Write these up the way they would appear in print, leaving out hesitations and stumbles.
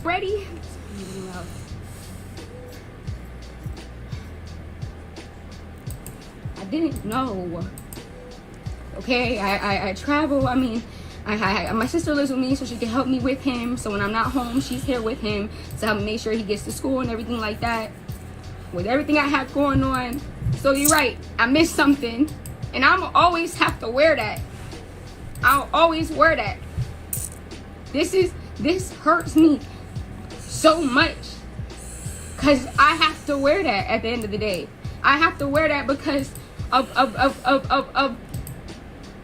ready. I didn't know. Okay, I travel. I mean, my sister lives with me, so she can help me with him. So when I'm not home, she's here with him to help me make sure he gets to school and everything like that. With everything I have going on. So you're right, I missed something. And I'll always have to wear that. I'll always wear that. This hurts me so much. Because I have to wear that at the end of the day. I have to wear that because of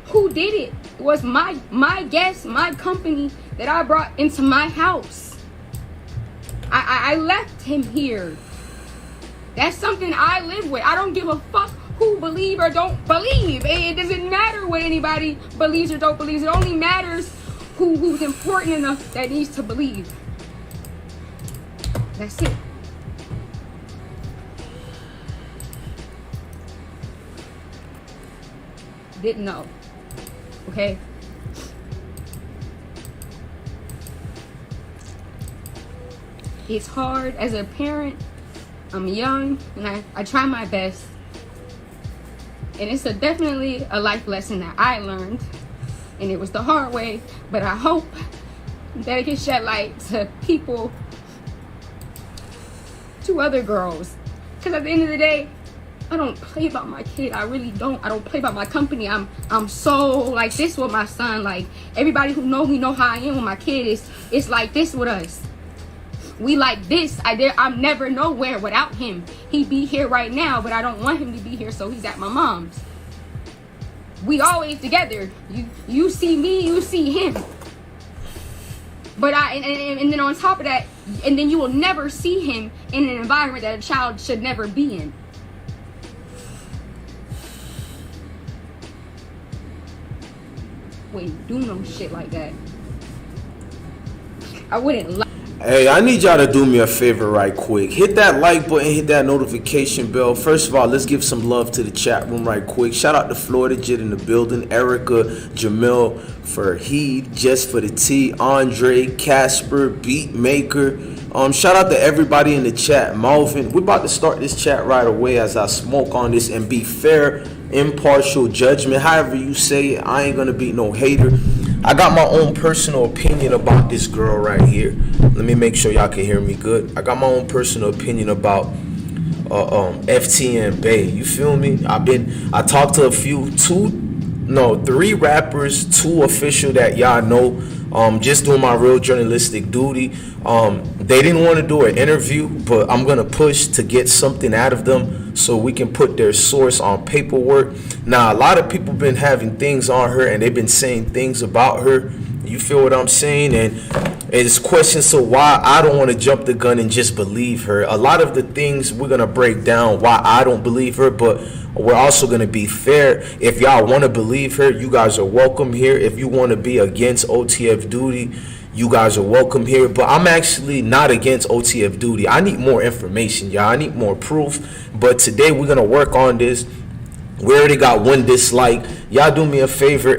who did it. It was my guest, my company that I brought into my house. I left him here. That's something I live with. I don't give a fuck who believe or don't believe. It doesn't matter what anybody believes or don't believe. It only matters who's important enough that needs to believe. That's it. Didn't know. Okay? It's hard as a parent. I'm young and I try my best. And it's definitely a life lesson that I learned. And it was the hard way. But I hope that it can shed light to people, to other girls. Because at the end of the day, I don't play about my kid. I really don't. I don't play about my company. I'm so like this with my son. Like everybody who know me know how I am with my kid. It's like this with us. We like this. I'm never nowhere without him. He be here right now, but I don't want him to be here, so he's at my mom's. We always together. You see me, you see him. But and then on top of that, and then you will never see him in an environment that a child should never be in. Wouldn't do no shit like that. I wouldn't lie. Hey, I need y'all to do me a favor right quick. Hit that like button, hit that notification bell. First of all, let's give some love to the chat room right quick. Shout out to Florida Jit in the building. Erica, Jamil, Farheed, Just for the T, Andre, Casper, Beatmaker. Shout out to everybody in the chat. Malvin, we're about to start this chat right away as I smoke on this and be fair, impartial judgment. However you say it, I ain't gonna be no hater. I got my own personal opinion about this girl right here. Let me make sure y'all can hear me good. I got my own personal opinion about FTN Bae. You feel me? I talked to three rappers, 2 official that y'all know. Just doing my real journalistic duty. They didn't want to do an interview, but I'm gonna push to get something out of them so we can put their source on paperwork. Now, a lot of people been having things on her and they've been saying things about her. You feel what I'm saying? And it's questions so why I don't want to jump the gun and just believe her. A lot of the things we're gonna break down why I don't believe her, but we're also gonna be fair. If y'all want to believe her, you guys are welcome here. If you want to be against OTF Doodie, you guys are welcome here. But I'm actually not against OTF Doodie. I need more information, y'all. I need more proof. But today we're gonna work on this. We already got 1 dislike. Y'all do me a favor.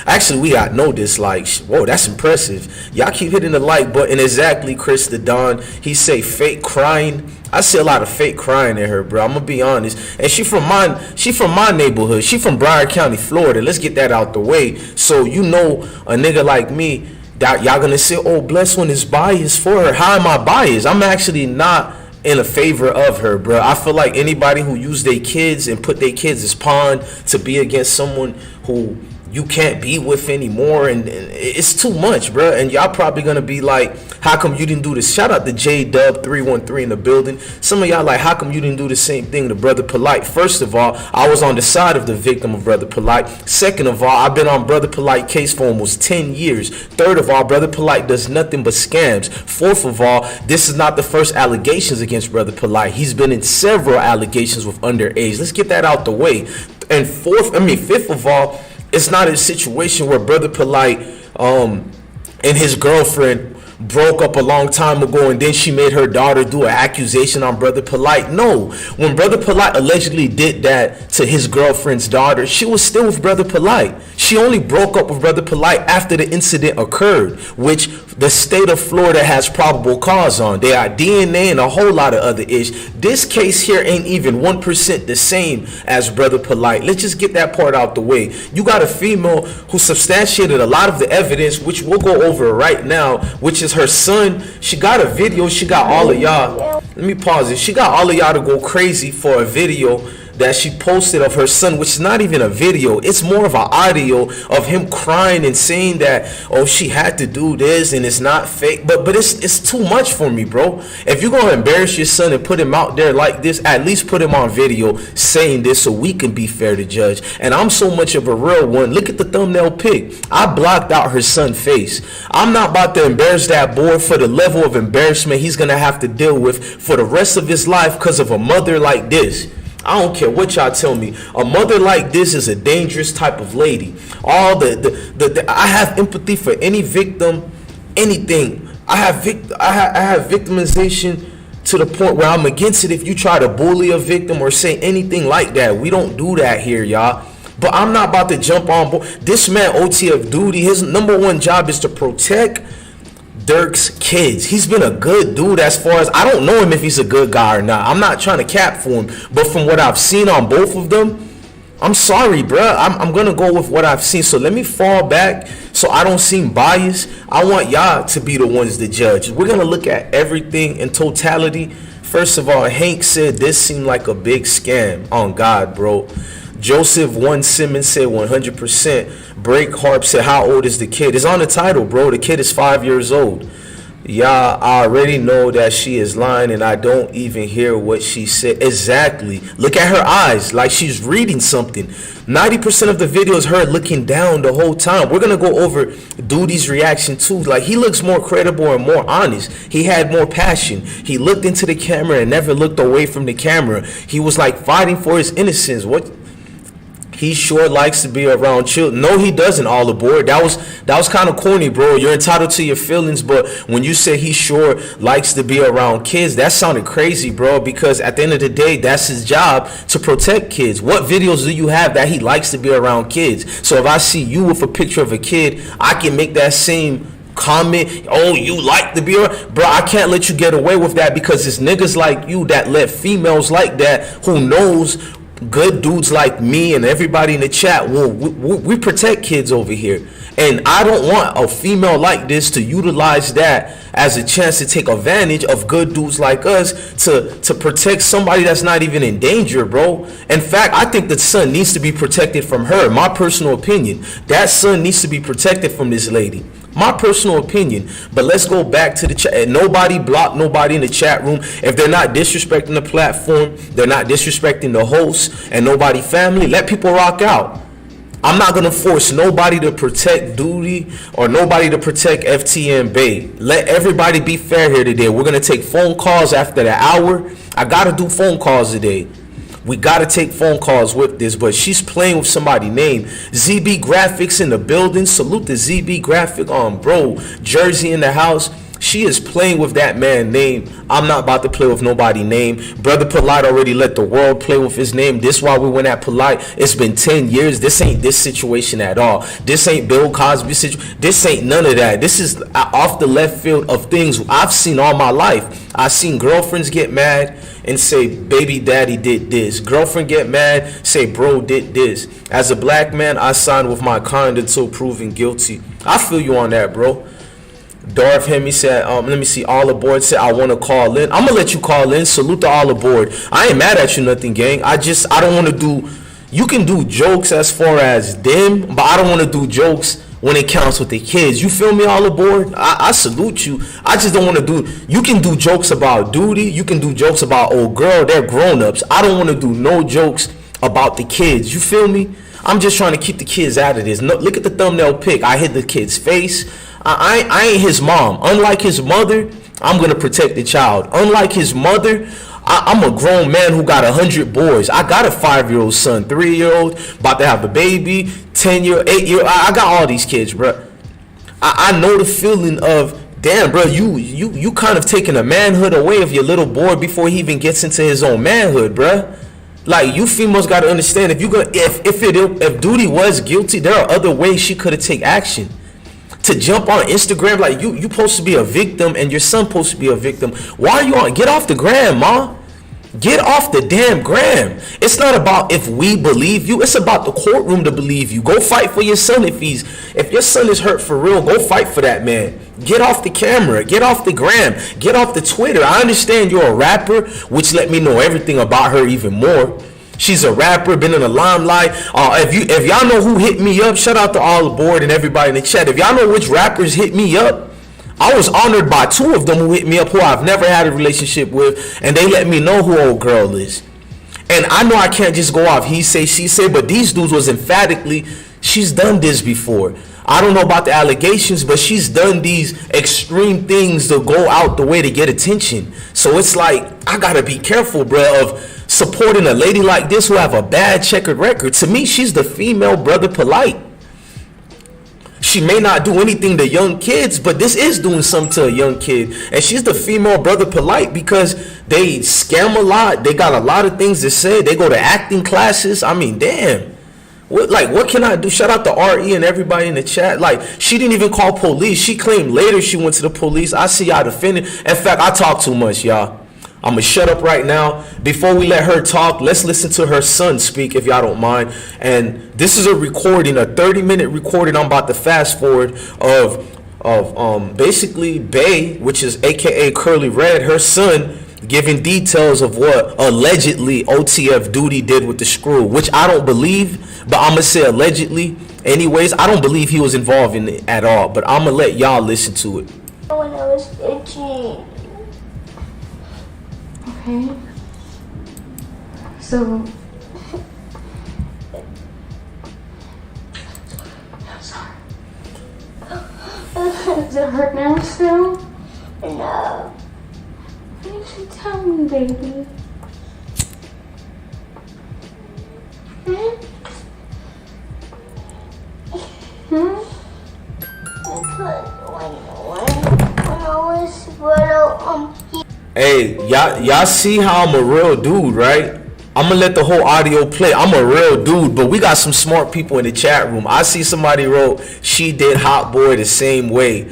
Actually, we got no dislikes. Whoa, that's impressive. Y'all keep hitting the like button. Exactly, Chris the Don. He say fake crying. I see a lot of fake crying in her, bro. I'm gonna be honest. And she from my neighborhood. She from Broward County, Florida. Let's get that out the way. So you know a nigga like me that y'all gonna say, oh, BlessOne is biased for her. How am I biased? I'm actually not in a favor of her, bro. I feel like anybody who use their kids and put their kids as pawn to be against someone who you can't be with anymore, and it's too much, bro. And y'all probably gonna be like, how come you didn't do this? Shout out to JDub313 in the building. Some of y'all like, how come you didn't do the same thing to Brother Polite? First of all, I was on the side of the victim of Brother Polite. Second of all, I've been on Brother Polite case for almost 10 years. Third of all, Brother Polite does nothing but scams. Fourth of all, this is not the first allegations against Brother Polite. He's been in several allegations with underage. Let's get that out the way. And fifth of all, it's not a situation where Brother Polite and his girlfriend broke up a long time ago and then she made her daughter do an accusation on Brother Polite. No, when Brother Polite allegedly did that to his girlfriend's daughter, she was still with Brother Polite. She only broke up with Brother Polite after the incident occurred, which The state of Florida has probable cause on. They are DNA and a whole lot of other ish. This case here ain't even 1% the same as Brother Polite. Let's just get that part out the way. You got a female who substantiated a lot of the evidence, which we'll go over right now, which is her son. She got a video. She got all of y'all. Let me pause it. She got all of y'all to go crazy for a video that she posted of her son, which is not even a video. It's more of an audio of him crying and saying that, oh, she had to do this and it's not fake. But it's too much for me, bro. If you're gonna embarrass your son and put him out there like this, at least put him on video saying this so we can be fair to judge. And I'm so much of a real one. Look at the thumbnail pic. I blocked out her son's face. I'm not about to embarrass that boy for the level of embarrassment he's gonna have to deal with for the rest of his life because of a mother like this. I don't care what y'all tell me. A mother like this is a dangerous type of lady. All I have empathy for any victim, anything. I have victimization to the point where I'm against it if you try to bully a victim or say anything like that. We don't do that here, y'all. But I'm not about to jump on board. This man, OTF Doodie, his number one job is to protect Durk's kids. He's been a good dude as far as, I don't know him if he's a good guy or not. I'm not trying to cap for him, but from what I've seen on both of them, I'm sorry, bruh. I'm gonna go with what I've seen. So let me fall back so I don't seem biased. I want y'all to be the ones to judge. We're gonna look at everything in totality. First of all, Hank said this seemed like a big scam. On God, bro. Joseph One Simmons said 100%. Break Harp said, how old is the kid? It's on the title, bro. The kid is 5 years old. Y'all, I already know that she is lying and I don't even hear what she said. Exactly. Look at her eyes like she's reading something. 90% of the video is her looking down the whole time. We're going to go over Doodie's reaction too. Like, he looks more credible and more honest. He had more passion. He looked into the camera and never looked away from the camera. He was like fighting for his innocence. What? He sure likes to be around children. No, he doesn't, all aboard. That was kind of corny, bro. You're entitled to your feelings, but when you say he sure likes to be around kids, that sounded crazy, bro, because at the end of the day, that's his job, to protect kids. What videos do you have that he likes to be around kids? So if I see you with a picture of a kid, I can make that same comment. Oh, you like to be around? Bro, I can't let you get away with that because it's niggas like you that let females like that who knows good dudes like me and everybody in the chat. We protect kids over here, and I don't want a female like this to utilize that as a chance to take advantage of good dudes like us to protect somebody that's not even in danger, bro. In fact, I think the son needs to be protected from her. My personal opinion, that son needs to be protected from this lady. My personal opinion. But let's go back to the chat. Nobody block nobody in the chat room. If they're not disrespecting the platform, they're not disrespecting the host and nobody family, let people rock out. I'm not going to force nobody to protect Doodie or nobody to protect FTN Bae. Let everybody be fair here today. We're going to take phone calls after the hour. I got to do phone calls today. We got to take phone calls with this, but she's playing with somebody's name. ZB Graphics in the building. Salute the ZB Graphic on, bro. Jersey in the house. She is playing with that man's name. I'm not about to play with nobody's name. Brother Polite already let the world play with his name. This why we went at Polite. It's been 10 years. This ain't this situation at all. This ain't Bill Cosby situation. This ain't none of that. This is off the left field of things I've seen all my life. I've seen girlfriends get mad and say, baby daddy did this. Girlfriend get mad, say, bro did this. As a black man, I signed with my kind until proven guilty. I feel you on that, bro. Darth Hemi said, let me see, all aboard said, I want to call in. I'm going to let you call in. Salute to all aboard. I ain't mad at you nothing, gang. I don't want to do, you can do jokes as far as them, but I don't want to do jokes when it counts with the kids. You feel me, all aboard? I salute you. I just don't want to do, you can do jokes about Doodie. You can do jokes about old girl. They're grown-ups. I don't want to do no jokes about the kids. You feel me? I'm just trying to keep the kids out of this. No, look at the thumbnail pic. I hit the kid's face. I ain't his mom. Unlike his mother, I'm going to protect the child. Unlike his mother, I'm a grown man who got 100 boys. I got a 5-year-old son, 3-year-old, about to have a baby, 10-year, 8-year. I got all these kids, bro. I know the feeling of, damn, bro, you kind of taking a manhood away of your little boy before he even gets into his own manhood, bro. Like, you females got to understand, if Doodie was guilty, there are other ways she could have taken action to jump on Instagram. Like, you supposed to be a victim and your son supposed to be a victim. Why are you on? Get off the gram, ma. Get off the damn gram. It's not about if we believe you. It's about the courtroom to believe you. Go fight for your son if your son is hurt for real. Go fight for that man. Get off the camera. Get off the gram. Get off the Twitter. I understand you're a rapper, which let me know everything about her even more. She's a rapper, been in the limelight. If y'all know who hit me up, shout out to all aboard and everybody in the chat. If y'all know which rappers hit me up, I was honored by 2 of them who hit me up who I've never had a relationship with, and they let me know who old girl is. And I know I can't just go off he say, she say, but these dudes was emphatically, she's done this before. I don't know about the allegations, but she's done these extreme things to go out the way to get attention. So it's like, I gotta be careful, bruh, of supporting a lady like this who have a bad checkered record. To me, she's the female Brother Polite. She may not do anything to young kids, but this is doing something to a young kid. And she's the female Brother Polite because they scam a lot. They got a lot of things to say. They go to acting classes. I mean, damn. What can I do? Shout out to RE and everybody in the chat. Like, she didn't even call police. She claimed later she went to the police. I see y'all defending. In fact, I talk too much, y'all. I'm going to shut up right now. Before we let her talk, let's listen to her son speak, if y'all don't mind. And this is a recording, a 30-minute recording. I'm about to fast forward of basically Bae, which is AKA Curly Red, her son, giving details of what allegedly OTF Doodie did with the screw, which I don't believe, but I'm going to say allegedly. Anyways, I don't believe he was involved in it at all, but I'm going to let y'all listen to it. When I was 15. Okay. So, I'm sorry. Does it hurt now still? No. Why didn't you tell me, baby? Because when I was little, Hey, y'all see how I'm a real dude, right? I'm gonna let the whole audio play. I'm a real dude, but we got some smart people in the chat room. I see somebody wrote, she did Hot Boy the same way.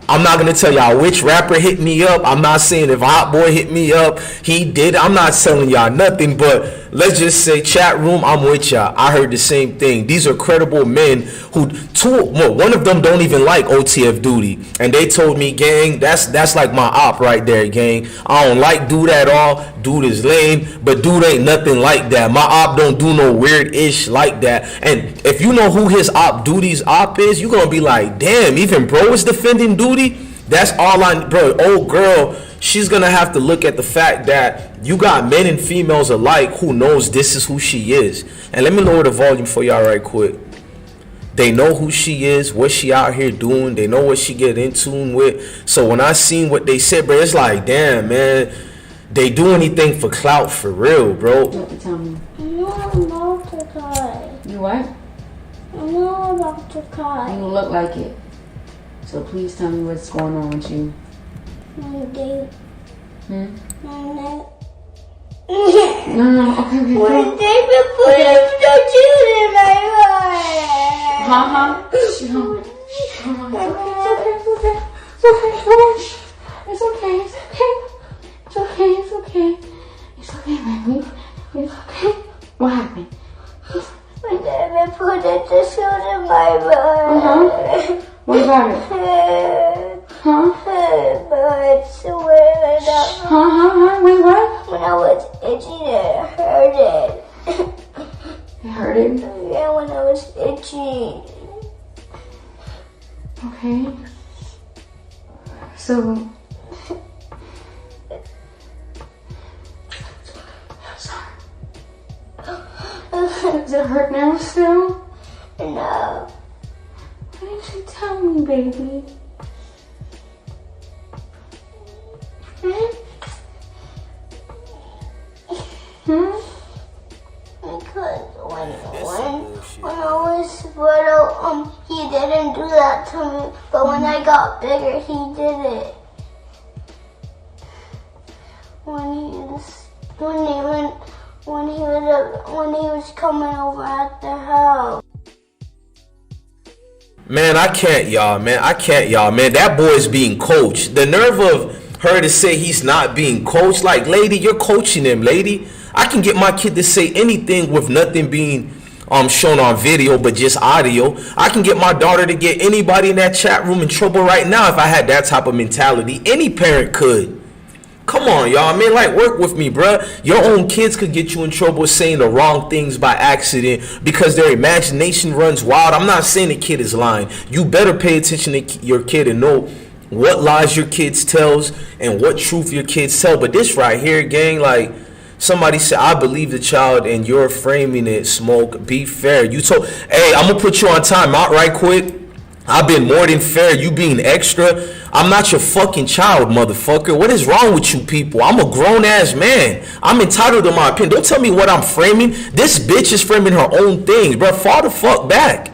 I'm not gonna tell y'all which rapper hit me up. I'm not saying if Hot Boy hit me up, he did. I'm not telling y'all nothing, but let's just say, chat room, I'm with y'all. I heard the same thing. These are credible men who, one of them don't even like OTF Doodie. And they told me, gang, that's like my op right there, gang. I don't like Dude at all. Dude is lame, but Dude ain't nothing like that. My op don't do no weird ish like that. And if you know who his op, Doodie's op is, you're gonna be like, damn, even bro is defending Doodie. That's all bro, old girl, she's gonna have to look at the fact that you got men and females alike who knows this is who she is. And let me lower the volume for y'all right quick. They know who she is, what she out here doing. They know what she get in tune with. So when I seen what they said, bro, it's like, damn, man, they do anything for clout for real, bro. Tell me. I'm about to cry. You what? I'm not about to cry. You look like it. So please tell me what's going on with you. My day. My neck. No, okay. When they been putting the juice in my heart. It's okay, baby. It's okay. What happened? When they been putting the juice in my heart. What about it? But when Wait, what? I was itching, it hurted. It hurted? Yeah, when I was itching. Okay. So. I'm sorry. Does it hurt now still? No. Why didn't you tell me, baby? Because when I was little, he didn't do that to me. But when I got bigger, he did it. When he was coming over at the house. Man, I can't, y'all, man. I can't, y'all, man. That boy's being coached. The nerve of her to say he's not being coached. Like, lady, you're coaching him, lady. I can get my kid to say anything with nothing being shown on video, but just audio. I can get my daughter to get anybody in that chat room in trouble right now if I had that type of mentality. Any parent could. Come on, y'all, man, like, work with me, bruh. Your own kids could get you in trouble saying the wrong things by accident because their imagination runs wild. I'm not saying the kid is lying. You better pay attention to your kid and know what lies your kids tells and what truth your kids tell. But this right here, gang, like, somebody said, I believe the child and you're framing it, Smoke. Be fair. You told, hey, I'm gonna put you on time out right quick. I've been more than fair. You being extra. I'm not your fucking child, motherfucker. What is wrong with you people? I'm a grown-ass man. I'm entitled to my opinion. Don't tell me what I'm framing. This bitch is framing her own things, bro. Fall the fuck back.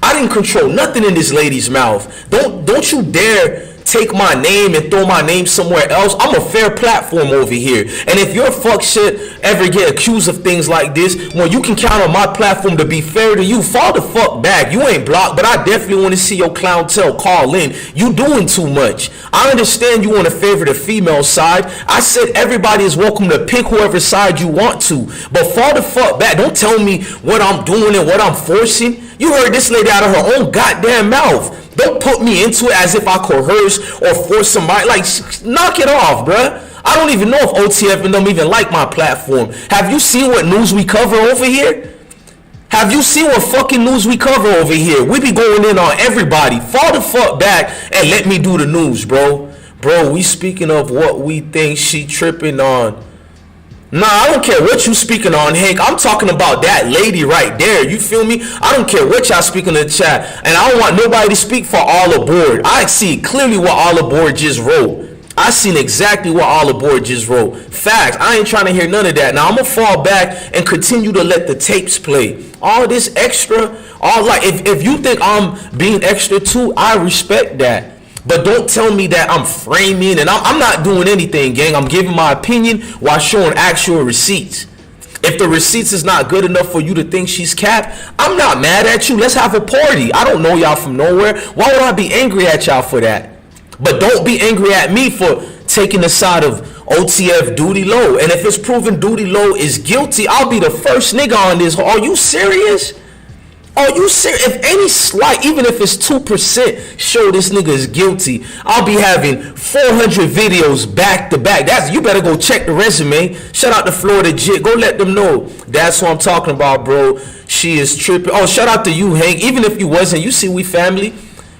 I didn't control nothing in this lady's mouth. Don't you dare take my name and throw my name somewhere else. I'm a fair platform over here. And if your fuck shit ever get accused of things like this, well, you can count on my platform to be fair to you. Fall the fuck back. You ain't blocked, but I definitely want to see your clientele call in. You doing too much. I understand you want to favor the female side. I said everybody is welcome to pick whoever side you want to, but fall the fuck back. Don't tell me what I'm doing and what I'm forcing. You heard this lady out of her own goddamn mouth. Don't put me into it as if I coerce or force somebody. Like, knock it off, bruh. I don't even know if OTF and them even like my platform. Have you seen what news we cover over here? Have you seen what fucking news we cover over here? We be going in on everybody. Fall the fuck back and let me do the news, bro. Bro, we speaking of what we think she tripping on. Nah, I don't care what you speaking on, Hank. I'm talking about that lady right there. You feel me? I don't care what y'all speaking in the chat. And I don't want nobody to speak for All Aboard. I see clearly what All Aboard just wrote. I seen exactly what All Aboard just wrote. Facts. I ain't trying to hear none of that. Now I'm gonna fall back and continue to let the tapes play. All this extra, all like if you think I'm being extra too, I respect that. But don't tell me that I'm framing and I'm not doing anything, gang. I'm giving my opinion while showing actual receipts. If the receipts is not good enough for you to think she's capped, I'm not mad at you. Let's have a party. I don't know y'all from nowhere. Why would I be angry at y'all for that? But don't be angry at me for taking the side of OTF Doodie Lo. And if it's proven Doodie Lo is guilty, I'll be the first nigga on this. Are you serious? Are you serious? If any slight, even if it's 2%, show this nigga is guilty, I'll be having 400 videos back to back. You better go check the resume. Shout out to Florida Jit. Go let them know. That's what I'm talking about, bro. She is tripping. Oh, shout out to you, Hank. Even if you wasn't, you see we family.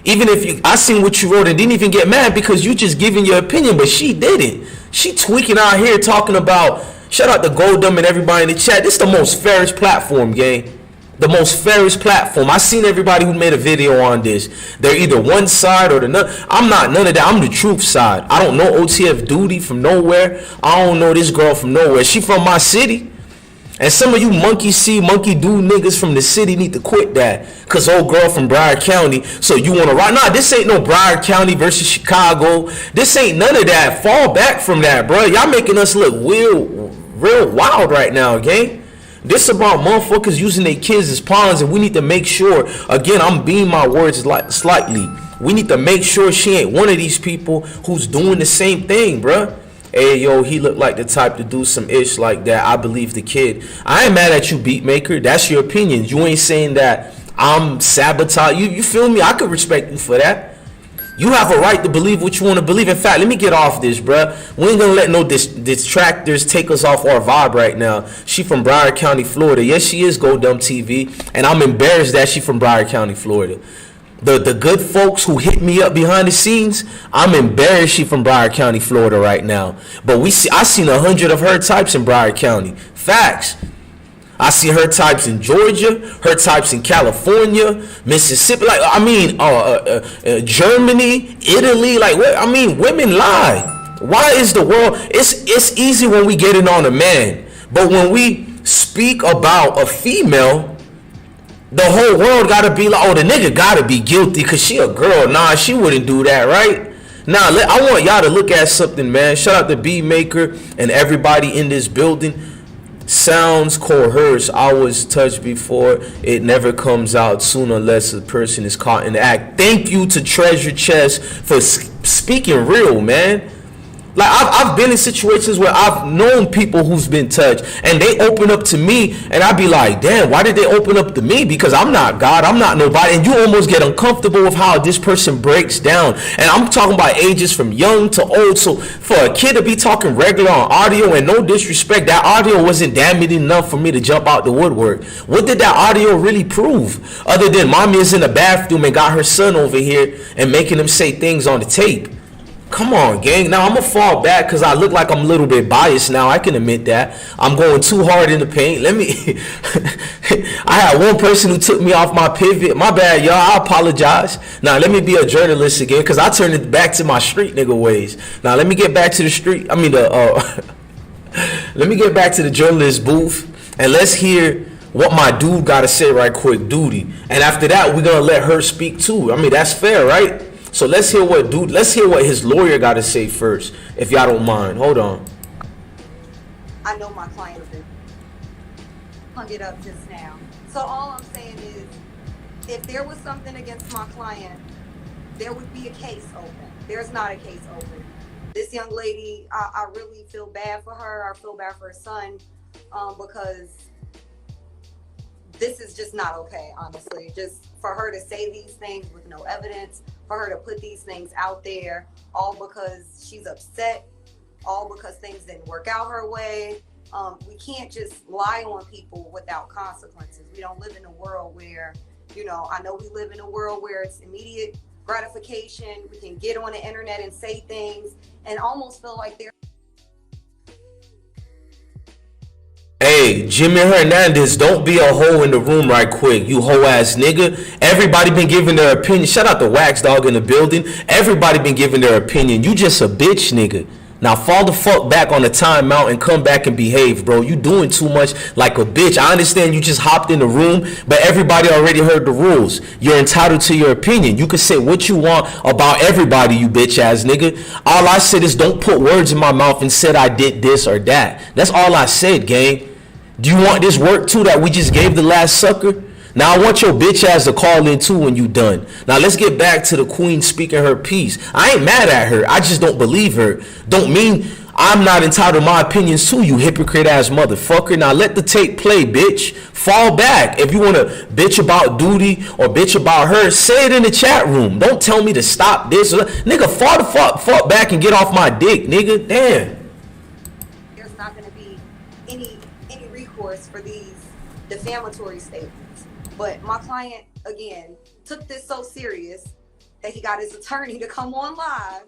Even if you, I seen what you wrote and didn't even get mad because you just giving your opinion, but she didn't. She tweaking out here talking about, shout out to Goldum and everybody in the chat. This is the most fairest platform, gang. The most fairest platform. I seen everybody who made a video on this. They're either one side or the other. I'm not none of that. I'm the truth side. I don't know OTF Doodie from nowhere. I don't know this girl from nowhere. She from my city. And some of you monkey see, monkey do niggas from the city need to quit that. Cause old girl from Broward County, so you wanna ride? Nah, this ain't no Broward County versus Chicago. This ain't none of that. Fall back from that, bro. Y'all making us look real wild right now, gang. This about motherfuckers using their kids as pawns, and we need to make sure, again, I'm being my words slightly. We need to make sure she ain't one of these people who's doing the same thing, bruh. Hey, yo, he looked like the type to do some ish like that. I believe the kid. I ain't mad at you, Beatmaker. That's your opinion. You ain't saying that I'm sabotaging. You feel me? I could respect you for that. You have a right to believe what you want to believe. In fact, let me get off this, bruh. We ain't gonna let no distractors take us off our vibe right now. She from Broward County, Florida. Yes, she is Go Dumb TV, and I'm embarrassed that she from Broward County, Florida. The good folks who hit me up behind the scenes, I'm embarrassed she from Broward County, Florida right now. But I seen 100 of her types in Broward County. Facts. I see her types in Georgia, her types in California, Mississippi, like I mean, Germany, Italy, like what? I mean, women lie. Why is the world? It's easy when we get it on a man, but when we speak about a female, the whole world gotta be like, oh, the nigga gotta be guilty because she a girl. Nah, she wouldn't do that, right? Nah, I want y'all to look at something, man. Shout out to B Maker and everybody in this building. sounds coerced. I was touched before. It never comes out soon unless the person is caught in the act. Thank you to Treasure Chest for speaking real, man. Like, I've been in situations where I've known people who's been touched, and they open up to me, and I be like, damn, why did they open up to me? Because I'm not God, I'm not nobody. And you almost get uncomfortable with how this person breaks down. And I'm talking about ages from young to old. So for a kid to be talking regular on audio, and no disrespect, that audio wasn't damning enough for me to jump out the woodwork. What did that audio really prove? Other than mommy is in the bathroom and got her son over here and making him say things on the tape. Come on, gang. Now I'm gonna fall back because I look like I'm a little bit biased now. I can admit that. I'm going too hard in the paint. Let me I had one person who took me off my pivot. My bad, y'all. I apologize. Now let me be a journalist again, because I turned it back to my street nigga ways. Now let me get back to the street. I mean let me get back to the journalist booth, and let's hear what my dude gotta say right quick, Doodie. And after that, we're gonna let her speak too. I mean, that's fair, right? So let's hear what his lawyer got to say first, if y'all don't mind. Hold on. I know my client hung it up just now. So all I'm saying is, if there was something against my client, there would be a case open. There's not a case open. This young lady, I really feel bad for her. I feel bad for her son, because this is just not okay, honestly. Just for her to say these things with no evidence, for her to put these things out there, all because she's upset, all because things didn't work out her way. We can't just lie on people without consequences. We don't live in a world where, I know we live in a world where it's immediate gratification. We can get on the internet and say things and almost feel like they're... Hey, Jimmy Hernandez, don't be a hoe in the room right quick, you hoe ass nigga. Everybody been giving their opinion. Shout out to Wax Dog in the building. Everybody been giving their opinion. You just a bitch nigga. Now fall the fuck back on the timeout and come back and behave, bro. You doing too much like a bitch. I understand you just hopped in the room, but everybody already heard the rules. You're entitled to your opinion. You can say what you want about everybody, you bitch ass nigga. All I said is don't put words in my mouth and said I did this or that. That's all I said, gang. Do you want this work too that we just gave the last sucker? Now I want your bitch ass to call in too when you done. Now let's get back to the queen speaking her piece. I ain't mad at her. I just don't believe her. Don't mean I'm not entitled to my opinions too, you hypocrite ass motherfucker. Now let the tape play, bitch. Fall back. If you want to bitch about Doodie or bitch about her, say it in the chat room. Don't tell me to stop this. Nigga, fall the fuck back and get off my dick, nigga. Damn. There's not going to be any recourse for these defamatory statements. But my client, again, took this so serious that he got his attorney to come on live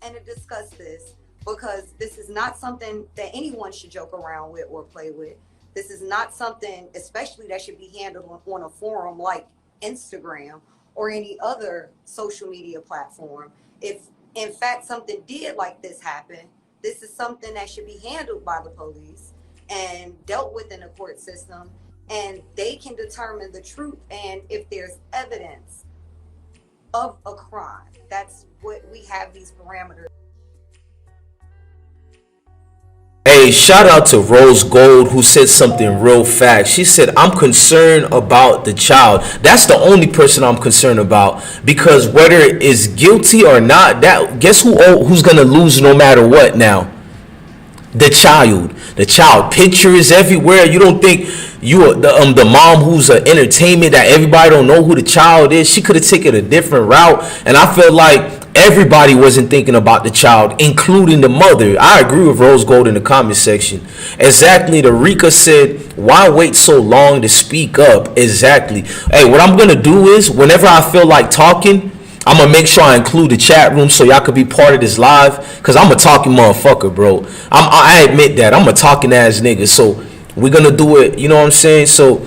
and to discuss this, because this is not something that anyone should joke around with or play with. This is not something, especially, that should be handled on a forum like Instagram or any other social media platform. If, in fact, something did like this happen, this is something that should be handled by the police and dealt with in the court system, and they can determine the truth. And if there's evidence of a crime, that's what we have these parameters. Hey, shout out to Rose Gold, who said something real fact. She said, I'm concerned about the child. That's the only person I'm concerned about, because whether it is guilty or not, that guess who's gonna lose no matter what now? The child. The child pictures everywhere. You don't think the mom who's an entertainment that everybody don't know who the child is? She could have taken a different route, and I feel like everybody wasn't thinking about the child, including the mother. I agree with Rose Gold in the comment section. Exactly. The Rika said, why wait so long to speak up? Exactly. Hey, what I'm gonna do is, whenever I feel like talking, I'm gonna make sure I include the chat room so y'all could be part of this live, because I'm a talking motherfucker, bro. I admit that. I'm a talking ass nigga. So we're gonna do it, you know what I'm saying? So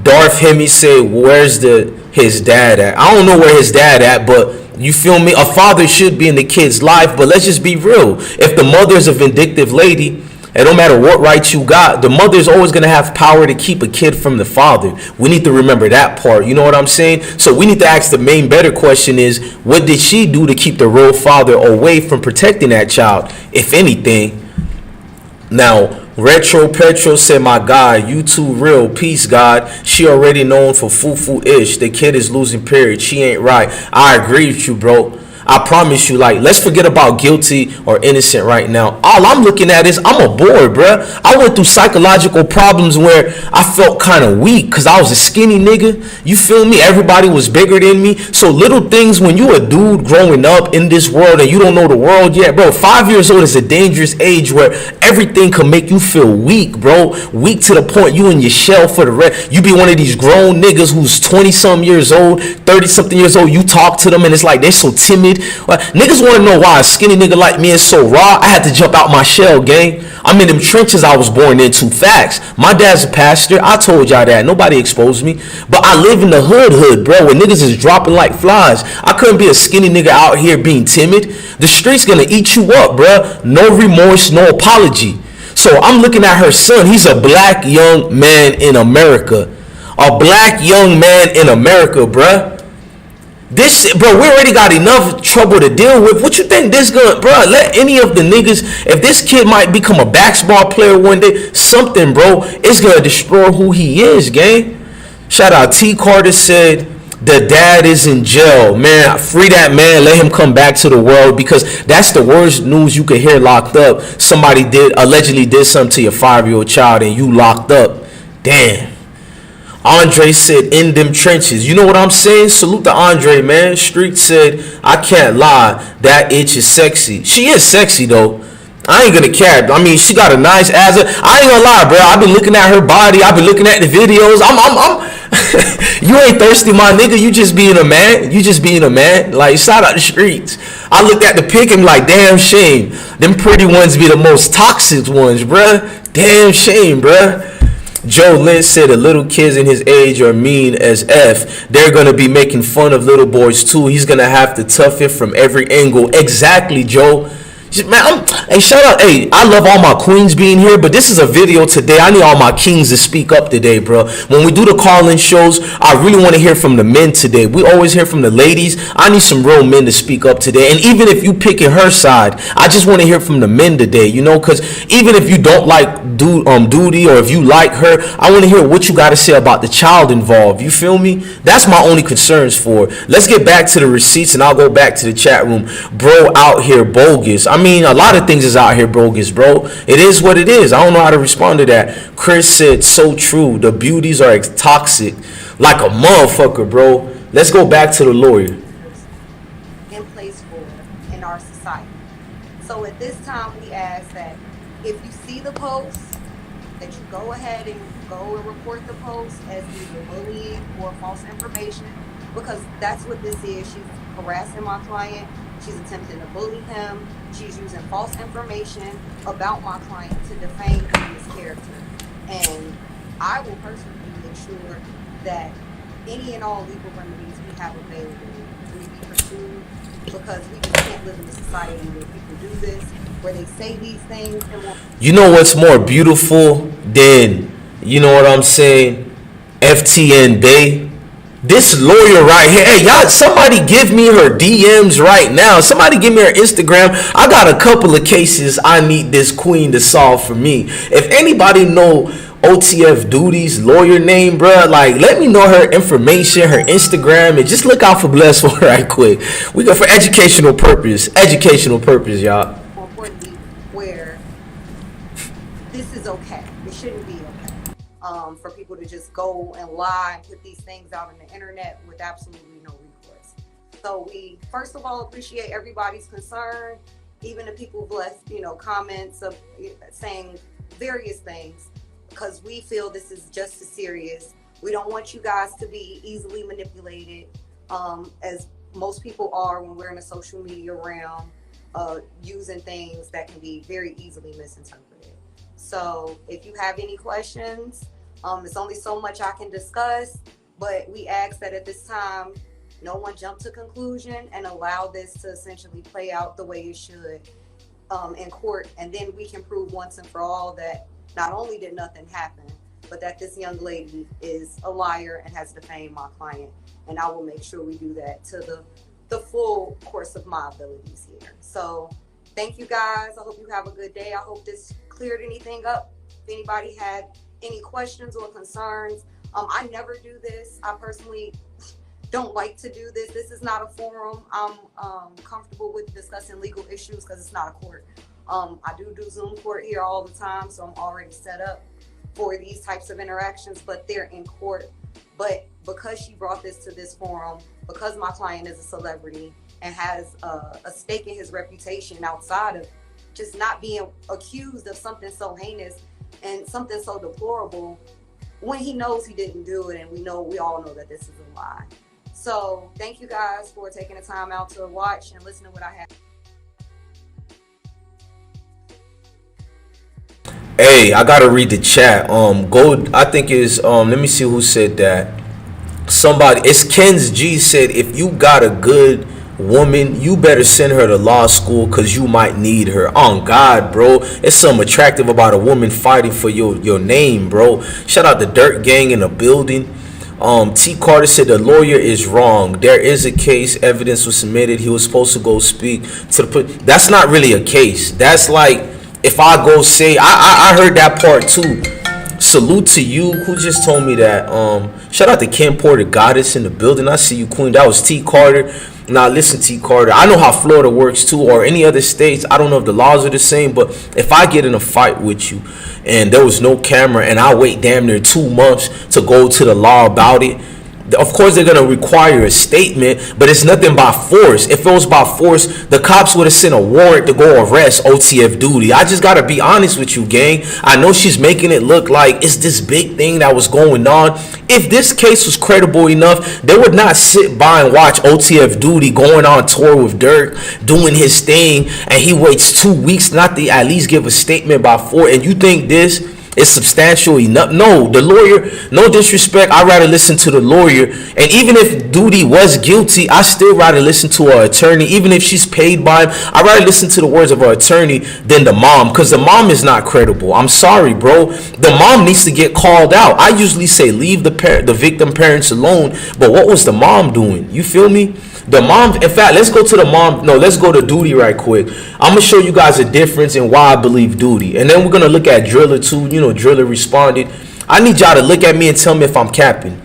Darth Hemi said, where's his dad at? I don't know where his dad at, but you feel me? A father should be in the kid's life, but let's just be real. If the mother's a vindictive lady, it don't matter what rights you got, the mother is always going to have power to keep a kid from the father. We need to remember that part. You know what I'm saying? So we need to ask the main better question is, what did she do to keep the real father away from protecting that child, if anything? Now, Retro Petro said, my God, you too real. Peace, God. She already known for foo-foo-ish. The kid is losing period. She ain't right. I agree with you, bro. I promise you, like, let's forget about guilty or innocent right now. All I'm looking at is I'm a bored, bruh. I went through psychological problems where I felt kind of weak because I was a skinny nigga. You feel me? Everybody was bigger than me. So little things, when you a dude growing up in this world and you don't know the world yet, bro, 5 years old is a dangerous age where everything can make you feel weak, bro. Weak to the point you in your shell for the rest. You be one of these grown niggas who's 20-some years old, 30-something years old. You talk to them and it's like they're so timid. Niggas want to know why a skinny nigga like me is so raw. I had to jump out my shell, gang. I'm in them trenches I was born into. Facts. My dad's a pastor. I told y'all that. Nobody exposed me. But I live in the hood, bro, where niggas is dropping like flies. I couldn't be a skinny nigga out here being timid. The street's gonna eat you up, bro. No remorse, no apology. So I'm looking at her son. He's a black young man in America. A black young man in America, bruh. This, bro, we already got enough trouble to deal with. What you think this gonna, bro? Let any of the niggas, if this kid might become a basketball player one day, something, bro, it's gonna destroy who he is, gang. Shout out T. Carter said, the dad is in jail. Man, free that man. Let him come back to the world, because that's the worst news you could hear locked up. Somebody allegedly did something to your 5-year-old child and you locked up. Damn. Andre said, in them trenches. You know what I'm saying? Salute to Andre, man. Street said, I can't lie. That itch is sexy. She is sexy, though. I ain't gonna care. I mean, she got a nice ass. I ain't gonna lie, bro. I've been looking at her body. I've been looking at the videos. You ain't thirsty, my nigga. You just being a man. You just being a man. Like, shout out the streets. I looked at the pic and be like, damn shame. Them pretty ones be the most toxic ones, bruh. Damn shame, bruh. Joe Lynn said the little kids in his age are mean as F. They're going to be making fun of little boys too. He's going to have to tough it from every angle. Exactly, Joe. Man, hey, shout out. Hey, I love all my queens being here, but this is a video today. I need all my kings to speak up today, bro. When we do the call-in shows, I really want to hear from the men today. We always hear from the ladies. I need some real men to speak up today. And even if you picking her side, I just want to hear from the men today, you know, because even if you don't like Doodie, or if you like her, I want to hear what you got to say about the child involved. You feel me? That's my only concerns for. Let's get back to the receipts, and I'll go back to the chat room. Bro, out here bogus. I mean, a lot of things is out here bogus, bro. It is what it is. I don't know how to respond to that. Chris said, so true. The beauties are toxic like a motherfucker, bro. Let's go back to the lawyer. In place for in our society. So at this time, we ask that if you see the post, that you go ahead and go and report the post as either bullying or false information, because that's what this is. She's harassing my client. She's attempting to bully him. She's using false information about my client to defame him and his character. And I will personally make sure that any and all legal remedies we have available will be pursued, because we just can't live in a society where people do this, where they say these things and won't. You know what's more beautiful than, you know what I'm saying, FTN Bae? This lawyer right here. Hey, y'all, somebody give me her DMs right now. Somebody give me her Instagram. I got a couple of cases I need this queen to solve for me. If anybody know OTF Doodie's lawyer name, bro, like, let me know her information, her Instagram, and just look out for BlessOne right quick. We go for educational purpose. Educational purpose, y'all. More importantly, where this is okay. It shouldn't be okay. For people to just go and lie and put these things out on the internet with absolutely no recourse. So we, first of all, appreciate everybody's concern, even the people who've left, comments of saying various things, because we feel this is just as serious. We don't want you guys to be easily manipulated, as most people are when we're in a social media realm, using things that can be very easily misinterpreted. So if you have any questions, it's only so much I can discuss, but we ask that at this time, no one jump to conclusion and allow this to essentially play out the way it should in court. And then we can prove once and for all that not only did nothing happen, but that this young lady is a liar and has defamed my client. And I will make sure we do that to the full course of my abilities here. So thank you guys. I hope you have a good day. I hope this cleared anything up. If anybody had any questions or concerns, I never do this. I personally don't like to do this. This is not a forum I'm comfortable with discussing legal issues because it's not a court. I do Zoom court here all the time, so I'm already set up for these types of interactions, but they're in court. But because she brought this to this forum, because my client is a celebrity and has a stake in his reputation outside of just not being accused of something so heinous and something so deplorable, when he knows he didn't do it, and we all know that this is a lie. So thank you guys for taking the time out to watch and listen to what I have. Hey, I gotta read the chat. I think is let me see who said that. Somebody, it's Ken's G said, if you got a good woman, you better send her to law school because you might need her. On God, bro. It's something attractive about a woman fighting for your name, bro. Shout out the Dirt Gang in the building. T. Carter said the lawyer is wrong. There is a case. Evidence was submitted. He was supposed to go speak to the. That's not really a case. That's like if I go say I heard that part too. Salute to you. Who just told me that? Shout out to Kim Porter, Goddess in the building. I see you, Queen. That was T. Carter. Now listen, T. Carter, I know how Florida works too, or any other states. I don't know if the laws are the same, but if I get in a fight with you and there was no camera and I wait damn near 2 months to go to the law about it, of course they're going to require a statement, but it's nothing by force. If it was by force, the cops would have sent a warrant to go arrest OTF Doodie. I just got to be honest with you, gang. I know she's making it look like it's this big thing that was going on. If this case was credible enough, they would not sit by and watch OTF Doodie going on tour with Durk, doing his thing, and he waits 2 weeks not to at least give a statement by 4. And you think this is substantial enough? No, the lawyer, no disrespect, I'd rather listen to the lawyer. And even if Doodie was guilty, I still rather listen to her attorney. Even if she's paid by him, I'd rather listen to the words of her attorney than the mom, because the mom is not credible. I'm sorry, bro. The mom needs to get called out. I usually say leave the victim parents alone, but what was the mom doing? You feel me? The mom, in fact, let's go to the mom. No, let's go to Doodie right quick. I'm going to show you guys a difference in why I believe Doodie. And then we're going to look at Driller too. You know, Driller responded. I need y'all to look at me and tell me if I'm capping.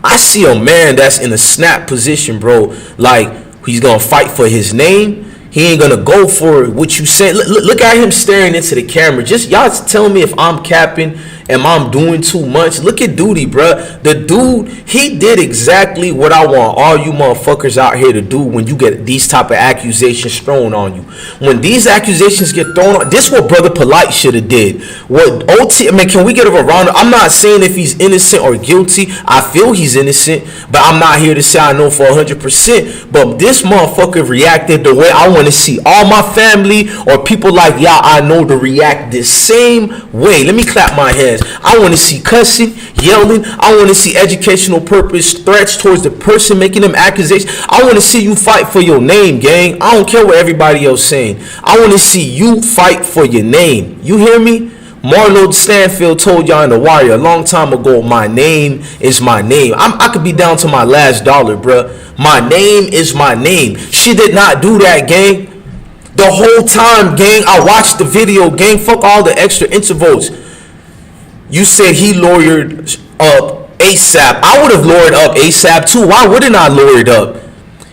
I see a man that's in a snap position, bro. Like, he's going to fight for his name. He ain't going to go for what you said. Look at him staring into the camera. Just y'all tell me if I'm capping. Am I doing too much? Look at Doodie, bruh. The dude, he did exactly what I want all you motherfuckers out here to do when you get these type of accusations thrown on you. When these accusations get thrown on, this what Brother Polite should have did. What OT, I mean, can we get a round? I'm not saying if he's innocent or guilty. I feel he's innocent, but I'm not here to say I know for 100%. But this motherfucker reacted the way I want to see all my family or people like y'all I know to react the same way. Let me clap my hands. I want to see cussing, yelling. I want to see educational purpose threats towards the person making them accusations. I want to see you fight for your name, gang. I don't care what everybody else saying. I want to see you fight for your name. You hear me? Marlo Stanfield told y'all in The Wire a long time ago, my name is my name. I could be down to my last dollar, bruh. My name is my name. She did not do that, gang. The whole time, gang, I watched the video, gang. Fuck all the extra intervals. You said he lawyered up ASAP. I would have lawyered up ASAP too. Why wouldn't I lawyer it up?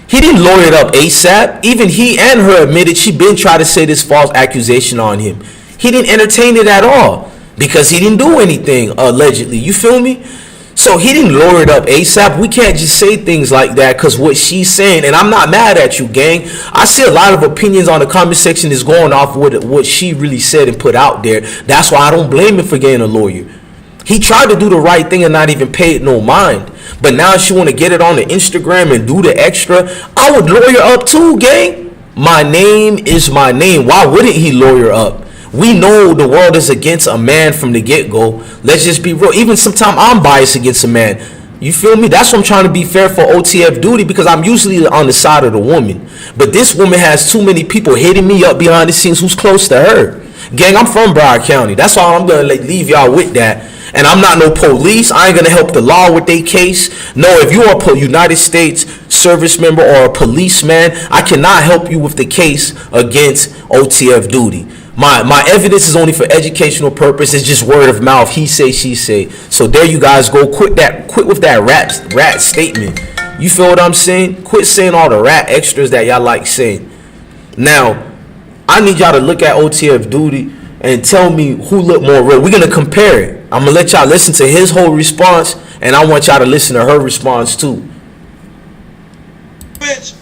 He didn't lawyer it up ASAP. Even he and her admitted she been trying to say this false accusation on him. He didn't entertain it at all because he didn't do anything, allegedly. You feel me? So he didn't lawyer it up ASAP. We can't just say things like that because what she's saying, and I'm not mad at you, gang. I see a lot of opinions on the comment section is going off what she really said and put out there. That's why I don't blame him for getting a lawyer. He tried to do the right thing and not even pay it no mind. But now she want to get it on the Instagram and do the extra. I would lawyer up too, gang. My name is my name. Why wouldn't he lawyer up? We know the world is against a man from the get-go. Let's just be real. Even sometimes I'm biased against a man. You feel me? That's why I'm trying to be fair for OTF Doodie, because I'm usually on the side of the woman. But this woman has too many people hitting me up behind the scenes who's close to her. Gang, I'm from Broward County. That's all I'm going to leave y'all with that. And I'm not no police. I ain't gonna help the law with their case. No, if you are a United States service member or a policeman, I cannot help you with the case against OTF Doodie. My evidence is only for educational purpose. It's just word of mouth. He say, she say. So there you guys go. Quit with that rat statement. You feel what I'm saying? Quit saying all the rat extras that y'all like saying. Now, I need y'all to look at OTF Doodie and tell me who look more real. We're gonna compare it. I'm gonna let y'all listen to his whole response, and I want y'all to listen to her response too. Bitch,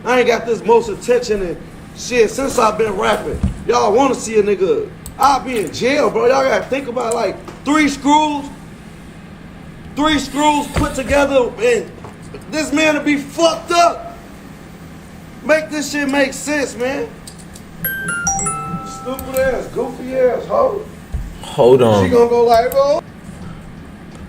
I ain't got this most attention and shit since I've been rapping. Y'all want to see a nigga? I'll be in jail, bro. Y'all gotta think about like three screws put together, and this man to be fucked up. Make this shit make sense, man. Stupid ass, goofy ass hoe. Hold on. She gonna go like, bro.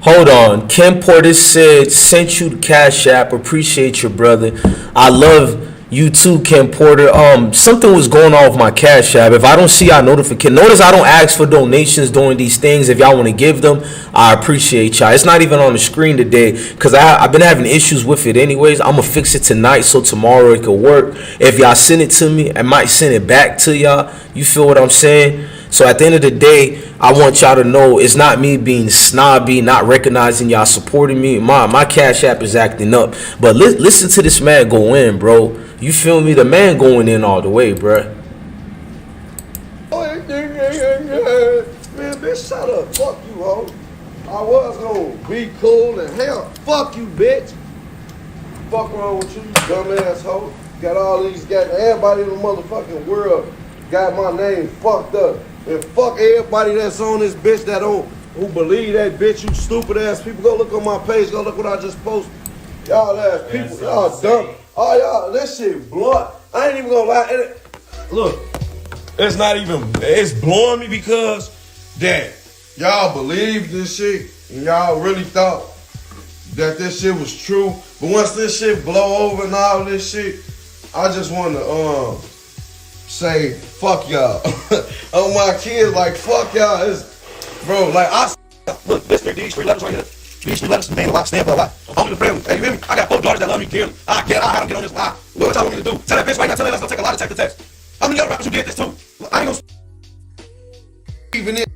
Hold on. Kim Porter said, sent you the Cash App. Appreciate your brother. I love you too, Kim Porter. Something was going on with my Cash App. If I don't see y'all notification, notice I don't ask for donations during these things. If y'all want to give them, I appreciate y'all. It's not even on the screen today because I've been having issues with it anyways. I'm gonna fix it tonight so tomorrow it could work. If y'all send it to me, I might send it back to y'all. You feel what I'm saying? So at the end of the day, I want y'all to know it's not me being snobby, not recognizing y'all supporting me. My Cash App is acting up. But listen to this man go in, bro. You feel me? The man going in all the way, bro. Man, bitch, shut up. Fuck you, ho. I was gonna be cool and hell, fuck you, bitch. Fuck wrong with you, you dumbass hoe. Got all these guys, everybody in the motherfucking world got my name fucked up. And fuck everybody that's on this bitch who believe that bitch, you stupid ass people. Go look on my page, go look what I just posted. Y'all ass people, y'all dumb. Oh, y'all, this shit blunt. I ain't even gonna lie. Look, it's blowing me because that y'all believe this shit and y'all really thought that this shit was true. But once this shit blow over and all this shit, I just want to say fuck y'all. On my kids, like fuck y'all. Bro, like look, this these 3 letters right here. These 3 letters mean a lot, stand for a lot. I'm in the family. Hey, you hear me? I got 4 daughters that love me, dearly. I have them get on this line. What y'all want me to do? Tell that bitch right now, tell her that's gonna take a lot of text to text. How many other rappers who did this too? I ain't gonna even it.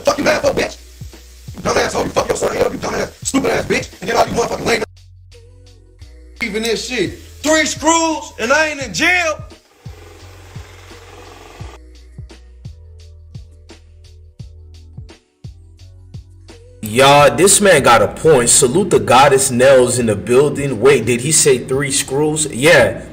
Fuck you, motherfucker, bitch. You dumb asshole, you fuck your son up, you dumb ass, stupid ass bitch, and then all you motherfucking lame. Even this shit. 3 screws, and I ain't in jail. Y'all, this man got a point. Salute the goddess Nels in the building. Wait, did he say 3 screws? Yeah.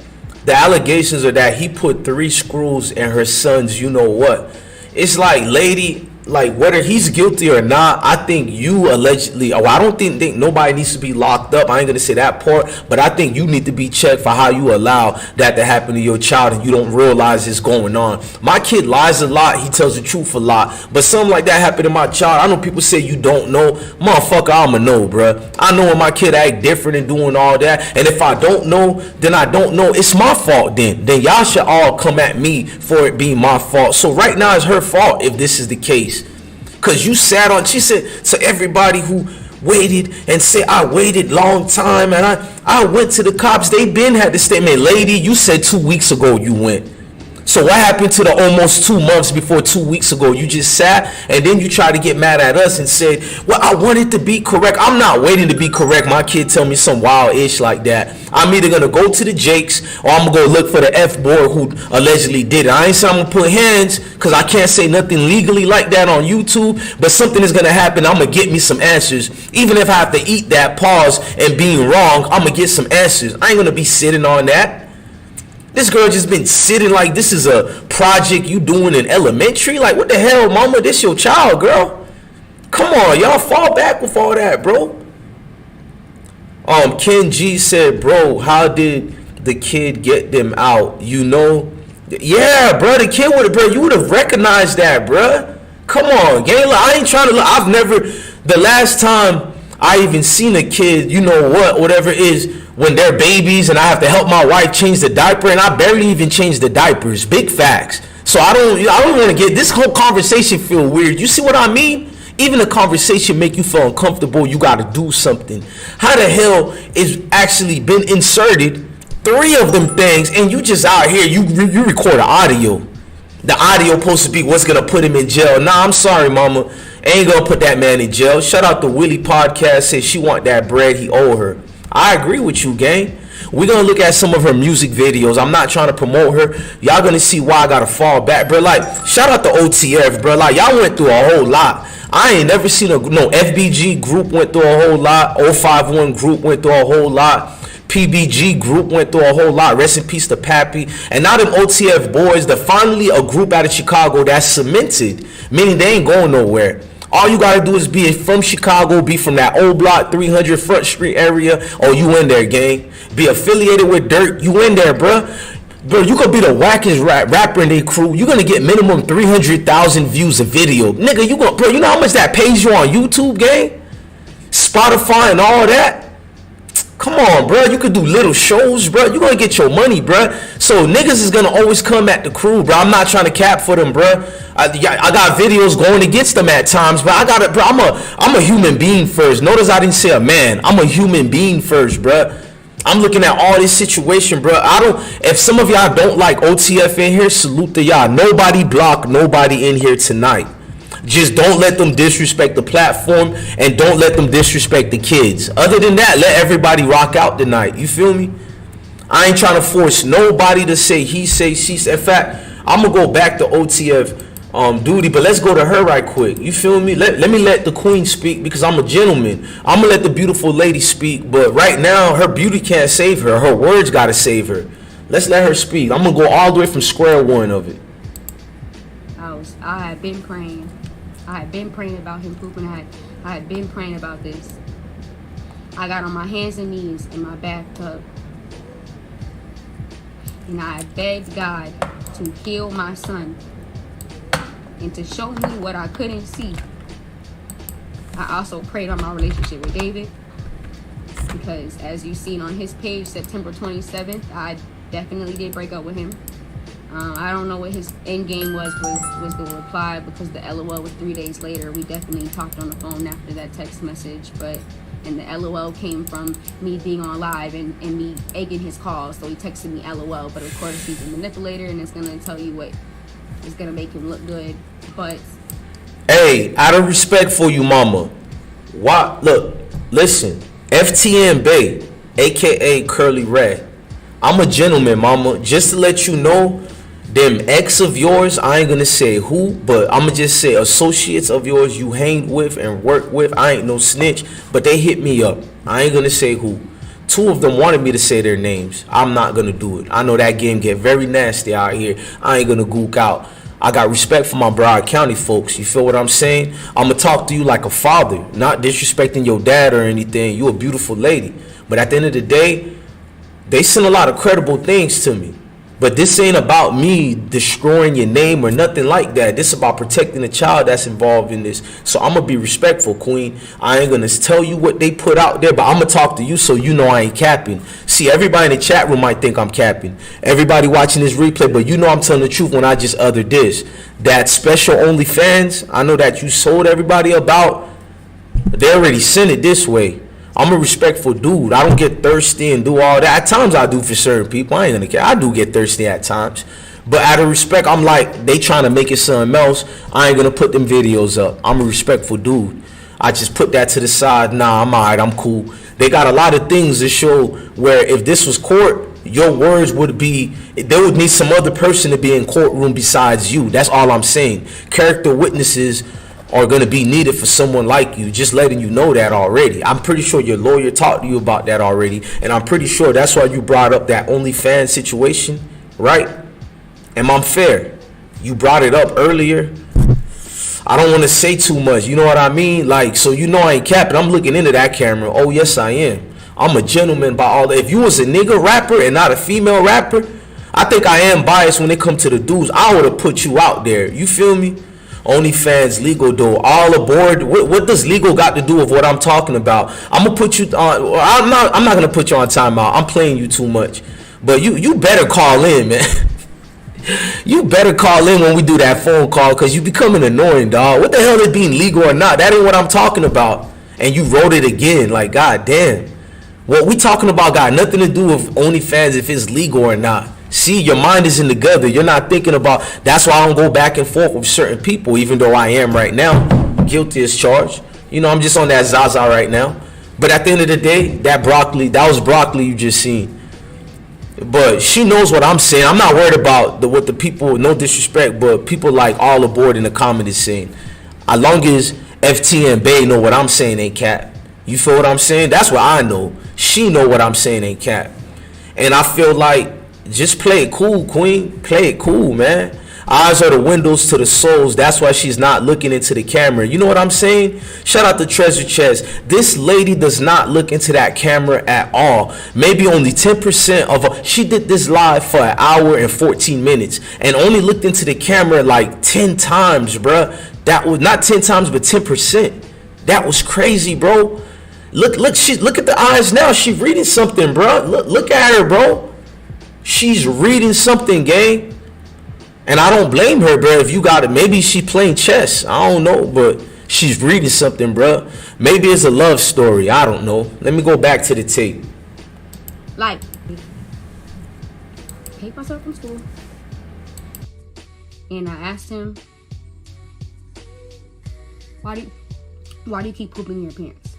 The allegations are that he put 3 screws in her son's you know what. It's like, lady, like whether he's guilty or not, I think you allegedly, I don't think nobody needs to be locked up. I ain't gonna say that part, but I think you need to be checked for how you allow that to happen to your child and you don't realize it's going on. My kid lies a lot, he tells the truth a lot, but something like that happened to my child. I know people say you don't know. Motherfucker, I'ma know, bruh. I know when my kid act different and doing all that, and if I don't know, then I don't know. It's my fault then y'all should all come at me for it being my fault. So right now it's her fault if this is the case. Cause you sat on, she said to everybody who waited and said I waited long time and I went to the cops. They been had the statement, lady, you said 2 weeks ago you went. So what happened to the almost 2 months before 2 weeks ago? You just sat and then you tried to get mad at us and said, well, I wanted to be correct. I'm not waiting to be correct. My kid tell me some wild ish like that. I'm either going to go to the Jakes or I'm going to go look for the F-boy who allegedly did it. I ain't saying I'm going to put hands because I can't say nothing legally like that on YouTube, but something is going to happen. I'm going to get me some answers. Even if I have to eat that pause and being wrong, I'm going to get some answers. I ain't going to be sitting on that. This girl just been sitting like this is a project you doing in elementary. Like, what the hell, mama? This your child, girl. Come on, y'all fall back with all that, bro. Ken G said, bro, how did the kid get them out? You know? Yeah, bro, the kid would have, bro, you would have recognized that, bro. Come on, gang. I ain't trying to look. I've never, the last time I even seen a kid, you know what, whatever it is, when they're babies and I have to help my wife change the diaper, and I barely even change the diapers. Big facts. So I don't want to get this whole conversation feel weird. You see what I mean? Even a conversation make you feel uncomfortable. You got to do something. How the hell is actually been inserted 3 of them things, and you just out here you record an audio. The audio supposed to be what's gonna put him in jail. Nah, I'm sorry, mama. Ain't gonna put that man in jail. Shout out to Willie Podcast. Said she want that bread he owe her. I agree with you, gang. We're gonna look at some of her music videos. I'm not trying to promote her. Y'all gonna see why I gotta fall back, bro. Like, shout out to OTF, bro. Like, y'all went through a whole lot. I ain't never seen no FBG group went through a whole lot. 051 group went through a whole lot. PBG group went through a whole lot. Rest in peace to Pappy. And now them OTF boys, they're finally a group out of Chicago that's cemented, meaning they ain't going nowhere. All you gotta do is be from Chicago, be from that old block 300 Front Street area. Oh, you in there, gang. Be affiliated with Durk. You in there, bruh. Bro, you could be the wackest rapper in their crew. You're gonna get minimum 300,000 views a video. Nigga, bro, you know how much that pays you on YouTube, gang? Spotify and all that? Come on, bro. You could do little shows, bro. You're gonna get your money, bro. So niggas is gonna always come at the crew, bro. I'm not trying to cap for them, bro. I got videos going against them at times, but I got it, bro. I'm a human being first. Notice I didn't say a man. I'm a human being first, bro. I'm looking at all this situation, bro. If some of y'all don't like OTF in here, salute to y'all. Nobody block nobody in here tonight. Just don't let them disrespect the platform, and don't let them disrespect the kids. Other than that, let everybody rock out tonight. You feel me? I ain't trying to force nobody to say he say, she say. In fact, I'm going to go back to OTF Doodie, but let's go to her right quick. You feel me? Let me let the queen speak, because I'm a gentleman. I'm going to let the beautiful lady speak, but right now, her beauty can't save her. Her words got to save her. Let's let her speak. I'm going to go all the way from square one of it. I had been praying. I had been praying about him pooping. I had been praying about this. I got on my hands and knees in my bathtub, and I begged God to heal my son and to show me what I couldn't see. I also prayed on my relationship with David, because as you've seen on his page, September 27th, I definitely did break up with him. I don't know what his end game was the reply, because the LOL was 3 days later. We definitely talked on the phone after that text message, and the LOL came from me being on live and me egging his calls. So he texted me LOL, but of course he's a manipulator, and it's gonna tell you what is gonna make him look good. But hey, out of respect for you, mama, listen, FTN Bae, aka Curly Red, I'm a gentleman, mama. Just to let you know, them ex of yours, I ain't gonna say who, but I'm gonna just say associates of yours you hang with and work with. I ain't no snitch, but they hit me up. I ain't gonna say who. 2 of them wanted me to say their names. I'm not gonna do it. I know that game get very nasty out here. I ain't gonna gook out. I got respect for my Broward County folks. You feel what I'm saying? I'm gonna talk to you like a father, not disrespecting your dad or anything. You a beautiful lady, but at the end of the day, they send a lot of credible things to me. But this ain't about me destroying your name or nothing like that. This is about protecting the child that's involved in this. So I'm going to be respectful, queen. I ain't going to tell you what they put out there, but I'm going to talk to you so you know I ain't capping. See, everybody in the chat room might think I'm capping. Everybody watching this replay, but you know I'm telling the truth when I just uttered this. That special OnlyFans, I know that you sold everybody about. They already sent it this way. I'm a respectful dude. I don't get thirsty and do all that. At times I do for certain people. I ain't gonna care. I do get thirsty at times. But out of respect, I'm like, they trying to make it something else. I ain't gonna put them videos up. I'm a respectful dude. I just put that to the side. Nah, I'm alright. I'm cool. They got a lot of things to show where if this was court, your words would be, there would need some other person to be in courtroom besides you. That's all I'm saying. Character witnesses are going to be needed for someone like you. Just letting you know that already. I'm pretty sure your lawyer talked to you about that already, and I'm pretty sure that's why you brought up that OnlyFans situation, right? Am I fair? You brought it up earlier. I don't want to say too much, you know what I mean? Like, so you know I ain't capping. I'm looking into that camera. Oh yes I am. I'm a gentleman by all that. If you was a nigga rapper and not a female rapper, I think I am biased when it comes to the dudes. I would have put you out there. You feel me? OnlyFans, legal though, all aboard. What does legal got to do with what I'm talking about? I'm gonna put you on. I'm not gonna put you on timeout. I'm playing you too much, but you better call in, man. You better call in when we do that phone call, because you becoming annoying, dog. What the hell is being legal or not? That ain't what I'm talking about. And you wrote it again. Like, god damn. What we talking about got nothing to do with OnlyFans if it's legal or not. See, your mind isn't together. You're not thinking about. That's why I don't go back and forth with certain people, even though I am right now. Guilty as charged. You know, I'm just on that Zaza right now. But at the end of the day, that was broccoli you just seen. But she knows what I'm saying. I'm not worried about what the people, no disrespect, but people like all aboard in the comedy scene. As long as FTN Bae know what I'm saying ain't cap. You feel what I'm saying? That's what I know. She know what I'm saying ain't cap. And I feel like, just play it cool, queen. Play it cool, man. Eyes are the windows to the souls. That's why she's not looking into the camera. You know what I'm saying? Shout out to Treasure Chest. This lady does not look into that camera at all. Maybe only 10% of she did this live for an hour and 14 minutes and only looked into the camera like 10 times, bruh. That was not 10 times, but 10%. That was crazy, bro. Look at the eyes now. She's reading something, bro. Look at her, bro. She's reading something, gang. And I don't blame her, bro. If you got it, maybe she playing chess. I don't know, but she's reading something, bro. Maybe it's a love story. I don't know. Let me go back to the tape. Like, paid myself from school, and I asked him, why do you keep pooping in your pants?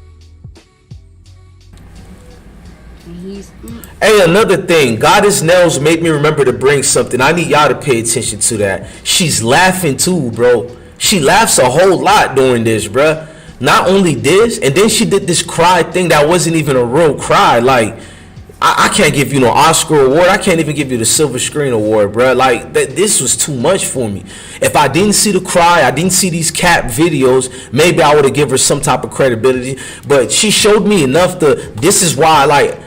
And he's Hey, another thing, Goddess Nels made me remember to bring something. I need y'all to pay attention to that. She's laughing too, bro. She laughs a whole lot during this, bro. Not only this, and then she did this cry thing that wasn't even a real cry. Like, I can't give you no Oscar award. I can't even give you the Silver Screen Award, bro. Like, this was too much for me. If I didn't see the cry, I didn't see these cap videos, maybe I would have given her some type of credibility. But she showed me enough to, this is why, like,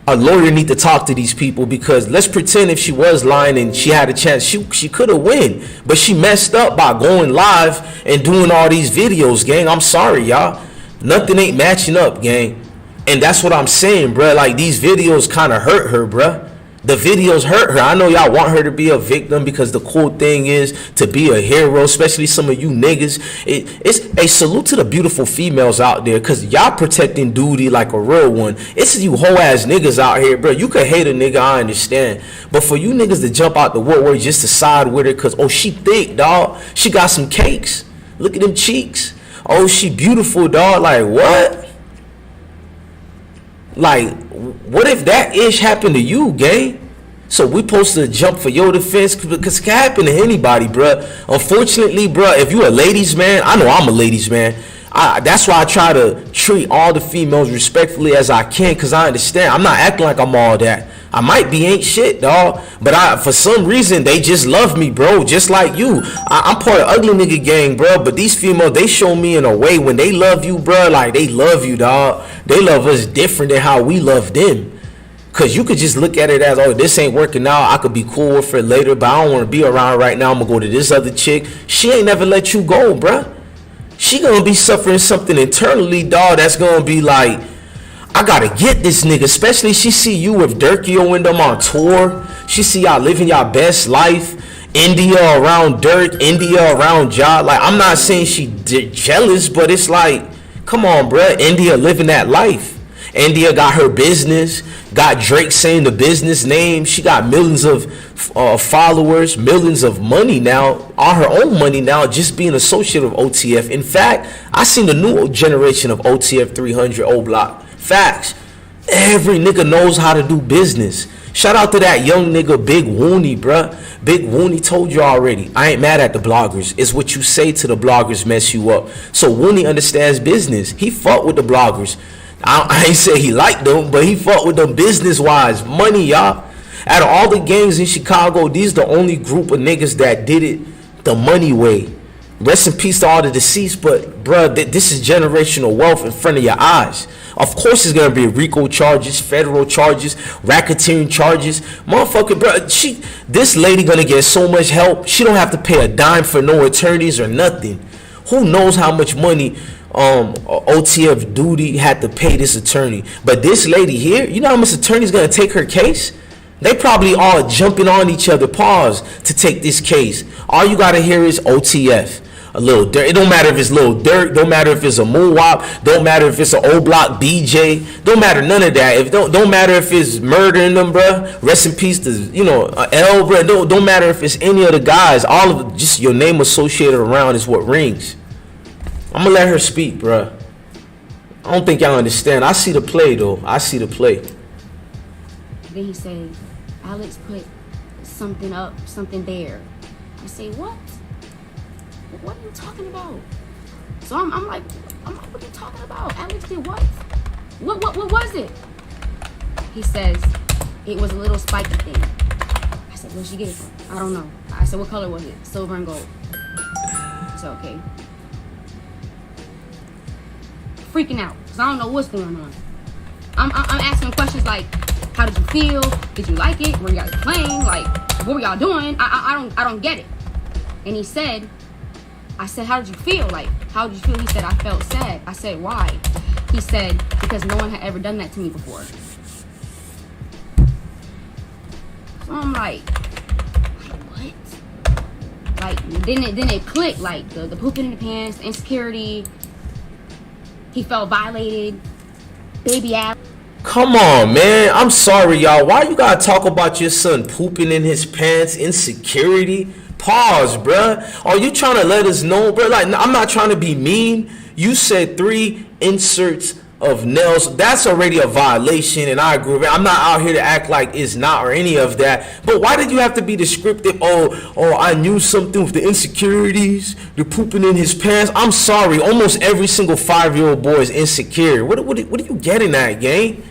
a lawyer need to talk to these people, because let's pretend if she was lying and she had a chance, she could have win, but she messed up by going live and doing all these videos, gang. I'm sorry, y'all. Nothing ain't matching up, gang. And that's what I'm saying, bro. Like, these videos kind of hurt her, bro. The videos hurt her. I know y'all want her to be a victim because the cool thing is to be a hero, especially some of you niggas. It's a salute to the beautiful females out there, because y'all protecting Doodie like a real one. It's you hoe ass niggas out here, bro. You could hate a nigga, I understand. But for you niggas to jump out the woodwork just to side with her because, oh, she thick, dog. She got some cakes. Look at them cheeks. Oh, she beautiful, dog. Like, what? Like, what if that ish happened to you, gang? So we supposed to jump for your defense, because it can happen to anybody, bruh. Unfortunately, bruh, if you a ladies man, I know I'm a ladies man. That's why I try to treat all the females respectfully as I can, because I understand. I'm not acting like I'm all that. I might be ain't shit, dog. But for some reason, they just love me, bro. Just like you. I'm part of Ugly Nigga Gang, bro. But these females, they show me in a way when they love you, bro. Like, they love you, dog. They love us different than how we love them. Because you could just look at it as, oh, this ain't working out. I could be cool with her later, but I don't want to be around right now. I'm going to go to this other chick. She ain't never let you go, bro. She going to be suffering something internally, dog, that's going to be like, I gotta get this nigga. Especially she see you with Durkio and them on tour. She see y'all living y'all best life. India around Durk, India around Ja. Like, I'm not saying she jealous, but it's like, come on, bruh. India living that life. India got her business. Got Drake saying the business name. She got millions of followers, millions of money now, on her own money now, just being associated with OTF. In fact, I seen the new generation of OTF 300 O Block. Facts. Every nigga knows how to do business. Shout out to that young nigga Big Wooney, bruh. Big Wooney told you already. I ain't mad at the bloggers. It's what you say to the bloggers mess you up. So Wooney understands business. He fought with the bloggers. I ain't say he liked them, but he fought with them business-wise. Money, y'all. Out of all the gangs in Chicago, these the only group of niggas that did it the money way. Rest in peace to all the deceased, but bruh, this is generational wealth in front of your eyes. Of course, it's gonna be RICO charges, federal charges, racketeering charges, motherfucker, bruh. This lady gonna get so much help. She don't have to pay a dime for no attorneys or nothing. Who knows how much money OTF Doodie had to pay this attorney? But this lady here, you know how much attorney's gonna take her case? They probably all jumping on each other, pause, to take this case. All you gotta hear is OTF. A Lil Durk. It don't matter if it's Lil Durk. Don't matter if it's a Moonwop. Don't matter if it's an O Block BJ. Don't matter none of that. If don't matter if it's murdering them, bruh. Rest in peace to L, bruh. Don't matter if it's any of the guys. All of just your name associated around is what rings. I'm gonna let her speak, bruh. I don't think y'all understand. I see the play though. I see the play. Then he said, Alex put something up, something there. I say, what? What are you talking about? So I'm like, what are you talking about? Alex did what? What was it? He says, it was a little spiky thing. I said, where'd she get it from? I don't know. I said, what color was it? Silver and gold. I said, okay. Freaking out, because I don't know what's going on. I'm asking questions like, how did you feel? Did you like it? Were you guys playing? Like, what were y'all doing? I don't get it. And he said, I said, how did you feel? Like, how did you feel? He said, I felt sad. I said, why? He said, because no one had ever done that to me before. So I'm like what? Like, then it clicked. Like, the pooping in the pants, the insecurity. He felt violated. Baby ass. Come on, man. I'm sorry, y'all. Why you gotta talk about your son pooping in his pants, insecurity? Pause, bruh. Are you trying to let us know, bruh? Like, I'm not trying to be mean. You said 3 inserts of nails. That's already a violation, and I agree with it. I'm not out here to act like it's not or any of that. But why did you have to be descriptive? Oh, I knew something with the insecurities, the pooping in his pants. I'm sorry. Almost every single 5-year-old boy is insecure. What are you getting at, gang?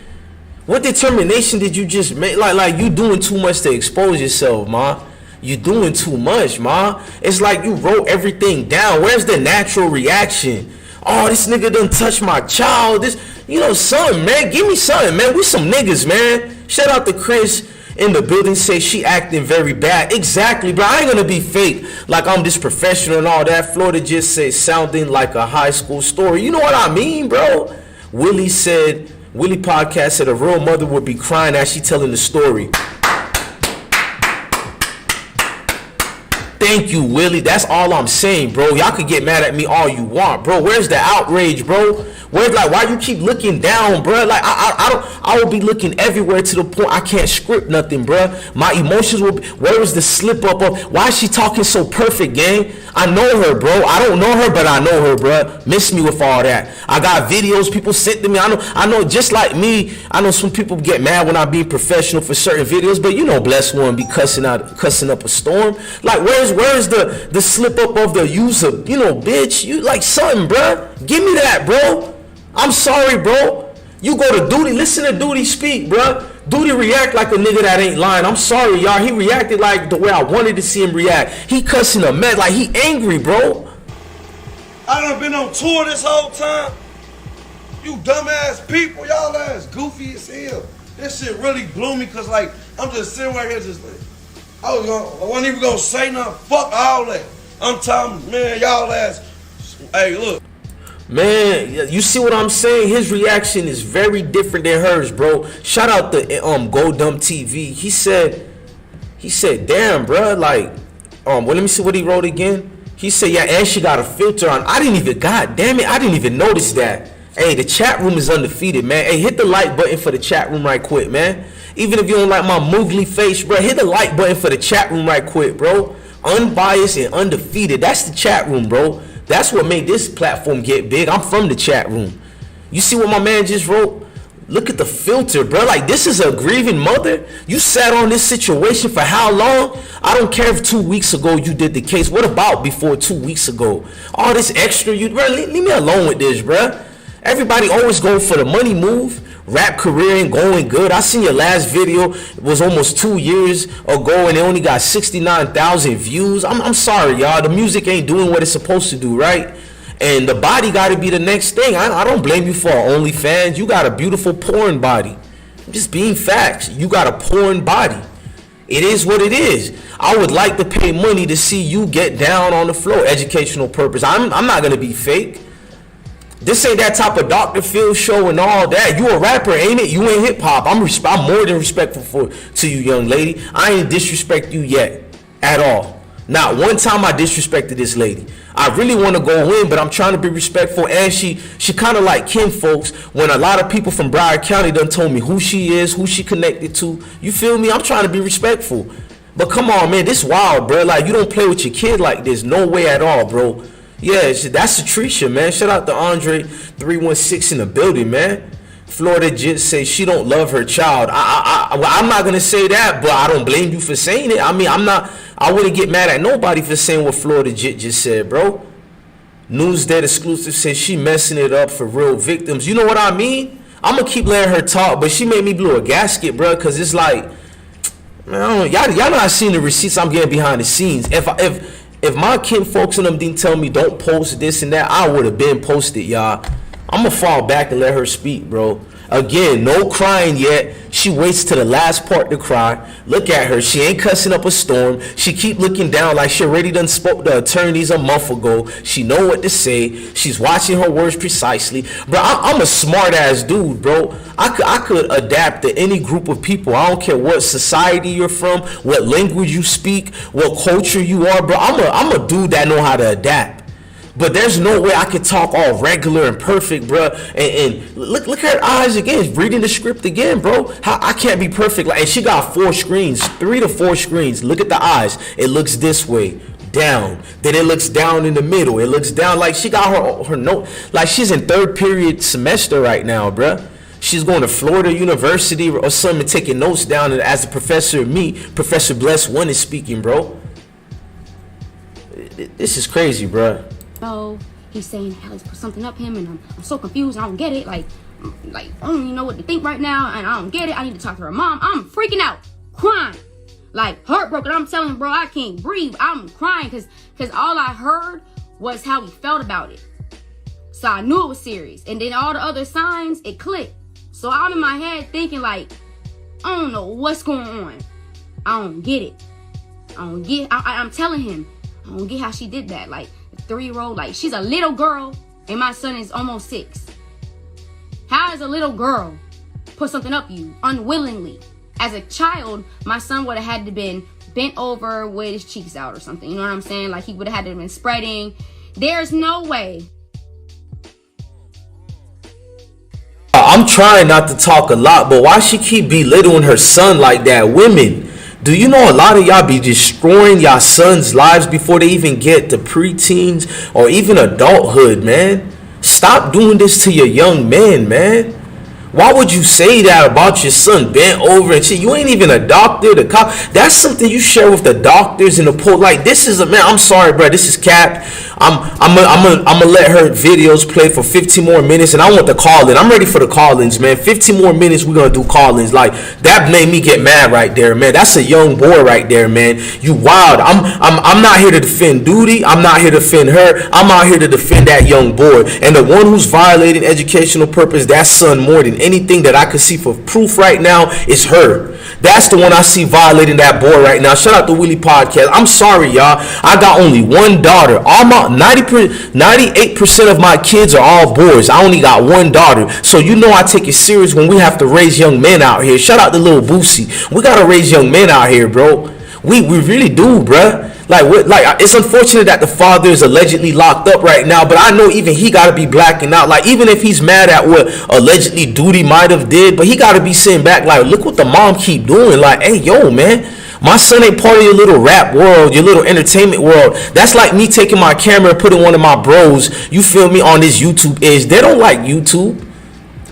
What determination did you just make? Like you doing too much to expose yourself, ma. You doing too much, ma. It's like you wrote everything down. Where's the natural reaction? Oh, this nigga done touched my child. This, something, man. Give me something, man. We some niggas, man. Shout out to Chris in the building. Say she acting very bad. Exactly, bro. I ain't gonna be fake like I'm this professional and all that. Florida just said sounding like a high school story. You know what I mean, bro? Willie Podcast said a real mother would be crying as she telling the story. Thank you, Willie. That's all I'm saying, bro. Y'all could get mad at me all you want, bro. Where's the outrage, bro? Why you keep looking down, bro? Like I will be looking everywhere to the point I can't script nothing, bro. My emotions will be. Where is the slip up of? Why is she talking so perfect, gang? I know her, bro. I don't know her, but I know her, bro. Miss me with all that. I got videos people sent to me. I know. Just like me, I know some people get mad when I be professional for certain videos, but BlessOne be cussing up a storm. Like where's the slip up of the user? Bitch, you like something, bro. Give me that, bro. I'm sorry, bro. You go to Doodie, listen to Doodie speak, bro. Doodie react like a nigga that ain't lying. I'm sorry, y'all. He reacted like the way I wanted to see him react. He cussing a man like he angry, bro. I done been on tour this whole time. You dumbass people, y'all ass goofy as hell. This shit really blew me because like I'm just sitting right here just like I wasn't even gonna say nothing. Fuck all that. I'm telling man, y'all ass. Hey, look. Man, you see what I'm saying? His reaction is very different than hers, bro. Shout out to Go Dumb TV. He said, damn, bro, like, well, let me see what he wrote again. He said, yeah, and she got a filter on. I didn't even notice that. Hey, the chat room is undefeated, man. Hey, hit the like button for the chat room right quick, man. Even if you don't like my moogly face, bro, hit the like button for the chat room right quick, bro. Unbiased and undefeated. That's the chat room, bro. That's what made this platform get big. I'm from the chat room. You see what my man just wrote? Look at the filter, bro. Like, this is a grieving mother. You sat on this situation for how long? I don't care if 2 weeks ago you did the case. What about before 2 weeks ago? All this extra, bro, leave me alone with this, bro. Everybody always going for the money move. Rap career ain't going good. I seen your last video. It was almost 2 years ago and it only got 69,000 views. I'm sorry, y'all. The music ain't doing what it's supposed to do, right? And the body got to be the next thing. I don't blame you for OnlyFans. You got a beautiful porn body. I'm just being facts. You got a porn body. It is what it is. I would like to pay money to see you get down on the floor. Educational purpose. I'm not going to be fake. This ain't that type of Dr. Phil show and all that. You a rapper, ain't it? You ain't hip hop. I'm more than respectful to you, young lady. I ain't disrespect you yet at all. Not one time I disrespected this lady. I really want to go in, but I'm trying to be respectful. And she kind of like kin folks when a lot of people from Broward County done told me who she is, who she connected to. You feel me? I'm trying to be respectful. But come on, man, this wild, bro. Like, you don't play with your kid like this. No way at all, bro. Yeah, that's Patricia, man. Shout out to Andre 316 in the building, man. Florida Jit say she don't love her child. I'm not gonna say that, but I don't blame you for saying it. I mean, I wouldn't get mad at nobody for saying what Florida Jit just said, bro. News Dead exclusive says she messing it up for real victims. You know what I mean? I'm gonna keep letting her talk, but she made me blow a gasket, bro, cause it's like, man, y'all not seeing the receipts I'm getting behind the scenes. If my kin folks and them didn't tell me don't post this and that, I would have been posted, y'all. I'm gonna fall back and let her speak, bro. Again, no crying yet. She waits to the last part to cry. Look at her. She ain't cussing up a storm. She keep looking down like she already done spoke to attorneys a month ago. She know what to say. She's watching her words precisely. Bro, I'm a smart ass dude, bro. I could adapt to any group of people. I don't care what society you're from, what language you speak, what culture you are, bro. I'm a dude that know how to adapt. But there's no way I could talk all regular and perfect, bro. And look at her eyes again, reading the script again, bro. How I can't be perfect. Like, and she got 4 screens, 3 to 4 screens. Look at the eyes. It looks this way, down. Then it looks down in the middle. It looks down like she got her note. Like she's in 3rd period semester right now, bro. She's going to Florida University or something, taking notes down. And as a professor, Professor BlessOne is speaking, bro. This is crazy, bro. Oh, he's saying Alex put something up him, and I'm so confused. I don't get it. Like I don't even know what to think right now, and I don't get it. I need to talk to her mom. I'm freaking out, crying, like heartbroken. I'm telling him, bro, I can't breathe. I'm crying because all I heard was how he felt about it. So I knew it was serious, and then all the other signs, it clicked. So I'm in my head thinking like, I don't know what's going on. I don't get it. I'm telling him, I don't get how she did that. Like, 3-year-old, like, she's a little girl and my son is almost 6. How does a little girl put something up you unwillingly? As a child, my son would have had to been bent over with his cheeks out or something. You know what I'm saying? Like, he would have had to have been spreading. There's no way. I'm trying not to talk a lot, but why she keep belittling her son like that? Women, do you know a lot of y'all be destroying y'all sons' lives before they even get to preteens or even adulthood, man? Stop doing this to your young men, man. Why would you say that about your son bent over and shit? You ain't even a doctor, the cop. That's something you share with the doctors and the poor. Like, this is a man. I'm sorry, bro. This is Cap. I'm gonna let her videos play for 15 more minutes, and I want the call-in. I'm ready for the call-ins, man. 15 more minutes, we're gonna do call-ins. Like, that made me get mad right there, man. That's a young boy right there, man. You wild. I'm not here to defend Doodie. I'm not here to defend her. I'm out here to defend that young boy. And the one who's violating educational purpose, that son, more than anything that I could see for proof right now is her. That's the one I see violating that boy right now. Shout out to Willie Podcast. I'm sorry, y'all. I got only one daughter. All my 98% of my kids are all boys. I only got one daughter. So you know I take it serious when we have to raise young men out here. Shout out to Lil Boosie. We gotta raise young men out here, bro. We really do, bruh. Like, it's unfortunate that the father is allegedly locked up right now, but I know even he gotta be blacking out. Like, even if he's mad at what allegedly Doodie might have did, but he gotta be sitting back like, look what the mom keep doing. Like, hey, yo, man, my son ain't part of your little rap world, your little entertainment world. That's like me taking my camera and putting one of my bros, you feel me, on this YouTube edge. They don't like YouTube.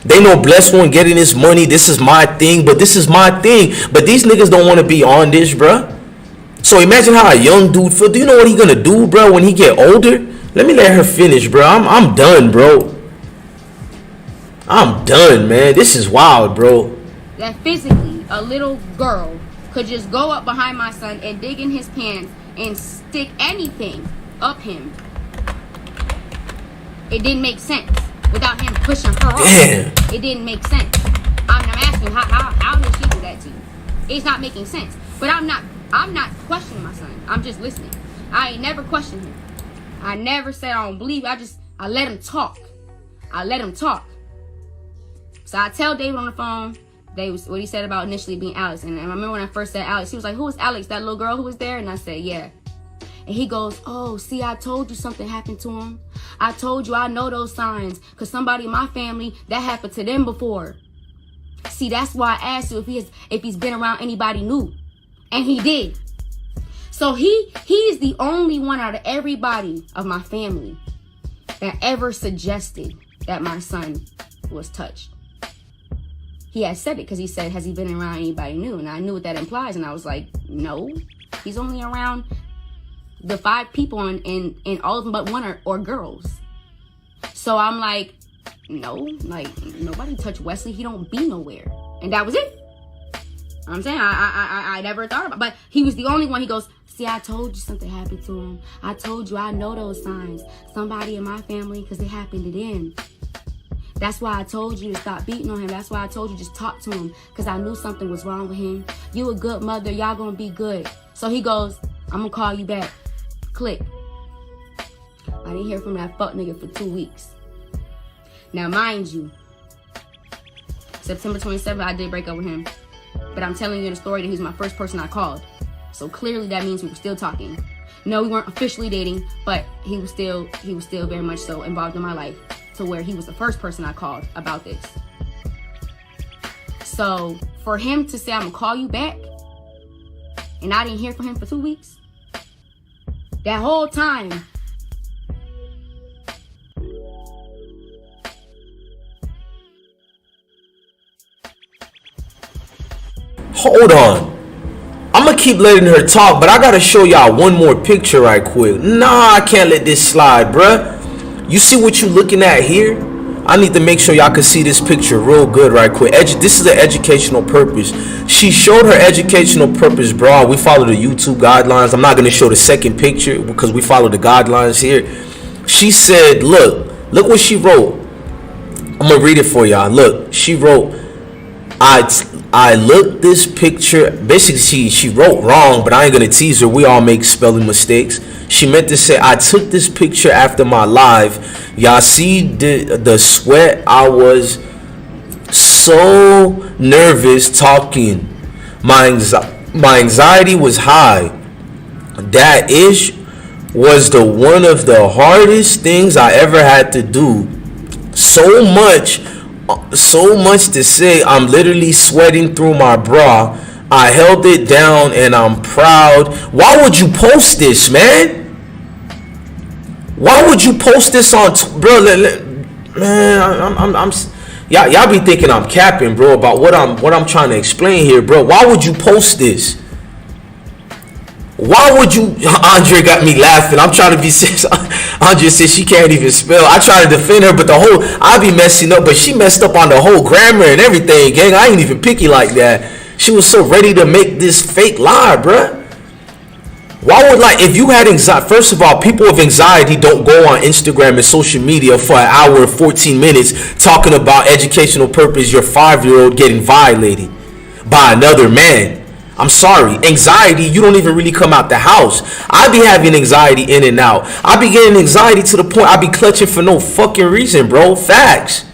They know BlessOne getting his money. This is my thing, but this is my thing. But these niggas don't want to be on this, bruh. So imagine how a young dude feel. Do you know what he gonna do, bro, when he get older? Let me let her finish, bro. I'm done, bro. I'm done, man. This is wild, bro. That physically a little girl could just go up behind my son and dig in his pants and stick anything up him. It didn't make sense without him pushing her off. It didn't make sense. I'm asking how did she do that to you? It's not making sense. But I'm not questioning my son. I'm just listening. I ain't never questioned him. I never said I don't believe. I let him talk. I let him talk. So I tell David on the phone, what he said about initially being Alex. And I remember when I first said Alex, he was like, who was Alex? That little girl who was there? And I said, yeah. And he goes, oh, see, I told you something happened to him. I told you I know those signs. Because somebody in my family, that happened to them before. See, that's why I asked you if he's been around anybody new. And he did. So he's the only one out of everybody of my family that ever suggested that my son was touched. He had said it because he said, has he been around anybody new? And I knew what that implies. And I was like, no, he's only around the 5 people and all of them but one are girls. So I'm like, no, like nobody touched Wesley. He don't be nowhere. And that was it. I'm saying I never thought about it. But he was the only one. He goes, see, I told you something happened to him. I told you I know those signs. Somebody in my family, because it happened to them. That's why I told you to stop beating on him. That's why I told you just talk to him. Because I knew something was wrong with him. You a good mother. Y'all gonna be good. So he goes, I'm gonna call you back. Click. I didn't hear from that fuck nigga for 2 weeks. Now, mind you, September 27th, I did break up with him. But I'm telling you the story that he was my first person I called. So clearly that means we were still talking. No, we weren't officially dating, but he was still very much so involved in my life to where he was the first person I called about this. So for him to say, I'm gonna call you back, and I didn't hear from him for 2 weeks, that whole time, hold on. I'm gonna keep letting her talk, but I gotta show y'all one more picture right quick. Nah, I can't let this slide, bruh. You see what you looking at here? I need to make sure y'all can see this picture real good right quick. This is the educational purpose. She showed her educational purpose, bro. We follow the YouTube guidelines. I'm not gonna show the second picture because we follow the guidelines here. She said, look what she wrote. I'm gonna read it for y'all. Look, she wrote, I looked this picture, basically she wrote wrong, but I ain't gonna tease her. We all make spelling mistakes. She meant to say, I took this picture after my live. Y'all see the sweat? I was so nervous talking. My anxiety was high. That ish was one of the hardest things I ever had to do. So much to say, I'm literally sweating through my bra. I held it down and I'm proud. Why would you post this, man? Why would you post this on bro? Man, y'all be thinking I'm capping, bro, about what I'm trying to explain here, bro. Why would you post this? Why would you? Andre got me laughing. I'm trying to be serious. Andre says she can't even spell. I try to defend her, but I be messing up. But she messed up on the whole grammar and everything, gang. I ain't even picky like that. She was so ready to make this fake lie, bruh. Why would, if you had anxiety, first of all, people with anxiety don't go on Instagram and social media for an hour and 14 minutes talking about educational purpose, your 5-year-old getting violated by another man. I'm sorry, anxiety, you don't even really come out the house. I be having anxiety in and out. I be getting anxiety to the point I be clutching for no fucking reason, bro. Facts.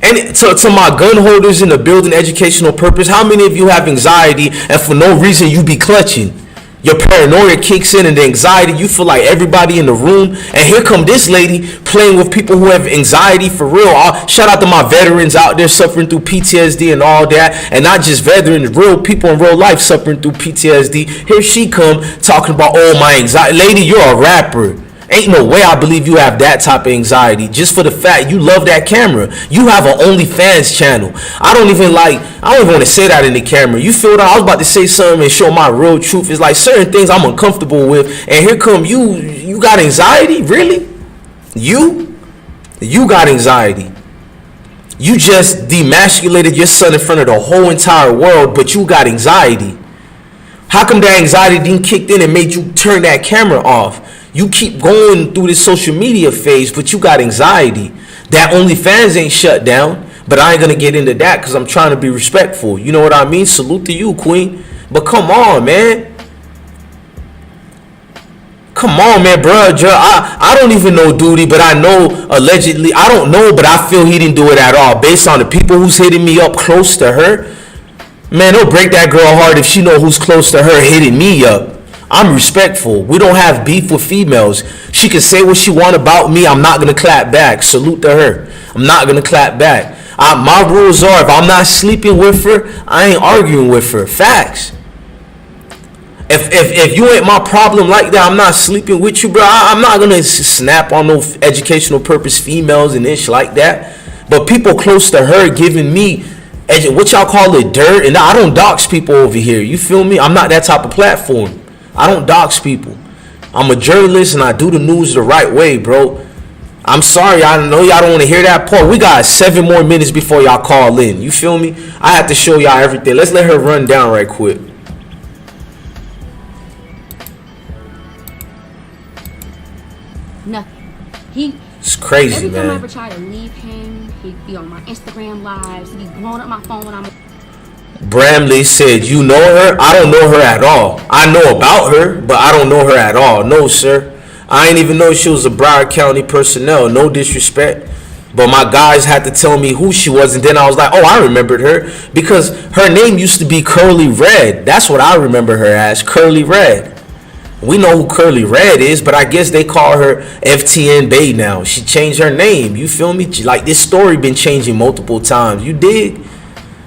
And to my gun holders in the building, educational purpose, how many of you have anxiety and for no reason you be clutching? Your paranoia kicks in and the anxiety, you feel like everybody in the room. And here come this lady playing with people who have anxiety for real. Shout out to my veterans out there suffering through PTSD and all that. And not just veterans, real people in real life suffering through PTSD. Here she come talking about, oh, my anxiety. Lady, you're a rapper. Ain't no way I believe you have that type of anxiety just for the fact you love that camera. You have an OnlyFans channel. I don't even want to say that in the camera. You feel that? I was about to say something and show my real truth. It's like certain things I'm uncomfortable with, and here come you got anxiety? Really? You got anxiety. You just demasculated your son in front of the whole entire world, but you got anxiety. How come that anxiety didn't kick in and made you turn that camera off? You keep going through this social media phase, but you got anxiety. That OnlyFans ain't shut down, but I ain't gonna get into that because I'm trying to be respectful. You know what I mean? Salute to you, queen. But come on, man. Come on, man, bro. I don't even know Doodie, but I know allegedly. I don't know, but I feel he didn't do it at all. Based on the people who's hitting me up close to her, man, it'll break that girl heart if she know who's close to her hitting me up. I'm respectful. We don't have beef with females. She can say what she want about me. I'm not gonna clap back. Salute to her. I'm not gonna clap back. My rules are, if I'm not sleeping with her, I ain't arguing with her. Facts. If you ain't my problem like that, I'm not sleeping with you, bro. I'm not gonna snap on no educational purpose females and ish like that. But people close to her giving me what y'all call it, dirt, and I don't dox people over here. You feel me? I'm not that type of platform. I don't dox people. I'm a journalist and I do the news the right way, bro. I'm sorry, I know y'all don't want to hear that part. We got 7 more minutes before y'all call in. You feel me? I have to show y'all everything. Let's let her run down right quick. Nothing. It's crazy, every time man. I ever try to leave him, he'd be on my Instagram lives. He'd be blowing up my phone when I'm. Bramley said, you know her? I don't know her at all. I know about her, but I don't know her at all. No, sir. I ain't even know she was a Broward County personnel. No disrespect. But my guys had to tell me who she was, and then I was like, oh, I remembered her. Because her name used to be Curly Red. That's what I remember her as, Curly Red. We know who Curly Red is, but I guess they call her FTN Bae now. She changed her name. You feel me? Like, this story been changing multiple times. You dig?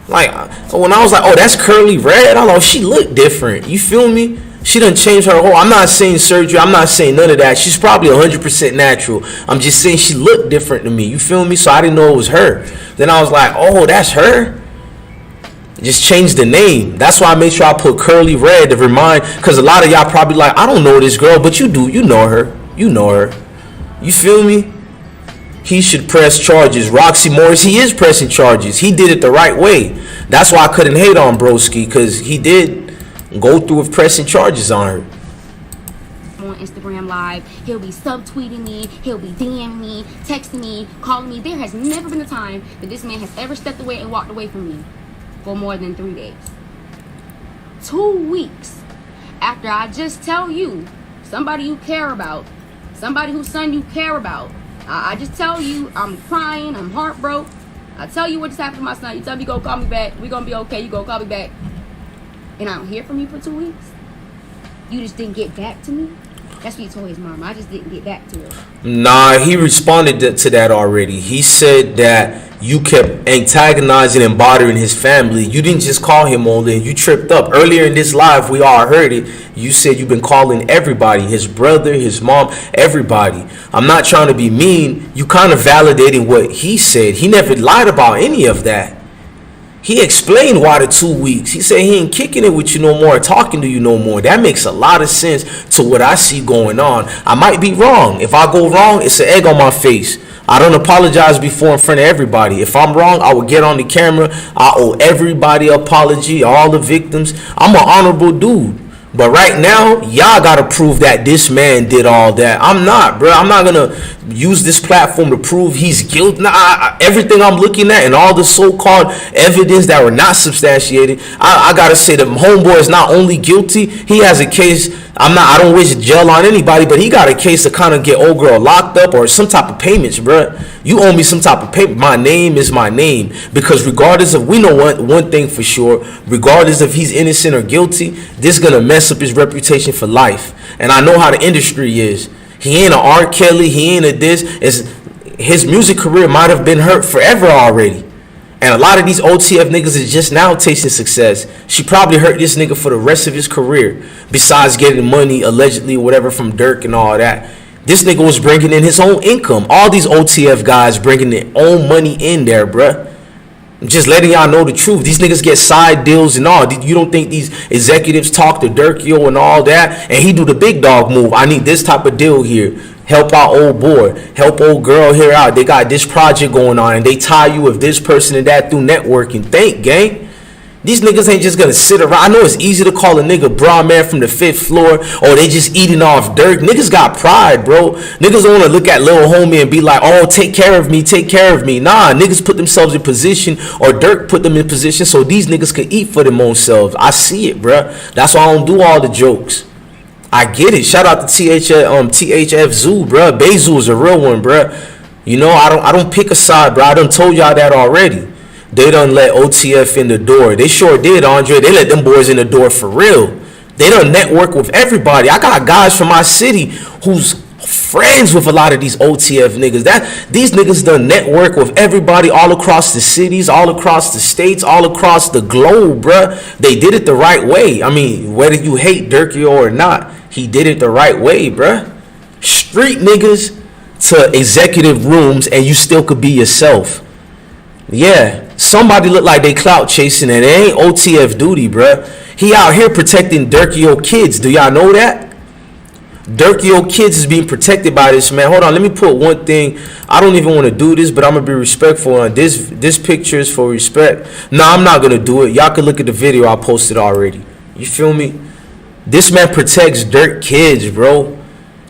Like, when I was like, oh, that's Curly Red, I know she looked different. You feel me? She done changed her whole. I'm not saying surgery. I'm not saying none of that. She's probably 100% natural. I'm just saying she looked different to me. You feel me? So I didn't know it was her. Then I was like, oh, that's her? Just change the name. That's why I made sure I put Curly Red to remind, because a lot of y'all probably like, I don't know this girl, but you do. You know her. You know her. You feel me? He should press charges. Roxy Morris, he is pressing charges. He did it the right way. That's why I couldn't hate on Broski, because he did go through with pressing charges on her. On Instagram Live, he'll be subtweeting me, he'll be DMing me, texting me, calling me. There has never been a time that this man has ever stepped away and walked away from me for more than 3 days. 2 weeks after I just tell you, somebody you care about, somebody whose son you care about, I just tell you, I'm crying, I'm heartbroken. I tell you what just happened to my son. You tell me, go call me back. We're going to be okay. You go call me back. And I don't hear from you for 2 weeks. You just didn't get back to me. That's what he told his mom. I just didn't get back to her. Nah, he responded to that already. He said that you kept antagonizing and bothering his family. You didn't just call him only. You tripped up. Earlier in this live, we all heard it. You said you've been calling everybody, his brother, his mom, everybody. I'm not trying to be mean. You kind of validating what he said. He never lied about any of that. He explained why the 2 weeks. He said he ain't kicking it with you no more, talking to you no more. That makes a lot of sense to what I see going on. I might be wrong. If I go wrong, it's an egg on my face. I don't apologize before in front of everybody. If I'm wrong, I will get on the camera. I owe everybody an apology, all the victims. I'm an honorable dude. But right now, y'all got to prove that this man did all that. I'm not, bro. I'm not going to use this platform to prove he's guilty. Nah, everything I'm looking at and all the so-called evidence that were not substantiated, I got to say the homeboy is not only guilty, he has a case. I don't wish jail on anybody, but he got a case to kind of get old girl locked up or some type of payments, bro. You owe me some type of payment. My name is my name. Because regardless of, we know one thing for sure, regardless if he's innocent or guilty, this is going to mess up his reputation for life. And I know how the industry is. He ain't an R. Kelly. He ain't a this. His music career might have been hurt forever already. And a lot of these OTF niggas is just now tasting success. She probably hurt this nigga for the rest of his career. Besides getting money, allegedly, whatever, from Durk and all that. This nigga was bringing in his own income. All these OTF guys bringing their own money in there, bruh. I'm just letting y'all know the truth. These niggas get side deals and all. You don't think these executives talk to Durk, yo, and all that? And he do the big dog move. I need this type of deal here. Help out old boy. Help old girl here out. They got this project going on. And they tie you with this person and that through networking. Think, gang. These niggas ain't just gonna sit around. I know it's easy to call a nigga bra man from the 5th floor, or they just eating off Durk. Niggas got pride, bro. Niggas don't wanna look at little homie and be like, oh, take care of me, take care of me. Nah, niggas put themselves in position, or Durk put them in position so these niggas could eat for them own selves. I see it, bro. That's why I don't do all the jokes. I get it. Shout out to THF Zoo, bruh. Bae Zoo is a real one, bruh. You know, I don't pick a side, bro. I done told y'all that already. They done let OTF in the door. They sure did, Andre. They let them boys in the door for real. They done network with everybody. I got guys from my city who's friends with a lot of these OTF niggas. These niggas done network with everybody all across the cities, all across the states, all across the globe, bruh. They did it the right way. I mean, whether you hate Durky or not, he did it the right way, bruh. Street niggas to executive rooms and you still could be yourself. Yeah, somebody look like they clout chasing and it ain't OTF Doodie, bruh. He out here protecting Durkio kids. Do y'all know that? Durkio kids is being protected by this man. Hold on, let me put one thing. I don't even want to do this, but I'm gonna be respectful on this picture is for respect. No, I'm not gonna do it. Y'all can look at the video I posted already. You feel me? This man protects Durk kids, bro.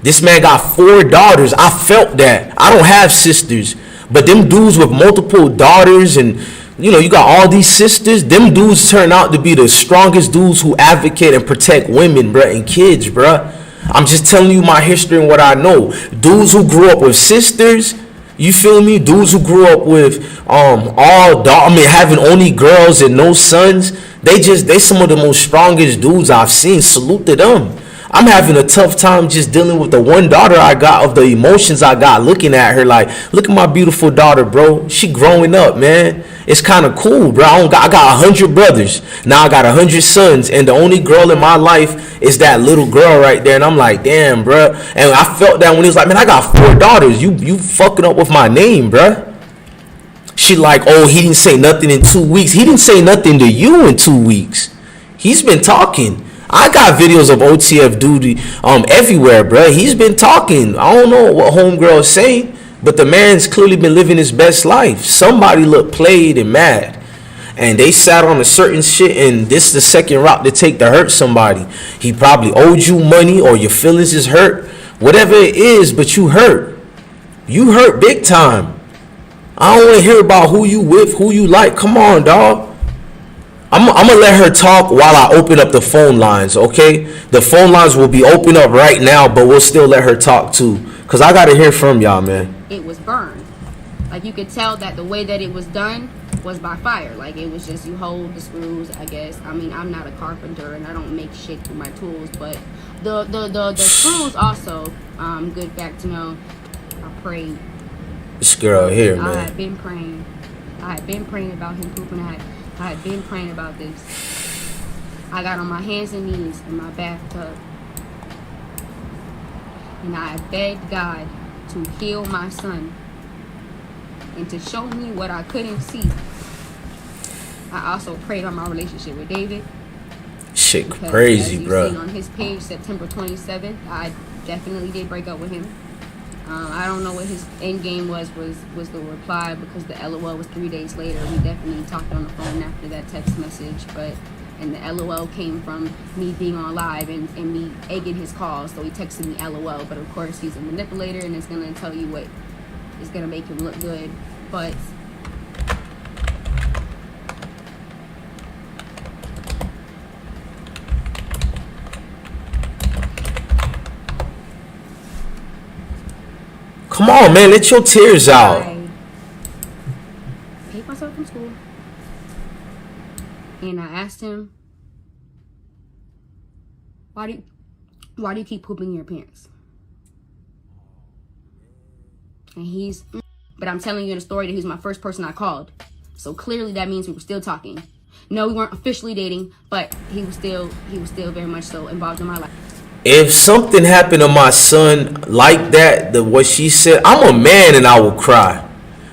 This man got 4 daughters. I felt that. I don't have sisters, but them dudes with multiple daughters and you know, you got all these sisters. Them dudes turn out to be the strongest dudes who advocate and protect women, bruh, and kids, bruh. I'm just telling you my history and what I know. Dudes who grew up with sisters, you feel me? Dudes who grew up with having only girls and no sons. They some of the most strongest dudes I've seen. Salute to them. I'm having a tough time just dealing with the one daughter I got, of the emotions I got looking at her. Like, look at my beautiful daughter, bro. She growing up, man. It's kind of cool, bro. I got 100 brothers. Now I got 100 sons. And the only girl in my life is that little girl right there. And I'm like, damn, bro. And I felt that when he was like, man, I got 4 daughters. You fucking up with my name, bro. She like, oh, he didn't say nothing in 2 weeks. He didn't say nothing to you in 2 weeks. He's been talking. I got videos of OTF Doodie everywhere, bro. He's been talking. I don't know what homegirl is saying, but the man's clearly been living his best life. Somebody looked played and mad, and they sat on a certain shit, and this is the second route to take to hurt somebody. He probably owed you money, or your feelings is hurt, whatever it is, but you hurt. You hurt big time. I don't want to hear about who you with, who you like. Come on, dog. I'm gonna let her talk while I open up the phone lines, okay? The phone lines will be open up right now, but we'll still let her talk too, because I gotta hear from y'all, man. It was burned. Like, you could tell that the way that it was done was by fire. Like, it was just, you hold the screws, I guess. I mean, I'm not a carpenter and I don't make shit with my tools, but the screws also, good fact to know, I prayed. This girl here, man. I had been praying. I had been praying about him pooping. I had been praying about this. I got on my hands and knees in my bathtub, and I begged God to heal my son and to show me what I couldn't see. I also prayed on my relationship with David. Shit crazy, bro. On his page, September 27th, I definitely did break up with him. I don't know what his end game was the reply, because the LOL was 3 days later. We definitely talked on the phone after that text message, and the LOL came from me being on live and me egging his calls, so he texted me LOL, but of course he's a manipulator and it's gonna tell you what is gonna make him look good. But come on, man, let your tears out. I paid myself from school, and I asked him, why do you keep pooping in your pants? And but I'm telling you in a story that he's my first person I called. So clearly that means we were still talking. No, we weren't officially dating, but he was still very much so involved in my life. If something happened to my son like that, what she said, I'm a man and I will cry.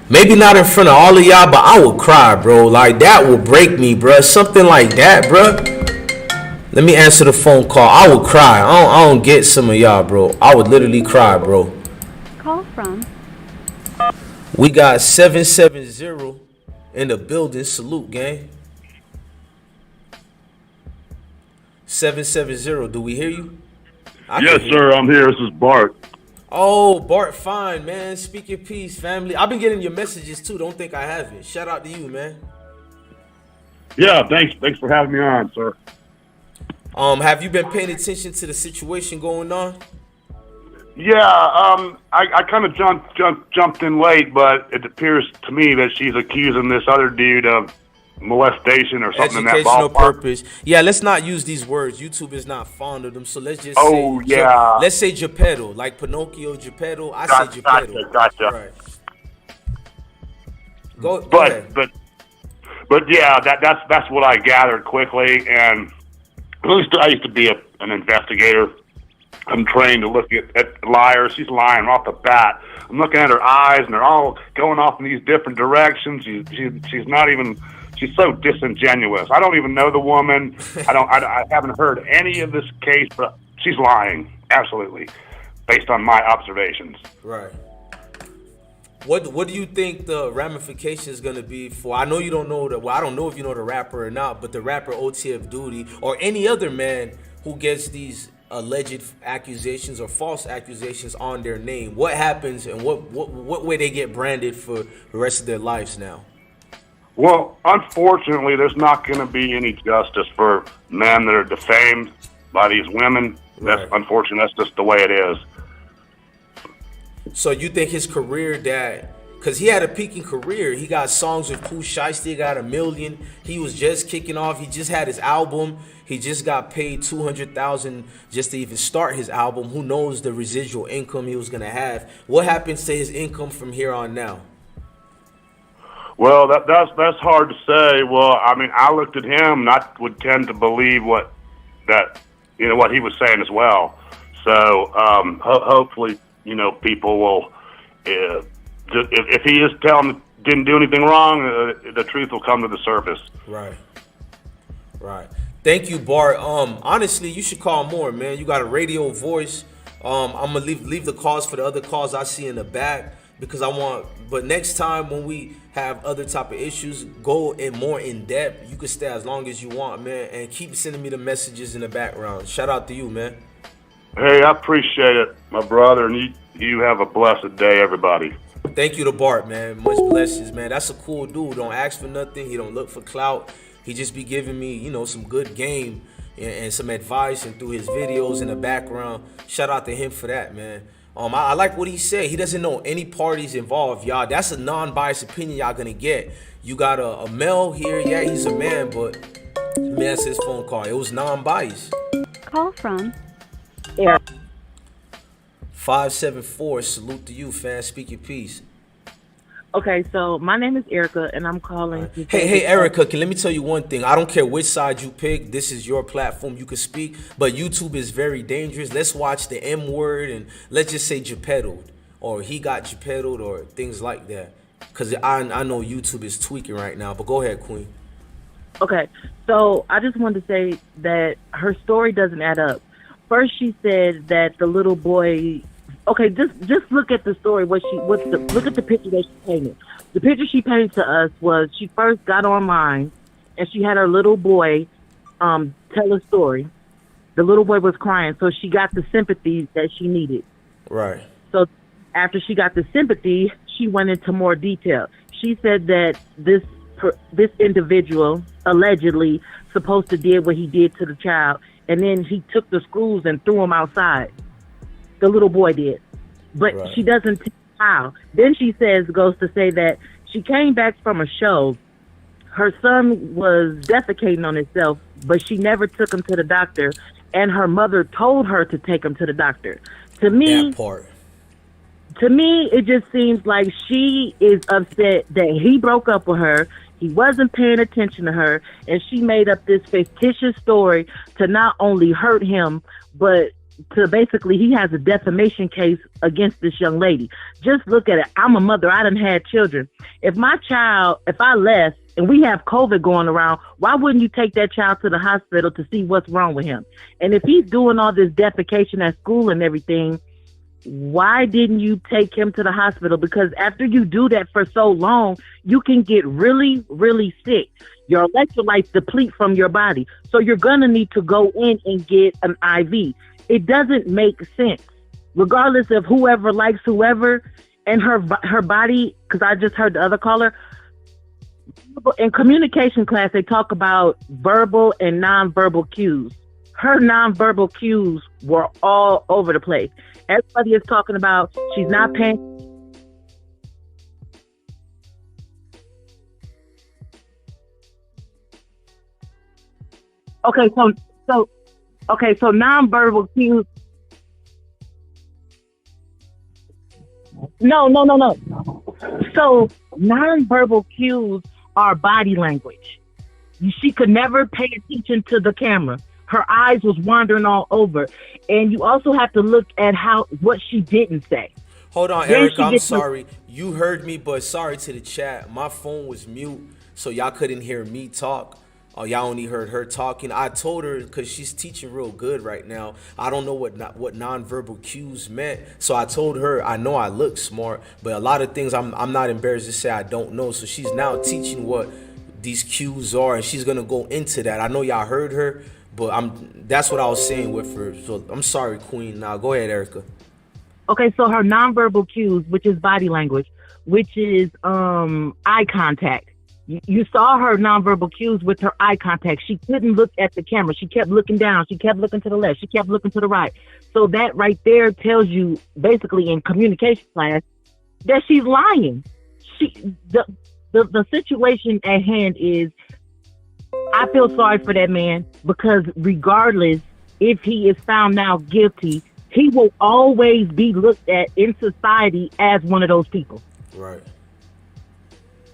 Maybe not in front of all of y'all, but I will cry, bro. Like, that will break me, bro. Something like that, bro. Let me answer the phone call. I will cry. I don't get some of y'all, bro. I would literally cry, bro. Call from. We got 770 in the building. Salute, gang. 770. Do we hear you? Yes, sir. I'm here. This is Bart. Oh, Bart, fine, man. Speak your peace, family. I've been getting your messages too. Don't think I haven't. Shout out to you, man. Yeah, thanks for having me on, sir. Have you been paying attention to the situation going on? Yeah, I kind of jumped in late, but it appears to me that she's accusing this other dude of molestation or something in that Educational ballpark. purpose. Yeah, let's not use these words. YouTube is not fond of them, so let's just Oh, say, yeah. let's say Geppetto, like Pinocchio, Geppetto. I say Geppetto. Gotcha. Right. Go ahead. But yeah, that's what I gathered quickly, and at least I used to be an investigator. I'm trained to look at liars. She's lying off the bat. I'm looking at her eyes, and they're all going off in these different directions. She's not even. She's so disingenuous. I don't even know the woman. I haven't heard any of this case, but she's lying, absolutely, based on my observations. Right. What do you think the ramification is gonna be for? I know you don't know that. Well, I don't know if you know the rapper or not, but the rapper OTF Doodie or any other man who gets these alleged accusations or false accusations on their name. What happens and what way they get branded for the rest of their lives now? Well, unfortunately, there's not going to be any justice for men that are defamed by these women. That's unfortunate. That's just the way it is. So you think his career because he had a peaking career. He got songs with Pooh Shiesty, got 1 million. He was just kicking off. He just had his album. He just got paid $200,000 just to even start his album. Who knows the residual income he was going to have? What happens to his income from here on now? Well, that's hard to say. Well, I mean, I looked at him, and I would tend to believe what he was saying as well. So hopefully, people will, if he is telling them didn't do anything wrong, the truth will come to the surface. Right. Thank you, Bart. Honestly, you should call more, man. You got a radio voice. I'm gonna leave the calls for the other calls I see in the back because but next time when we have other type of issues, go more in depth. You can stay as long as you want, man, and keep sending me the messages in the background. Shout out to you, man. Hey, I appreciate it, my brother, and you have a blessed day, everybody. Thank you to Bart, man. Much blessings, man. That's a cool dude. Don't ask for nothing. He don't look for clout. He just be giving me, some good game and some advice, and through his videos in the background. Shout out to him for that, man. I like what he said. He doesn't know any parties involved, y'all. That's a non-biased opinion y'all gonna get. You got a male here. Yeah, he's a man, but man, his phone call. It was non-biased. Call from 574. Salute to you, fam. Speak your piece. Okay, so my name is Erica, and I'm calling. Hey, Erica, let me tell you one thing. I don't care which side you pick. This is your platform. You can speak, but YouTube is very dangerous. Let's watch the M word, and let's just say Geppetto, or he got Geppetto, or things like that. Because I know YouTube is tweaking right now, but go ahead, Queen. Okay, so I just wanted to say that her story doesn't add up. First, she said that the little boy. Okay, just look at the story. Look at the picture that she painted. The picture she painted to us was she first got online and she had her little boy tell a story. The little boy was crying, so she got the sympathy that she needed. Right. So after she got the sympathy, she went into more detail. She said that this individual allegedly supposed to did what he did to the child, and then he took the screws and threw them outside. The little boy did, but right. She doesn't tell how. Then she goes to say that she came back from a show. Her son was defecating on himself, but she never took him to the doctor, and her mother told her to take him to the doctor. To me, it just seems like she is upset that he broke up with her. He wasn't paying attention to her, and she made up this fictitious story to not only hurt him, but to basically he has a defamation case against this young lady. Just look at it. I'm a mother. I done had children. If I left and we have COVID going around, why wouldn't you take that child to the hospital to see what's wrong with him? And if he's doing all this defecation at school and everything, why didn't you take him to the hospital? Because after you do that for so long, you can get really, really sick. Your electrolytes deplete from your body. So you're going to need to go in and get an IV. It doesn't make sense, regardless of whoever likes whoever, and her body, because I just heard the other caller. In communication class, they talk about verbal and nonverbal cues. her nonverbal cues were all over the place. Everybody is talking about she's not paying. Okay, so nonverbal cues. No. So nonverbal cues are body language. She could never pay attention to the camera. Her eyes was wandering all over. And you also have to look at what she didn't say. Hold on, Erica, I'm sorry. You heard me, but sorry to the chat. My phone was mute, so y'all couldn't hear me talk. Y'all only heard her talking. I told her, because she's teaching real good right now, I don't know what nonverbal cues meant. So I told her, I know I look smart, but a lot of things I'm not embarrassed to say I don't know. So she's now teaching what these cues are, and she's gonna go into that. I know y'all heard her, but that's what I was saying with her. So I'm sorry, Queen. Now go ahead, Erica. Okay, so her nonverbal cues, which is body language, which is eye contact. You saw her nonverbal cues with her eye contact. She couldn't look at the camera. She kept looking down. She kept looking to the left. She kept looking to the right. So that right there tells you, basically in communication class, that she's lying. The situation at hand is, I feel sorry for that man, because regardless if he is found now guilty, he will always be looked at in society as one of those people. Right.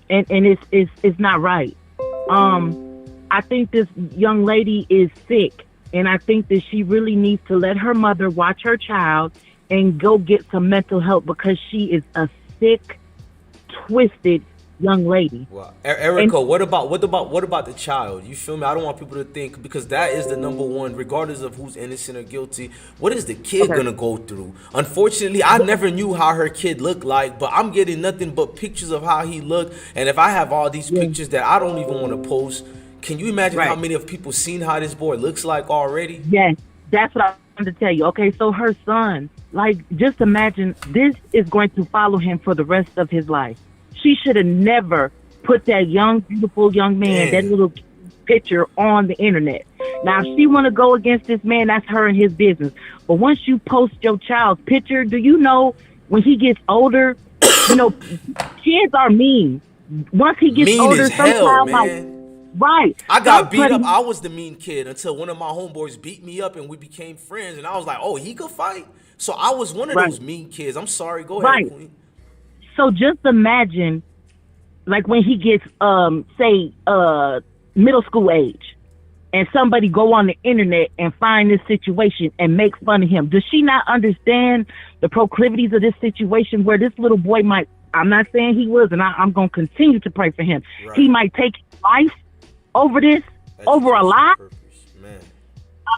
And it's not right. I think this young lady is sick, and I think that she really needs to let her mother watch her child and go get some mental help, because she is a sick, twisted young lady. Wow. Erica, what about the child? You feel me? I don't want people to think, because that is the number one, regardless of who's innocent or guilty. What is the kid gonna go through? Unfortunately, I never knew how her kid looked like, but I'm getting nothing but pictures of how he looked. And if I have all these pictures that I don't even want to post, can you imagine how many of people seen how this boy looks like already? Yes, that's what I wanted to tell you. Okay, so her son, like, just imagine, this is going to follow him for the rest of his life. She should have never put that young, beautiful young man, that little picture on the internet. Now, if she want to go against this man, that's her and his business. But once you post your child's picture, do you know when he gets older, kids are mean. Once he gets older, as hell, man. Right. I got beat up. I was the mean kid until one of my homeboys beat me up and we became friends. And I was like, oh, he could fight? So I was one of those mean kids. I'm sorry. Go ahead, Queen. So just imagine, like, when he gets, say, middle school age, and somebody go on the internet and find this situation and make fun of him. Does she not understand the proclivities of this situation, where this little boy might, I'm not saying he was, and I'm going to continue to pray for him. Right. He might take his life over this, over a lie. Man.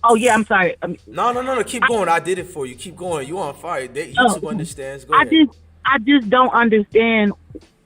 Oh, yeah, I'm sorry. No. Keep going. I did it for you. Keep going. You on fire. YouTube understands. Go ahead. I just don't understand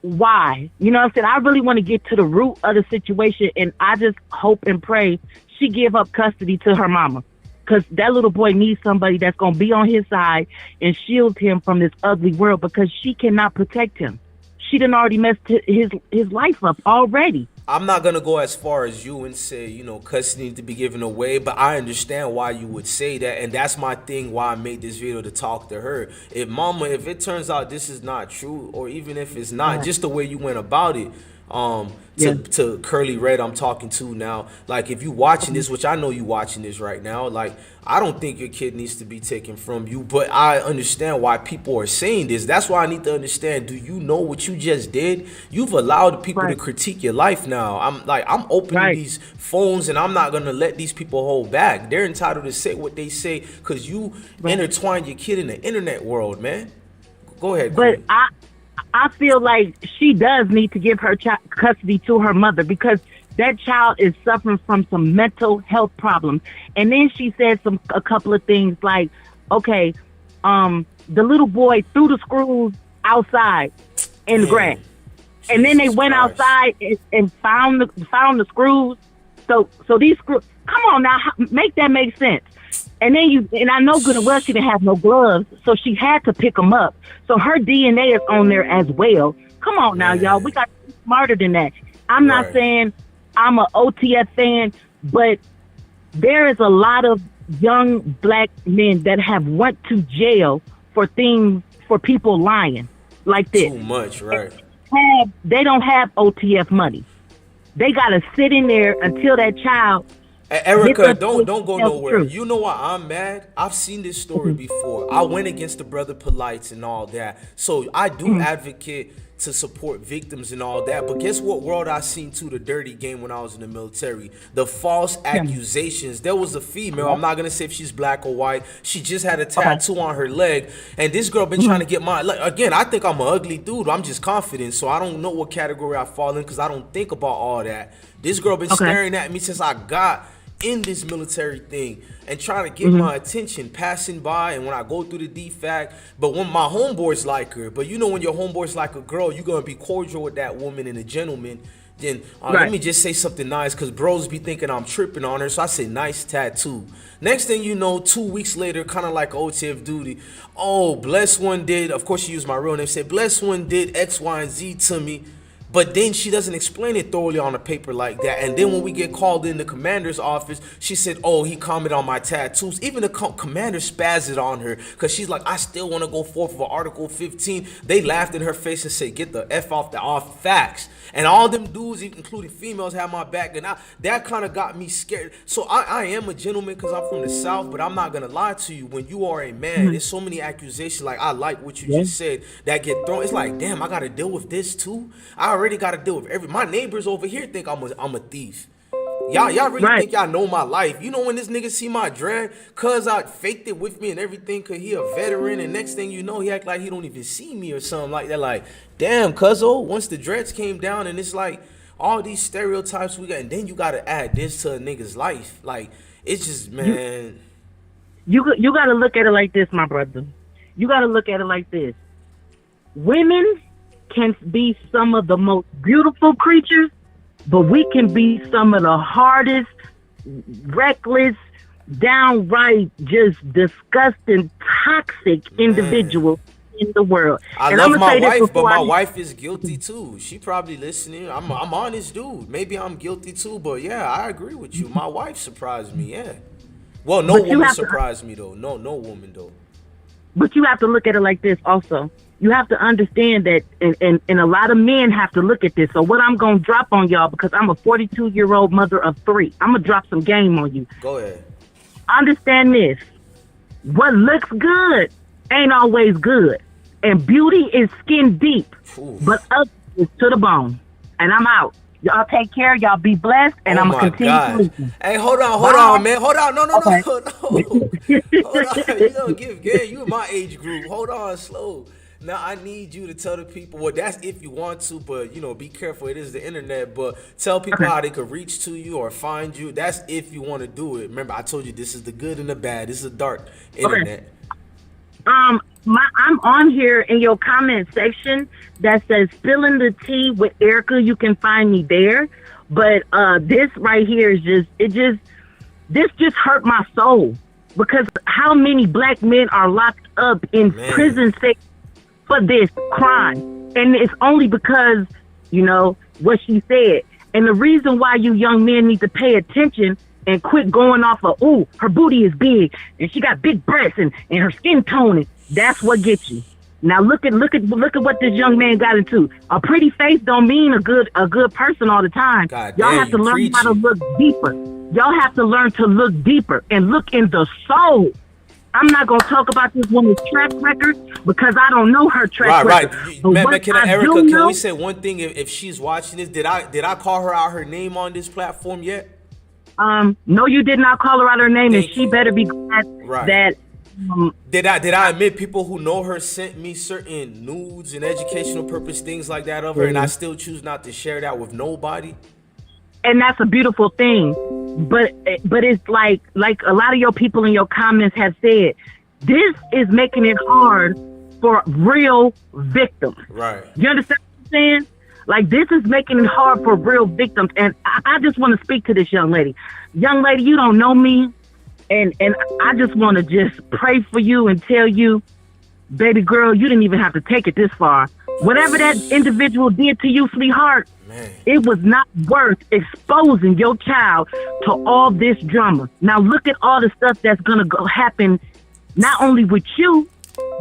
why. You know what I'm saying? I really want to get to the root of the situation, and I just hope and pray she give up custody to her mama, because that little boy needs somebody that's going to be on his side and shield him from this ugly world, because she cannot protect him. She done already messed his life up already. I'm not going to go as far as you and say, custody needs to be given away, but I understand why you would say that, and that's my thing, why I made this video, to talk to her. If it turns out this is not true, or even if it's not, just the way you went about it, to Curly Red I'm talking to now, like, if you watching this, which I know you watching this right now, like, I don't think your kid needs to be taken from you, but I understand why people are saying this. That's why I need to understand, do you know what you just did? You've allowed people to critique your life now. I'm opening these phones, and I'm not gonna let these people hold back. They're entitled to say what they say, because you intertwine your kid in the internet world, man. Go ahead, but Queen. I feel like she does need to give her custody to her mother, because that child is suffering from some mental health problems. And then she said a couple of things like, okay, the little boy threw the screws outside in the grass. And then they went outside and found the screws. So these screws, come on now, make that make sense. And then I know good and well she didn't have no gloves, so she had to pick them up. So her DNA is on there as well. Come on now, y'all. We got to be smarter than that. I'm not saying I'm a OTF fan, but there is a lot of young black men that have went to jail for people lying like this. Too much, right? They don't have OTF money. They gotta sit in there until that child. Erica, don't go nowhere. You know why I'm mad? I've seen this story before. I went against the brother Polites and all that. So I do advocate to support victims and all that. But guess what world I seen too? The dirty game when I was in the military. The false accusations. There was a female. I'm not gonna say if she's black or white. She just had a tattoo on her leg, and this girl been trying to get my. Again, I think I'm an ugly dude. I'm just confident, so I don't know what category I fall in because I don't think about all that. This girl been staring at me since I got in this military thing and trying to get my attention, passing by, and when I go through the DFAC, but when my homeboys like her, but you know when your homeboys like a girl, you're gonna be cordial with that woman and a gentleman. Then let me just say something nice, because bros be thinking I'm tripping on her, so I say nice tattoo. Next thing you know, 2 weeks later, kind of like OTF Doodie, oh, BlessOne did, of course she used my real name, said BlessOne did X, Y, and Z to me. But then she doesn't explain it thoroughly on a paper like that. And then when we get called in the commander's office, she said, oh, he commented on my tattoos. Even the commander spazzed on her because she's like, I still want to go forth for Article 15. They laughed in her face and said, get the F off the off facts. And all them dudes, including females, have my back. And that kind of got me scared. So I am a gentleman because I'm from the South, but I'm not going to lie to you. When you are a man, there's so many accusations. Like, I like what you just said that get thrown. It's like, damn, I got to deal with this too. I already got to deal with my neighbors over here think I'm a thief. Y'all really think y'all know my life. You know when this nigga see my drag, cuz I faked it with me and everything, cause he a veteran, and next thing you know, he act like he don't even see me or something like that. Like, damn, cuzzo, once the dreads came down and it's like all these stereotypes we got, and then you gotta add this to a nigga's life. Like, it's just, man. You gotta look at it like this, my brother. You gotta look at it like this. Women can be some of the most beautiful creatures, but we can be some of the hardest, reckless, downright just disgusting, toxic individuals in the world. I love my wife, but my wife is guilty too. She probably listening. I'm honest dude. Maybe I'm guilty too, but yeah, I agree with you. My wife surprised me, yeah. Well, no woman surprised me though. No woman though. But you have to look at it like this also. You have to understand that, and a lot of men have to look at this. So what I'm going to drop on y'all, because I'm a 42-year-old mother of 3, I'm going to drop some game on you. Go ahead. Understand this. What looks good ain't always good. And beauty is skin deep, but ugly is to the bone. And I'm out. Y'all take care. Y'all be blessed. And I'm going to continue to listen. Hey, hold on, man. Hold on. No. Hold on. You don't give game. You in my age group. Hold on, slow. Now, I need you to tell the people, well, that's if you want to, but, be careful. It is the internet, but tell people how they could reach to you or find you. That's if you want to do it. Remember, I told you this is the good and the bad. This is a dark internet. I'm on here in your comment section that says spilling the tea with Erica. You can find me there. But this right here is this just hurt my soul, because how many black men are locked up in prison for this crime? And it's only because, what she said. And the reason why you young men need to pay attention and quit going off of, ooh, her booty is big and she got big breasts and her skin tone, that's what gets you. Now look at what this young man got into. A pretty face don't mean a good person all the time. Y'all have to learn how to look deeper. Y'all have to learn to look deeper and look in the soul. I'm not gonna talk about this woman's track record because I don't know her track record. Right. Man, Erica, can we say one thing? If she's watching this, did I call her out her name on this platform yet? No, you did not call her out her name, and she better be glad that. Did I admit people who know her sent me certain nudes and educational purpose things like that of her, and I still choose not to share that with nobody? And that's a beautiful thing, but it's like a lot of your people in your comments have said, this is making it hard for real victims. Right. You understand what I'm saying? Like, this is making it hard for real victims. And I just want to speak to this young lady. Young lady, you don't know me, and I just want to just pray for you and tell you, baby girl, you didn't even have to take it this far. Whatever that individual did to you, sweetheart, It was not worth exposing your child to all this drama. Now look at all the stuff that's gonna happen, not only with you,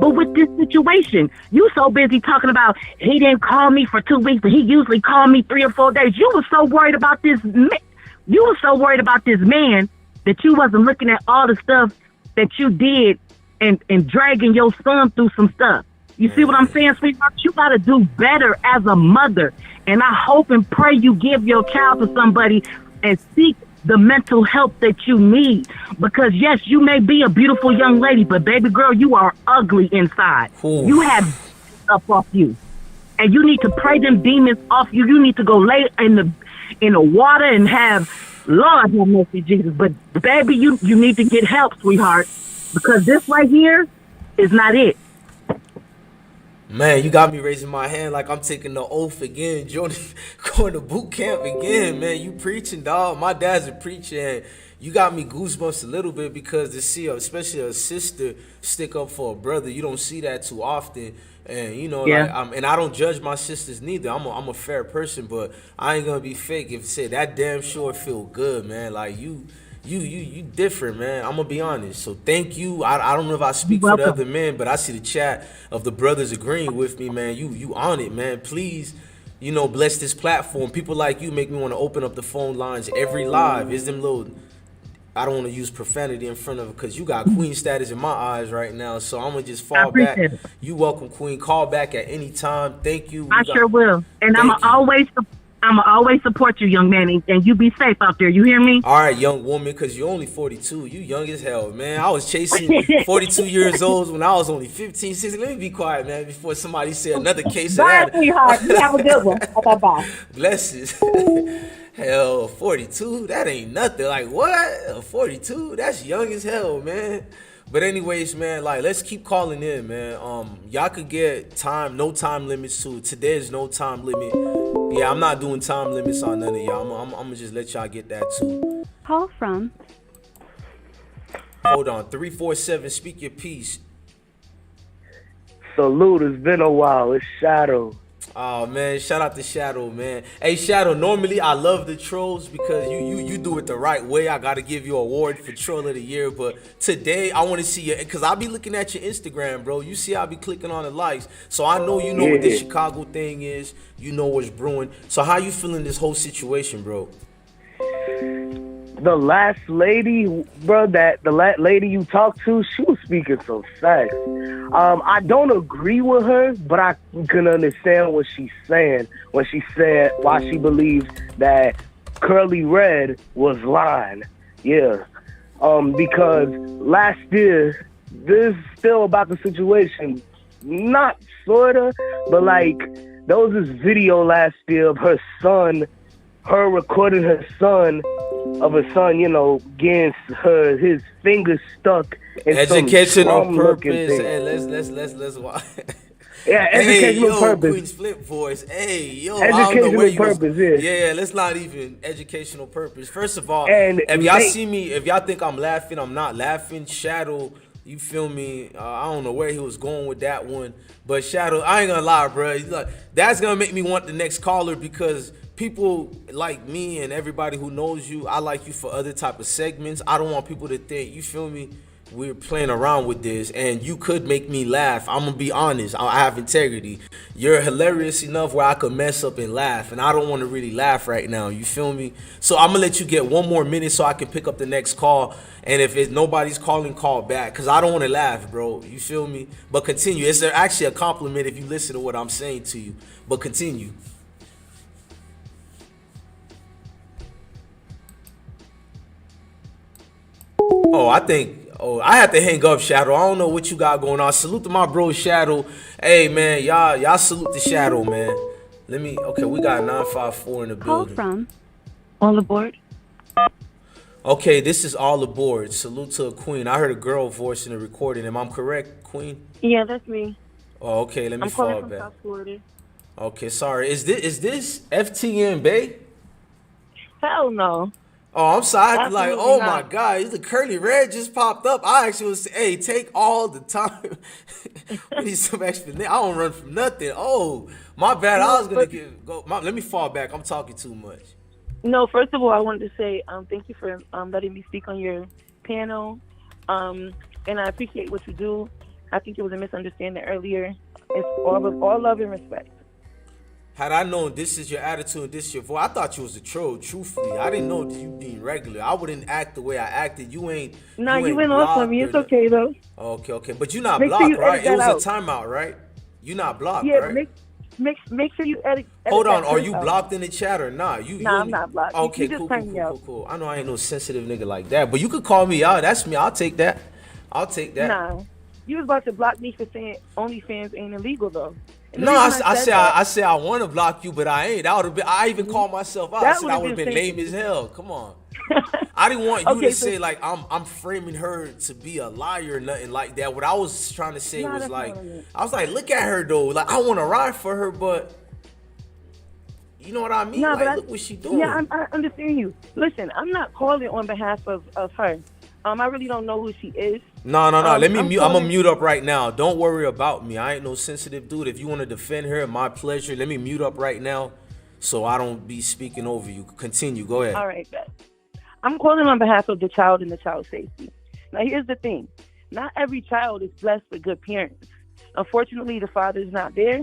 but with this situation. You so busy talking about he didn't call me for 2 weeks, but he usually called me 3 or 4 days. You were so worried about this. You were so worried about this man that you wasn't looking at all the stuff that you did and dragging your son through some stuff. You see what I'm saying, sweetheart? You got to do better as a mother. And I hope and pray you give your child to somebody and seek the mental help that you need. Because, yes, you may be a beautiful young lady, but, baby girl, you are ugly inside. Ooh. You have stuff off you. And you need to pray them demons off you. You need to go lay in the water and have, Lord have mercy, Jesus. But, baby, you need to get help, sweetheart. Because this right here is not it. Man, you got me raising my hand like I'm taking the oath again, Jordan, going to boot camp again, man. You preaching, dog. My dad's a preacher, and you got me goosebumps a little bit because to see, especially a sister stick up for a brother, you don't see that too often. And you know, like, and I don't judge my sisters neither. I'm a fair person, but I ain't gonna be fake. If say that damn sure feel good, man. Like you different, man. I'm gonna be honest. So thank you. I don't know if I speak for the other men, but I see the chat of the brothers agreeing with me, man. You on it, man. Please, you know, bless this platform. People like you make me want to open up the phone lines every live. Is them little, I don't want to use profanity in front of it because you got queen status in my eyes right now. So I'm gonna just fall back. You welcome, queen. Call back at any time. Thank you. I sure will. And I'm always support you, young man, and you be safe out there. You hear me? All right, young woman, because you're only 42. You young as hell, man. I was chasing 42 years old when I was only 15, 16. Let me be quiet, man, before somebody say another case of that. Bye, sweetheart. You have a good one. Bye-bye. Blessings. Hell, 42? That ain't nothing. Like, what? 42? That's young as hell, man. But anyways, man, like, let's keep calling in, man. Y'all could get no time limits too. Today is no time limit. Yeah, I'm not doing time limits on none of y'all. I'm gonna just let y'all get that too. Call from. Hold on, 347. Speak your piece. Salute. It's been a while. It's Shadow. Oh man, shout out to Shadow, man. Hey Shadow, normally I love the trolls because you do it the right way. I gotta give you an award for Troll of the Year, but today I want to see you because I'll be looking at your Instagram, bro. You see I'll be clicking on the likes, so I know you know what this Chicago thing is. You know what's brewing. So how you feeling this whole situation, bro? The last lady, bro, the lady you talked to, she was speaking so fast. I don't agree with her, but I can understand what she's saying when she said why she believes that Curly Red was lying. Yeah. Because last year, this is still about the situation. Not sorta, but like, there was this video last year of her recording her son, you know, getting his fingers stuck in educational some purpose. Thing. Hey, let's watch. Yeah, educational purpose. Queen's flip voice. Hey, yo, educational I don't know where you purpose. Yeah, let's not even educational purpose. First of all, if y'all see me, if y'all think I'm laughing, I'm not laughing. Shadow, you feel me? I don't know where he was going with that one, but Shadow, I ain't gonna lie, bro. Like, that's gonna make me want the next caller because people like me and everybody who knows you, I like you for other type of segments. I don't want people to think, you feel me, we're playing around with this and you could make me laugh. I'm gonna be honest, I have integrity. You're hilarious enough where I could mess up and laugh, and I don't want to really laugh right now, you feel me? So I'm gonna let you get one more minute so I can pick up the next call, and if nobody's calling, call back, because I don't want to laugh, bro, you feel me? But continue. It's actually a compliment if you listen to what I'm saying to you, but continue. I have to hang up, Shadow. I don't know what you got going on. Salute to my bro, Shadow. Hey, man, y'all salute the Shadow, man. Okay, we got 954 in the building. Call from. All aboard. Okay, this is all aboard. Salute to a queen. I heard a girl voice in the recording. Am I correct, queen? Yeah, that's me. Oh, okay, let me I'm fall calling from back. South Florida. Okay, sorry. Is this FTN Bae? Hell no. Oh, I'm sorry. Like, Absolutely oh my not. God, the curly red just popped up. I actually was, hey, take all the time. We need some explanation. I don't run from nothing. Oh, my bad. I No, was gonna let me fall back. I'm talking too much. no. First of all, I wanted to say thank you for letting me speak on your panel, and I appreciate what you do. I think it was a misunderstanding earlier. It's all love and respect. Had I known this is your attitude and this is your voice, I thought you was a troll. Truthfully, I didn't know you being regular. I wouldn't act the way I acted. You ain't. Nah, You you ain't went off on blocked me. or It's okay though. Okay, okay. But you not Make sure blocked, you right? edit It that was a out. timeout, right? You not blocked, Yeah, right? make sure you edit. Hold on, that are curse you out. blocked in the chat or not? Nah, I'm not blocked. Okay, You just cool, turned me out. cool. I know I ain't no sensitive nigga like that, but you could call me out. That's me. I'll take that. I'll take that. Nah, you was about to block me for saying OnlyFans ain't illegal though. And the No, reason I say I want to block you, but I ain't. That would have been. I even called myself out. I That said I would've would have been been lame safety. as hell. Come on. I didn't want you Okay, to so- say like I'm framing her to be a liar or nothing like that. What I was trying to say Nah, was that's like, not what I meant. I was like, look at her though. Like I want to ride for her, but you know what I mean? Nah, Like but look what she doing. Yeah, I understand you. Listen, I'm not calling on behalf of her. I really don't know who she is. No. Let me mute. I'm gonna calling- mute up right now. Don't worry about me. I ain't no sensitive dude. If you want to defend her, my pleasure. Let me mute up right now, so I don't be speaking over you. Continue. Go ahead. All right, bet. I'm calling on behalf of the child and the child's safety. Now, here's the thing. Not every child is blessed with good parents. Unfortunately, the father's not there,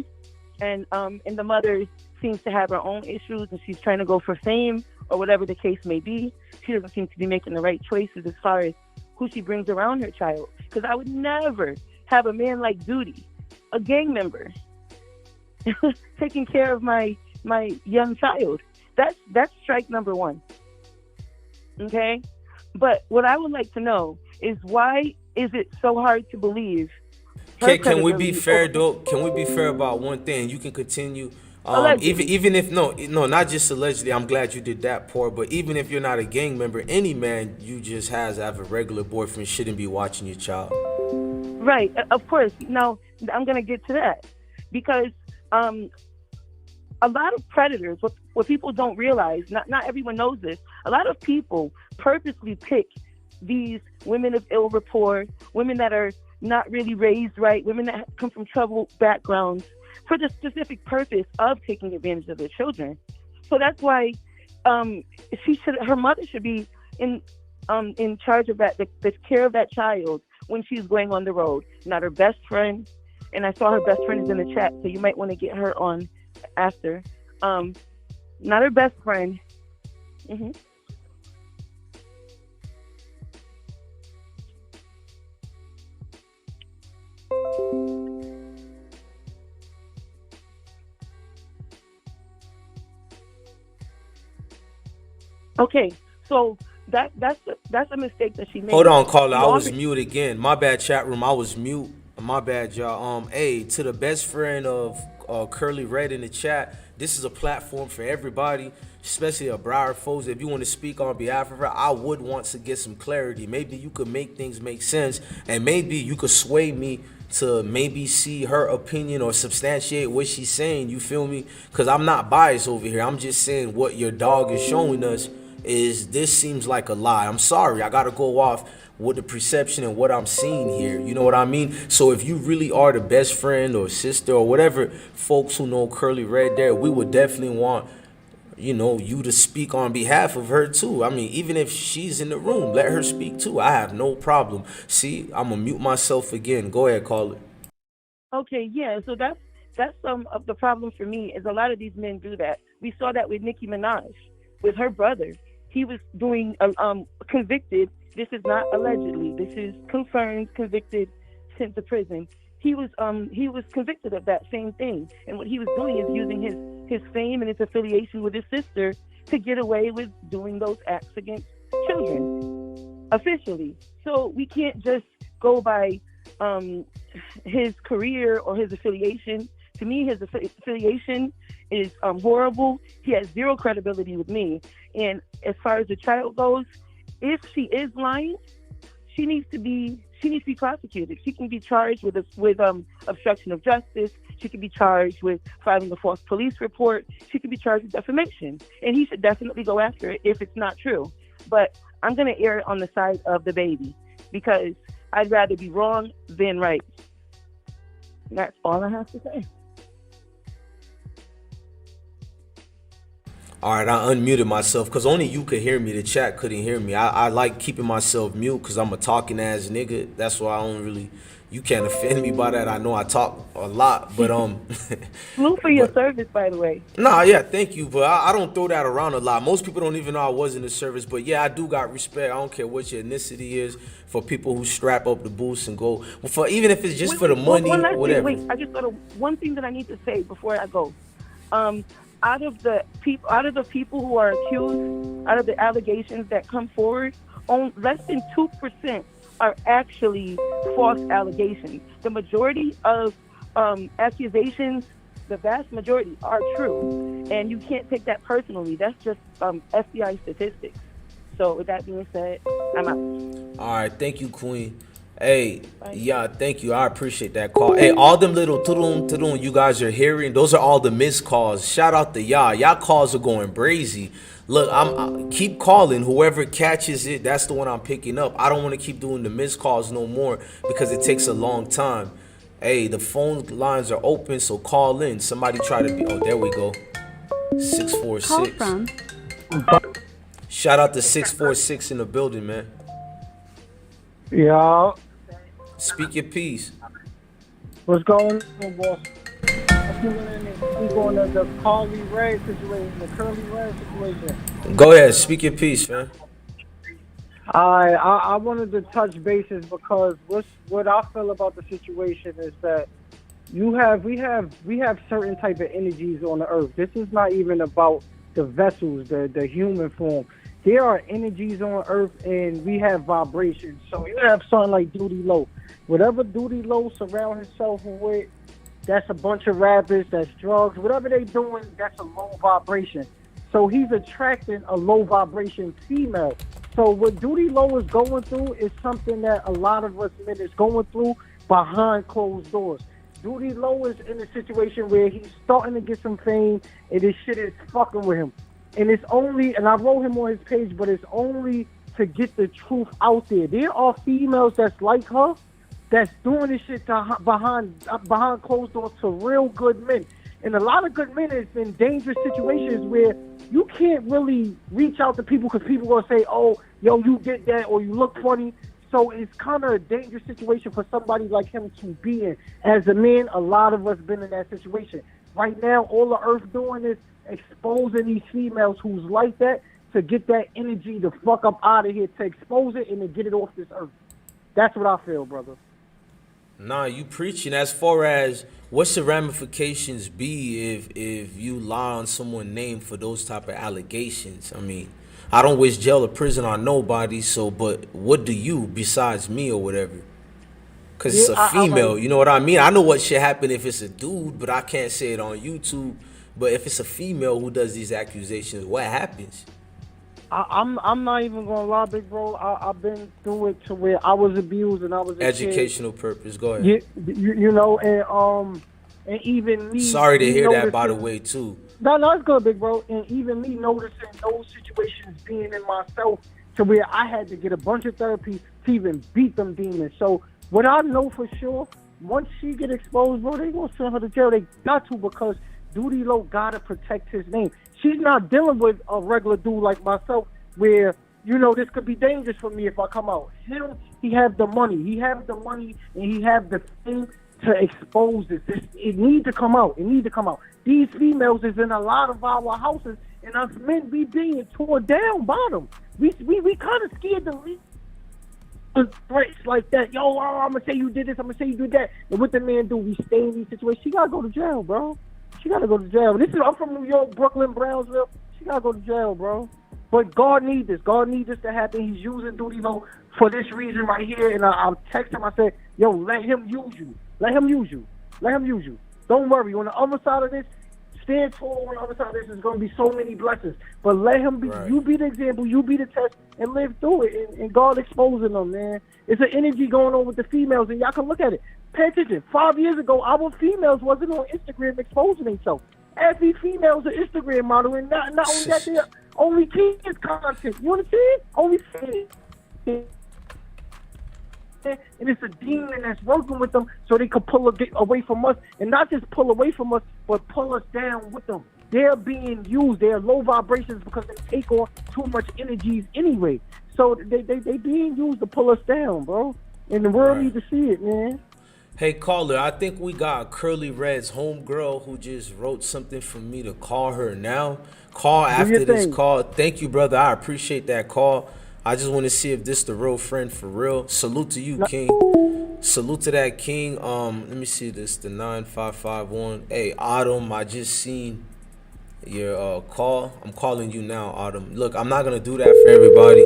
and the mother seems to have her own issues, and she's trying to go for fame or whatever the case may be. She doesn't seem to be making the right choices as far as who she brings around her child. Because I would never have a man like Doodie, a gang member, taking care of my young child. That's strike number one. Okay? But what I would like to know is why is it so hard to believe? Can we be fair though? Can we be fair about one thing? You can continue. Allegedly. Even if no, not just allegedly. I'm glad you did that part. But even if you're not a gang member, any man you just have a regular boyfriend shouldn't be watching your child. Right, of course. Now, I'm going to get to that because a lot of predators, what people don't realize, not everyone knows this, a lot of people purposely pick these women of ill rapport, women that are not really raised right, women that come from troubled backgrounds for the specific purpose of taking advantage of their children. So that's why her mother should be in charge of that, the care of that child when she's going on the road, not her best friend. And I saw her best friend is in the chat, so you might want to get her on after. Not her best friend. Mm-hmm. Okay, so that's a mistake that she made. Hold on, caller. I was mute again. My bad, chat room. I was mute. My bad, y'all. Hey, to the best friend of Curly Red in the chat, this is a platform for everybody, especially our Broward folks. If you want to speak on behalf of her, I would want to get some clarity. Maybe you could make things make sense, and maybe you could sway me to maybe see her opinion or substantiate what she's saying. You feel me? Because I'm not biased over here. I'm just saying what your dog is showing us is this seems like a lie. I'm sorry. I got to go off with the perception and what I'm seeing here. You know what I mean? So if you really are the best friend or sister or whatever, folks who know Curly Red there, we would definitely want, you to speak on behalf of her too. I mean, even if she's in the room, let her speak too. I have no problem. See, I'm gonna mute myself again. Go ahead, caller. Okay, yeah. So that's of the problem for me is a lot of these men do that. We saw that with Nicki Minaj, with her brother. He was doing convicted. This is not allegedly. This is confirmed, convicted, sent to prison. He was convicted of that same thing, and what he was doing is using his fame and his affiliation with his sister to get away with doing those acts against children officially. So we can't just go by his career or his affiliation. To me, his affiliation is horrible. He has zero credibility with me. And as far as the child goes, if she is lying, she needs to be prosecuted. She can be charged with obstruction of justice. She can be charged with filing a false police report. She can be charged with defamation, and he should definitely go after it if it's not true. but I'm going to err on the side of the baby because I'd rather be wrong than right. That's all I have to say. All right, I unmuted myself because only you could hear me. The chat couldn't hear me. I like keeping myself mute because I'm a talking ass nigga. That's why I don't really. You can't offend me by that. I know I talk a lot, but Salute for your service, by the way. Nah, yeah, thank you, but I don't throw that around a lot. Most people don't even know I was in the service, but yeah, I do got respect. I don't care what your ethnicity is for people who strap up the boots and go. Well, for even if it's just for the money, whatever. Wait, I just got one thing that I need to say before I go. Out of the people who are accused, out of the allegations that come forward, less than 2% are actually false allegations. The majority of accusations, the vast majority, are true, and you can't take that personally. That's just FBI statistics. So with that being said, I'm out. All right, thank you, Queen. Hey, yeah, thank you. I appreciate that call. Hey, all them little tudum you guys are hearing, those are all the missed calls. Shout out to y'all. Y'all calls are going brazy. Look, I keep calling. Whoever catches it, that's the one I'm picking up. I don't want to keep doing the missed calls no more because it takes a long time. Hey, the phone lines are open, so call in. Somebody try to be. Oh, there we go. 646. Call from. Shout out to 646 in the building, man. Yeah. Speak your piece. What's going on, boss? We're going to the Carly Ray situation, the Curly Ray situation. Go ahead, speak your piece, man. I wanted to touch bases because what I feel about the situation is that we have certain type of energies on the earth. This is not even about the vessels, the human form. There are energies on earth and we have vibrations. So you have something like Doodie Lo. Whatever Doodie Lo surround himself with, that's a bunch of rappers, that's drugs. Whatever they doing, that's a low vibration. So he's attracting a low vibration female. So what Doodie Lo is going through is something that a lot of us men is going through behind closed doors. Doodie Lo is in a situation where he's starting to get some fame and this shit is fucking with him. And it's only, and I wrote him on his page, but it's only to get the truth out there. There are females that's like her, that's doing this shit behind closed doors to real good men. And a lot of good men is in dangerous situations where you can't really reach out to people because people are going to say, oh, yo, you did that or you look funny. So it's kind of a dangerous situation for somebody like him to be in. As a man, a lot of us been in that situation. Right now, all the earth doing is exposing these females who's like that to get that energy to fuck up out of here, to expose it and to get it off this earth. That's what I feel, brother. Nah, you preaching. As far as what's the ramifications be if you lie on someone's name for those type of allegations? I mean, I don't wish jail or prison on nobody, so but what do you besides me or whatever? Because it's a female, you know what I mean? I know what should happen if it's a dude, but I can't say it on YouTube. But if it's a female who does these accusations, what happens? I'm not even gonna lie, big bro. I've been through it to where I was abused and I was a educational kid. Purpose. Go ahead. You know, and even me. Sorry to hear that, by the way, too. No, it's good, big bro. And even me noticing those situations being in myself to where I had to get a bunch of therapy to even beat them demons. So what I know for sure, once she get exposed, bro, they gonna send her to jail. They got to, because Doodie Lo gotta protect his name. She's not dealing with a regular dude like myself where, you know, this could be dangerous for me if I come out. Him, he have the money. He have the money and he have the thing to expose this. It need to come out. It need to come out. These females is in a lot of our houses and us men be being torn down by them. We kind of scared to leave threats like that. Yo, I'm going to say you did this. I'm going to say you did that. And what the man do? We stay in these situations. She got to go to jail, bro. She gotta go to jail. I'm from New York, Brooklyn, Brownsville. She gotta go to jail, bro. But God need this. God need this to happen. He's using Doodie Lo for this reason right here. And I'll text him. I said, yo, let him use you. Let him use you. Let him use you. Don't worry. On the other side of this, stand tall. On the other side of this, there's gonna be so many blessings. But let him be. Right. You be the example. You be the test, and live through it. And God exposing them, man. It's an energy going on with the females, and y'all can look at it. Pay attention. 5 years ago, our females wasn't on Instagram exposing themselves. Every female's an Instagram model, and not only that, they're only kids content. You understand? Only kids. And it's a demon that's working with them so they could pull away from us, and not just pull away from us, but pull us down with them. They're being used. They're low vibrations because they take on too much energies anyway. So they being used to pull us down, bro. And the world needs to see it, man. Hey, caller, I think we got Curly Red's homegirl who just wrote something for me to call her now. Call after this call. Thank you, brother. I appreciate that call. I just want to see if this the real friend for real. Salute to you, King. Salute to that, King. Let me see this. The 9551. Hey, Autumn, I just seen your call. I'm calling you now, Autumn. Look, I'm not gonna do that for everybody.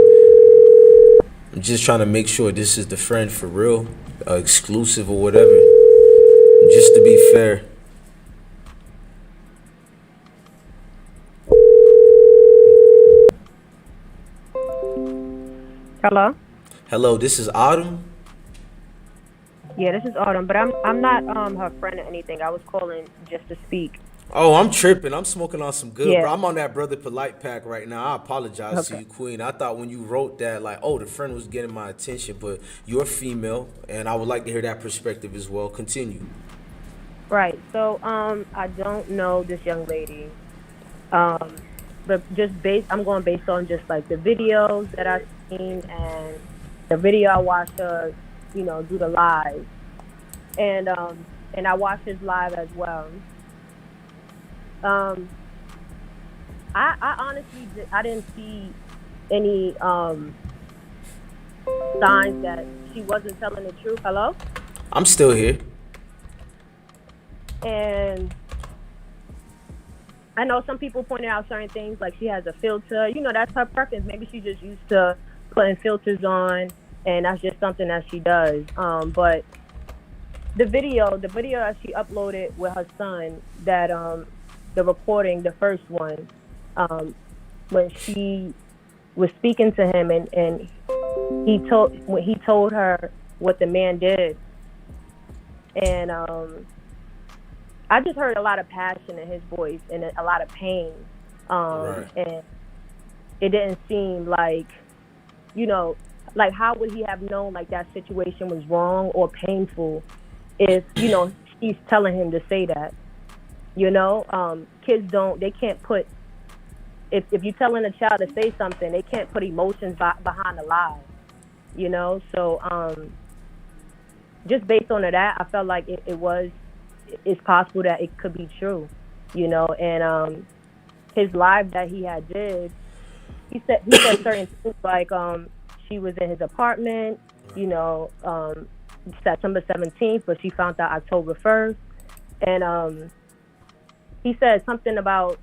I'm just trying to make sure this is the friend for real, exclusive or whatever. Just to be fair. Hello? Hello, this is Autumn? Yeah, this is Autumn, but I'm not her friend or anything. I was calling just to speak. Oh, I'm tripping. I'm smoking on some good, Yeah. bro. I'm on that Brother Polite pack right now. I apologize to you, Queen. I thought when you wrote that, like, oh, the friend was getting my attention, but you're female, and I would like to hear that perspective as well. Continue. Right. So, I don't know this young lady. But I'm going based on just like the videos that I've seen and the video I watched her, do the live. And I watched his live as well. I honestly didn't see any signs that she wasn't telling the truth. Hello? I'm still here. And I know some people pointed out certain things, like she has a filter. That's her preference. Maybe she's just used to putting filters on, and that's just something that she does. But the video that she uploaded with her son, that the recording, the first one, when she was speaking to him, and he told her what the man did, and I just heard a lot of passion in his voice and a lot of pain. And it didn't seem like, like how would he have known like that situation was wrong or painful if, she's telling him to say that, kids they can't put, if you're telling a child to say something, they can't put emotions behind the lie, So just based on that, I felt like it's possible that it could be true, and his live that he had did, he said certain things like she was in his apartment, September 17th, but she found out October 1st, and he said something about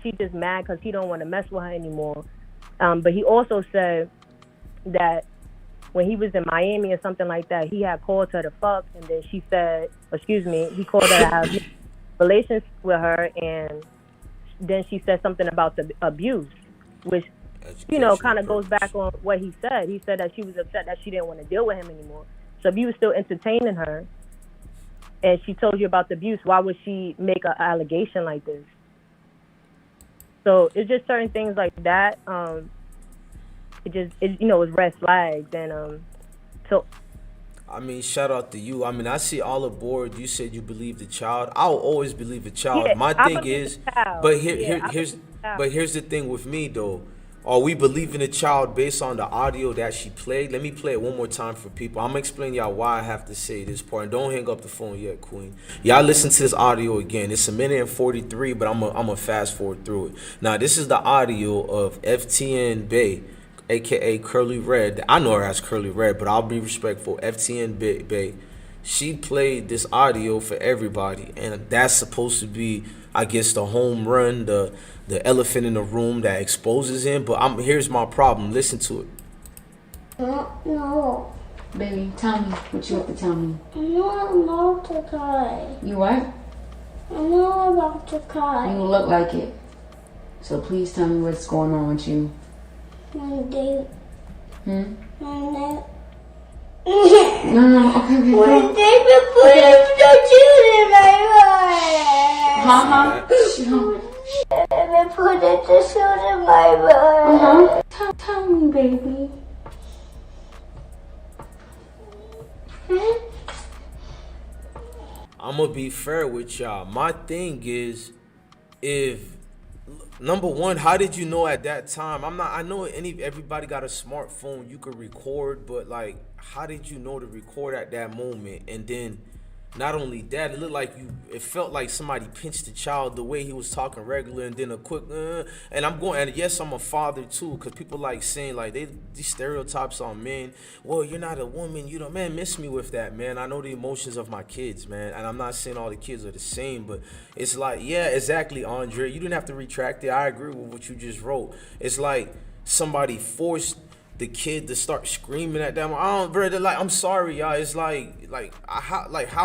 she just mad because he don't want to mess with her anymore, but he also said that when he was in Miami or something like that, he had called her to fuck, and then he called her to have relations with her, and then she said something about the abuse, which, kind of goes back on what he said. He said that she was upset that she didn't want to deal with him anymore. So if you were still entertaining her, and she told you about the abuse, why would she make an allegation like this? So it's just certain things like that. It was red flags, and so. I mean, shout out to you. I mean, I see all aboard. You said you believe the child. I'll always believe a child. Yeah, My thing is, but here's the thing with me though. Are we believing a child based on the audio that she played? Let me play it one more time for people. I'm gonna explain y'all why I have to say this part. And don't hang up the phone yet, Queen. Y'all listen to this audio again. It's 1:43, but I'm gonna fast forward through it. Now, this is the audio of FTN Bae, aka Curly Red. I know her as Curly Red, but I'll be respectful. FTN Bae. She played this audio for everybody, and that's supposed to be, I guess, the home run, the elephant in the room that exposes him. But here's my problem. Listen to it. No. Baby, tell me what you have to tell me. I'm not about to cry. You what? I'm not about to cry. You look like it. So please tell me what's going on with you. One day. One day. No, okay. One day before the children I Huh? and put the suit in my butt. Tell me, baby. I'm gonna be fair with y'all. My thing is, if number one, how did you know at that time? I know everybody got a smartphone, you could record, but like, how did you know to record at that moment? And then, not only that, it felt like somebody pinched the child the way he was talking regular, and then a quick, and yes, I'm a father too, because people like saying like these stereotypes on men. Well, you're not a woman, you know, man, miss me with that, man. I know the emotions of my kids, man, and I'm not saying all the kids are the same, but it's like, yeah, exactly, Andre. You didn't have to retract it. I agree with what you just wrote. It's like somebody forced the kid to start screaming at them. Brother, like, I'm sorry, y'all. It's how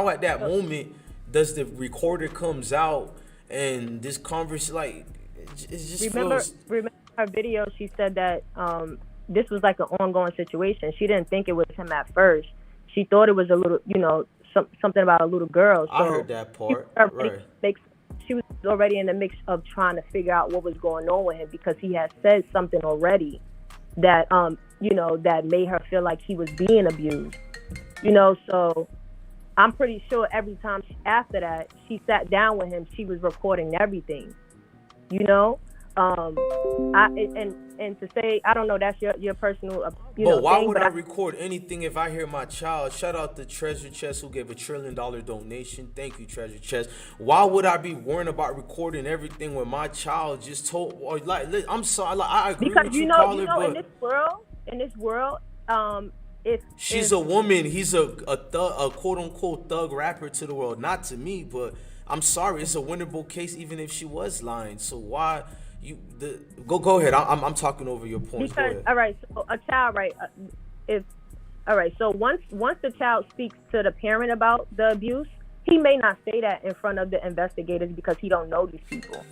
at that moment does the recorder comes out and this conversation, like, it just remember her video, she said that this was like an ongoing situation. She didn't think it was him at first. She thought it was a little, you know, something about a little girl. So I heard that part. She was already in the mix of trying to figure out what was going on with him, because he had said something already that you know, that made her feel like he was being abused, you know. So I'm pretty sure every time after that she sat down with him, she was recording everything, you know. And to say, I don't know, that's your personal but why thing, would I record anything if I hear my child? Shout out to Treasure Chest, who gave $1 trillion donation. Thank you, Treasure Chest. Why would I be worrying about recording everything when my child just told, or like, I'm sorry, like, I agree because with you you, know, Caller, but in this world, if she's a woman, he's a quote unquote thug rapper to the world, not to me, but I'm sorry, it's a winnable case even if she was lying. So why? Go ahead. I'm talking over your points. Because all right, so a child, right? So once the child speaks to the parent about the abuse, he may not say that in front of the investigators because he don't know these people.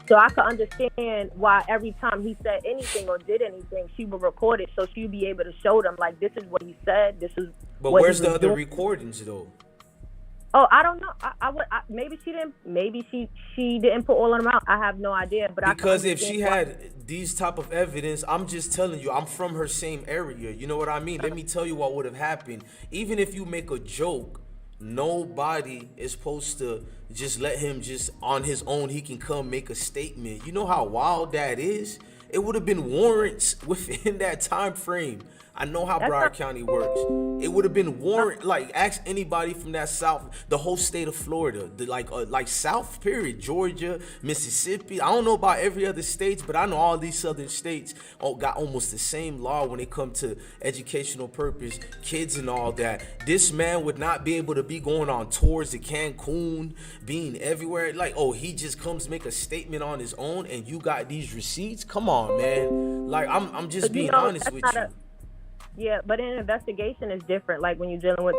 So I could understand why every time he said anything or did anything, she would record it so she'd be able to show them, like, this is what he said. This is. But where's the other recordings though? Oh, I don't know. Maybe she didn't. Maybe she didn't put all of them out. I have no idea. But because if she had these type of evidence, I'm just telling you, I'm from her same area. You know what I mean? Let me tell you what would have happened. Even if you make a joke, nobody is supposed to just let him just on his own. He can come make a statement. You know how wild that is? It would have been warrants within that time frame. I know how Broward County works. It would have been warrant, like, ask anybody from that South, the whole state of Florida, like South period, Georgia, Mississippi. I don't know about every other states, but I know all these southern states got almost the same law when it comes to educational purpose, kids and all that. This man would not be able to be going on tours to Cancun, being everywhere. Like, oh, he just comes make a statement on his own, and you got these receipts? Come on, man. Like, I'm just being honest with you. Yeah, but an investigation is different. Like when you're dealing with,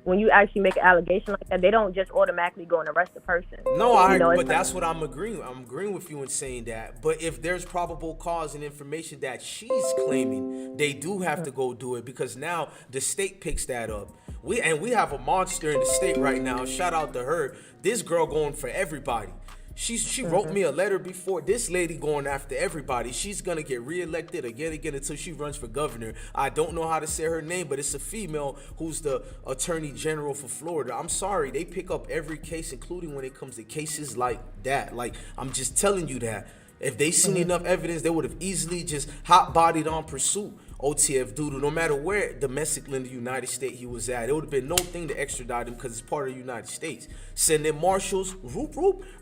when you actually make an allegation like that, they don't just automatically go and arrest the person. No, but that's what I'm agreeing. I'm agreeing with you in saying that. But if there's probable cause and information that she's claiming, they do have to go do it, because now the state picks that up. We have a monster in the state right now. Shout out to her. This girl going for everybody. She wrote me a letter before. This lady going after everybody. She's gonna get reelected again until she runs for governor. I don't know how to say her name, but it's a female who's the attorney general for Florida. I'm sorry, they pick up every case, including when it comes to cases like that. Like, I'm just telling you that. If they seen enough evidence, they would have easily just hot-bodied on pursuit OTF Doodie, no matter where domestically in the United States he was at. It would have been no thing to extradite him because it's part of the United States. Send in marshals,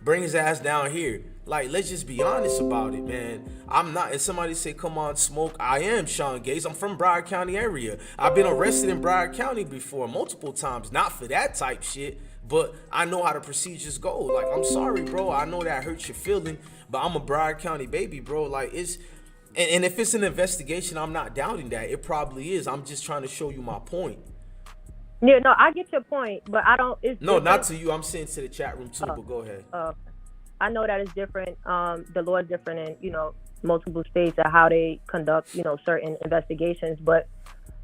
bring his ass down here. Like, let's just be honest about it, man. I'm not, and somebody say, come on, Smoke, I am Sean Gates. I'm from Broward County area. I've been arrested in Broward County before multiple times, not for that type shit, but I know how the procedures go. Like, I'm sorry, bro. I know that hurts your feeling, but I'm a Broward County baby, bro. Like, it's, and if it's an investigation, I'm not doubting that. It probably is. I'm just trying to show you my point. Yeah, no, I get your point, but I don't. It's no, not to you. I'm saying to the chat room too, but go ahead. I know that it's different. The law is different in, multiple states and how they conduct, certain investigations. But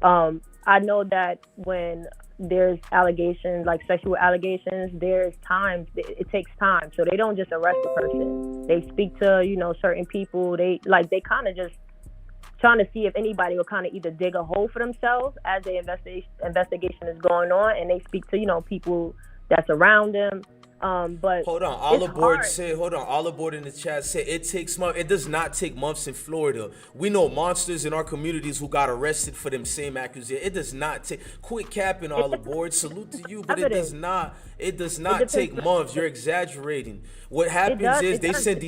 I know that when there's allegations, like sexual allegations, there's times it takes time. So they don't just arrest a person. They speak to, you know, certain people. They kind of just trying to see if anybody will kind of either dig a hole for themselves as the investigation is going on, and they speak to, you know, people that's around them. But hold on, all aboard said, hold on, all aboard in the chat said it takes months. It does not take months in Florida. We know monsters in our communities who got arrested for them same accusations. It does not take, quit capping, all aboard. Salute to you, but it does not take months. You're exaggerating. What happens is they send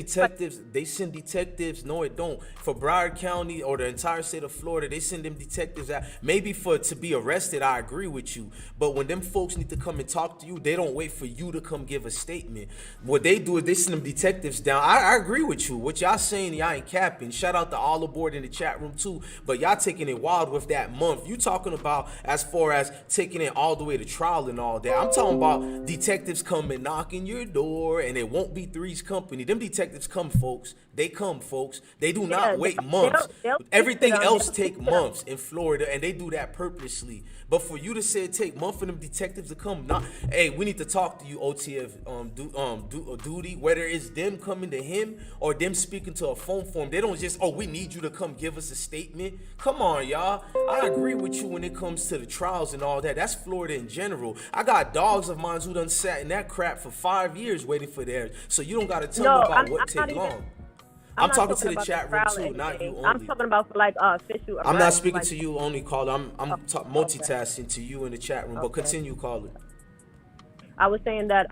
detectives. No, it don't. For Broward County or the entire state of Florida, they send them detectives out. Maybe to be arrested, I agree with you. But when them folks need to come and talk to you, they don't wait for you to come give a statement. What they do is they send them detectives down. I agree with you. What y'all saying, y'all ain't capping. Shout out to all aboard in the chat room too. But y'all taking it wild with that month. You talking about as far as taking it all the way to trial and all that. I'm talking about detectives come and knocking your door, and it won't be Three's Company. Them detectives come, folks. They come, folks. They do not wait months. Everything else take months in Florida, and they do that purposely. But for you to say it take months for them detectives to come, hey, we need to talk to you, OTF Doodie. Whether it's them coming to him or them speaking to a phone for him, they don't just, we need you to come give us a statement. Come on, y'all. I agree with you when it comes to the trials and all that. That's Florida in general. I got dogs of mine who done sat in that crap for 5 years waiting for theirs. So you don't got to tell me about what take long. I'm talking to the chat room too, not you only. I'm talking about like official arrest. I'm not speaking to you only, caller. I'm multitasking to you in the chat room. But continue, caller. I was saying that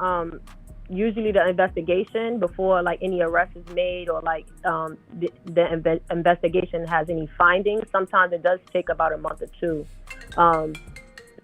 usually the investigation before like any arrest is made or like the investigation has any findings, sometimes it does take about a month or two.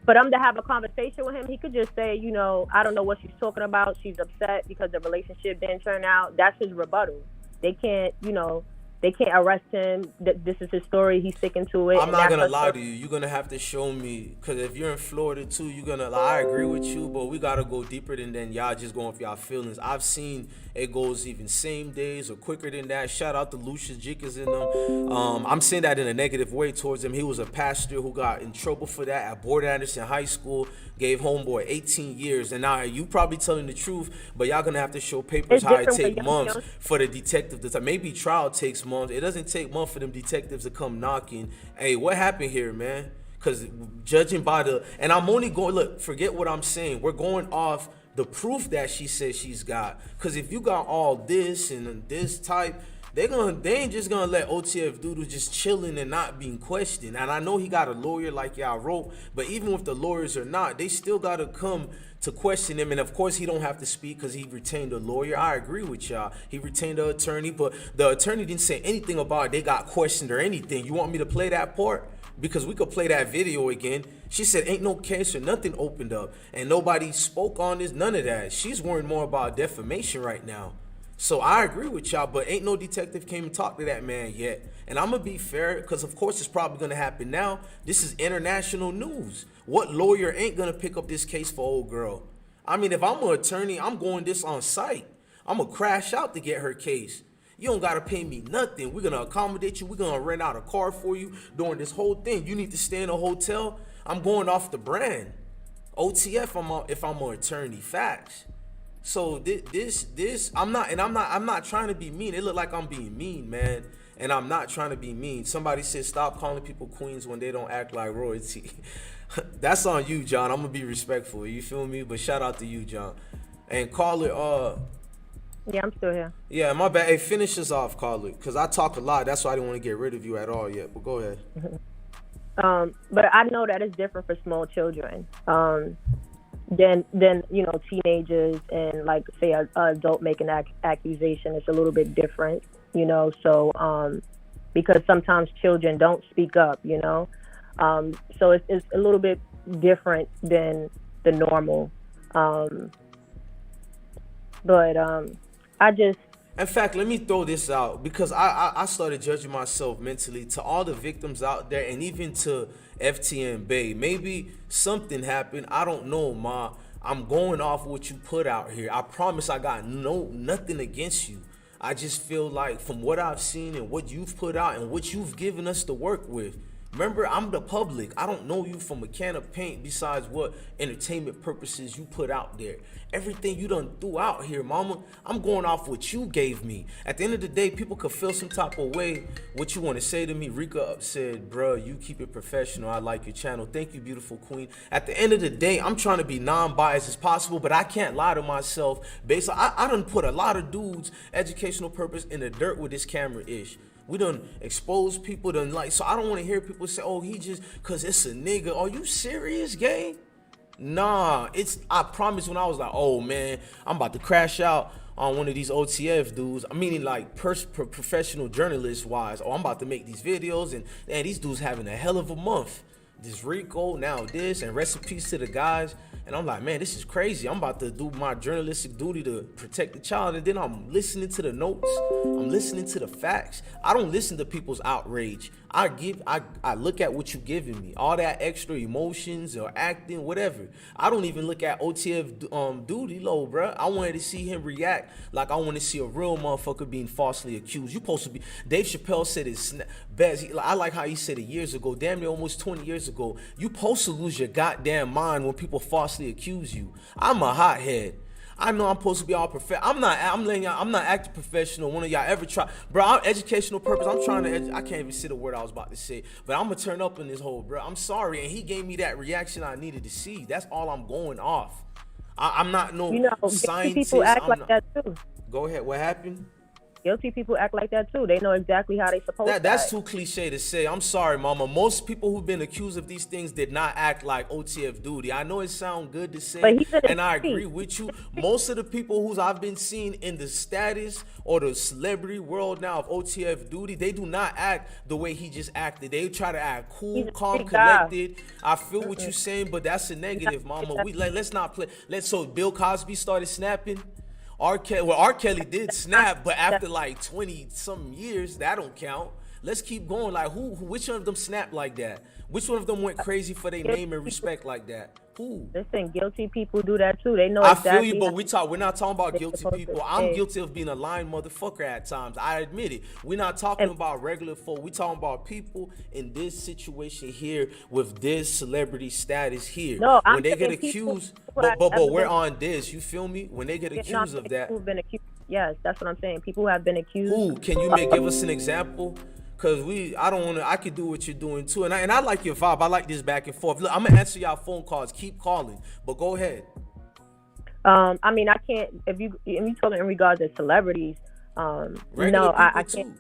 For them to have a conversation with him, he could just say, you know, I don't know what she's talking about. She's upset because the relationship didn't turn out. That's his rebuttal. They can't, you know, they can't arrest him. This is his story. He's sticking to it. I'm not going to lie to you. You're going to have to show me, because if you're in Florida too, you're going to, I agree with you, but we got to go deeper than y'all just going for y'all feelings. I've seen it goes even same days or quicker than that. Shout out to Lucius Jickers in them. I'm saying that in a negative way towards him. He was a pastor who got in trouble for that at Board Anderson High School, gave homeboy 18 years. And now you probably telling the truth, but y'all going to have to show papers how it take months for the detective to maybe trial takes months. It doesn't take months for them detectives to come knocking. Hey, what happened here, man? Because judging by and I'm only going, look, forget what I'm saying. We're going off the proof that she says she's got. Because if you got all this and this type, they ain't just gonna let OTF Doodle just chilling and not being questioned. And I know he got a lawyer like y'all wrote, but even with the lawyers or not, they still gotta come to question him. And of course he don't have to speak because he retained a lawyer. I agree with y'all. He retained an attorney, but the attorney didn't say anything about it. They got questioned or anything. You want me to play that part? Because we could play that video again. She said ain't no case or nothing opened up and nobody spoke on this, none of that. She's worried more about defamation right now. So I agree with y'all, but ain't no detective came and talked to that man yet. And I'm going to be fair, because of course it's probably going to happen now. This is international news. What lawyer ain't going to pick up this case for old girl? I mean, if I'm an attorney, I'm going this on site. I'm going to crash out to get her case. You don't got to pay me nothing. We're going to accommodate you. We're going to rent out a car for you during this whole thing. You need to stay in a hotel. I'm going off the brand. OTF, if I'm an attorney, facts. So this I'm not trying to be mean. It look like I'm being mean, man, and I'm not trying to be mean. Somebody said stop calling people queens when they don't act like royalty. That's on you, John. I'm gonna be respectful. You feel me? But shout out to you, John. And call it. Yeah, I'm still here. Yeah, my bad. Hey, finish us off, call it, because I talk a lot. That's why I didn't want to get rid of you at all yet. But go ahead. But I know that it's different for small children. Then you know, teenagers and like say an adult making an accusation, it's a little bit different, you know. So because sometimes children don't speak up, you know. So it's a little bit different than the normal. But I just. In fact, let me throw this out, because I started judging myself mentally to all the victims out there, and even to FTN Bae. Maybe something happened. I don't know, Ma. I'm going off what you put out here. I promise I got nothing against you. I just feel like from what I've seen and what you've put out and what you've given us to work with, Remember, I'm the public. I don't know you from a can of paint besides what entertainment purposes you put out there. Everything you done threw out here, mama, I'm going off what you gave me. At the end of the day, people could feel some type of way. What you want to say to me, Rika said, bruh, you keep it professional. I like your channel. Thank you, beautiful queen. At the end of the day, I'm trying to be non-biased as possible, but I can't lie to myself. Based on, I done put a lot of dudes' educational purpose in the dirt with this camera-ish. We done expose people, done like, so I don't want to hear people say, oh, he just, cause it's a nigga. Are you serious, gang? Nah, I promise when I was like, oh man, I'm about to crash out on one of these OTF dudes. I mean, like professional journalist wise. Oh, I'm about to make these videos and these dudes having a hell of a month. This Rico, now this, and recipes to the guys. And I'm like, man, this is crazy. I'm about to do my journalistic duty to protect the child. And then I'm listening to the notes. I'm listening to the facts. I don't listen to people's outrage. I look at what you're giving me. All that extra emotions or acting, whatever. I don't even look at OTF Doodie Lo, bro. I wanted to see him react like I want to see a real motherfucker being falsely accused. You supposed to be. Dave Chappelle said it's best. I like how he said it years ago, damn near almost 20 years ago. You supposed to lose your goddamn mind when people falsely accuse you. I'm a hothead. I know I'm supposed to be all professional. I'm not acting professional. One of y'all ever try, bro? I'm educational purpose. I'm trying to. I can't even say the word I was about to say, but I'm gonna turn up in this hole, bro. I'm sorry, and he gave me that reaction I needed to see. That's all I'm going off. I'm not no scientist. People act like that too. Go ahead. What happened? Guilty people act like that too. They know exactly how they supposed to. That's too cliche to say. I'm sorry, mama. Most people who've been accused of these things did not act like OTF Doodie. I know it sounds good to say, and I agree with you. Most of the people who I've been seeing in the status or the celebrity world now of OTF Doodie, they do not act the way he just acted. They try to act cool, calm, collected. I feel what you're saying, but that's a negative, mama. Let's not play. So Bill Cosby started snapping. R. Kelly did snap, but after like 20-something years, that don't count. Let's keep going. Like, which one of them snapped like that? Which one of them went crazy for their name and respect like that? Who? Listen, guilty people do that too. They know exactly. I feel you, but we're not talking about guilty people. I'm guilty of being a lying motherfucker at times. I admit it. We're not talking about regular folk. We're talking about people in this situation here with this celebrity status here. No, when they get accused, but we're on this. You feel me? When they get accused of that. Who've been accused. Yes, that's what I'm saying. People who have been accused. Who? Can you give us an example? Cause I could do what you're doing too, and I like your vibe. I like this back and forth. Look, I'm gonna answer y'all phone calls. Keep calling, but go ahead. I mean, I can't. If you talking in regards to celebrities, no, I can't.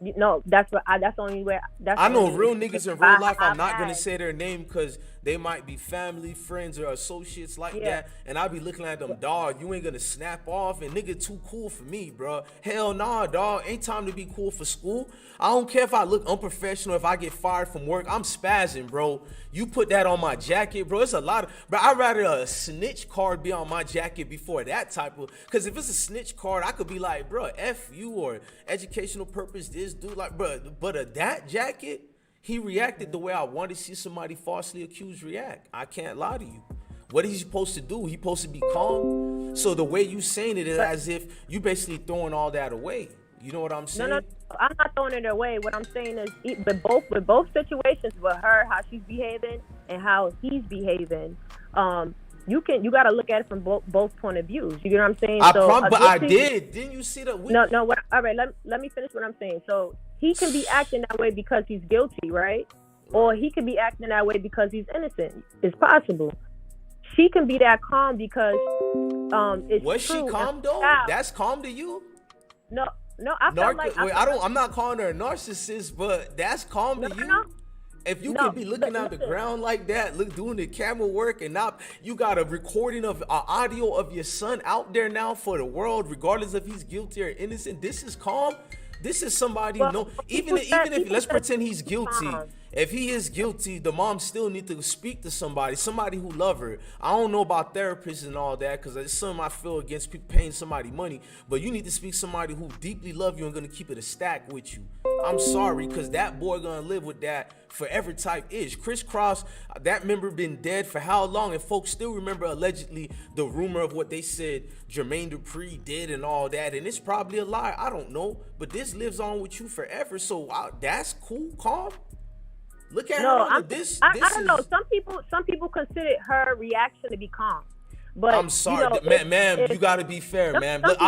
No, that's the only way. I know real niggas in real life. I'm not gonna say their name because they might be family, friends, or associates like that. And I be looking at them, dog, you ain't gonna snap off, and nigga too cool for me, bro. Hell nah, dog. Ain't time to be cool for school. I don't care if I look unprofessional, if I get fired from work. I'm spazzing, bro. You put that on my jacket, bro. It's a lot of, bro. I'd rather a snitch card be on my jacket before that type of, because if it's a snitch card, I could be like, bro, F you, or educational purpose, this dude, like, bro, but that jacket, he reacted the way I want to see somebody falsely accused react. I can't lie to you. What is he supposed to do? He supposed to be calm? So the way you saying it is as if you basically throwing all that away. You know what I'm saying? No, I'm not throwing it away. What I'm saying is, with both situations, with her, how she's behaving, and how he's behaving, you got to look at it from both point of views. You get what I'm saying? I did. Didn't you see that? No. All right. Let me finish what I'm saying. So he can be acting that way because he's guilty, right? Or he can be acting that way because he's innocent. It's possible. She can be that calm because it's was true. She calm though? That's calm to you? No, I felt like I'm not calling her a narcissist, but that's calm to you. No. If you can be looking on the ground like that, doing the camera work, and not you got a recording of audio of your son out there now for the world, regardless if he's guilty or innocent, this is calm. This is somebody even if let's pretend he's guilty. If he is guilty, the mom still need to speak to somebody who love her. I don't know about therapists and all that, because it's something I feel against people paying somebody money. But you need to speak to somebody who deeply love you and gonna keep it a stack with you. I'm sorry, because that boy gonna live with that forever type ish. Chris Cross, that member been dead for how long? And folks still remember allegedly the rumor of what they said Jermaine Dupri did and all that. And it's probably a lie. I don't know. But this lives on with you forever. So that's cool, calm. Look at No, her. This I don't know. is. Some people consider her reaction to be calm. But I'm sorry, ma'am. You gotta be fair, ma'am. Look,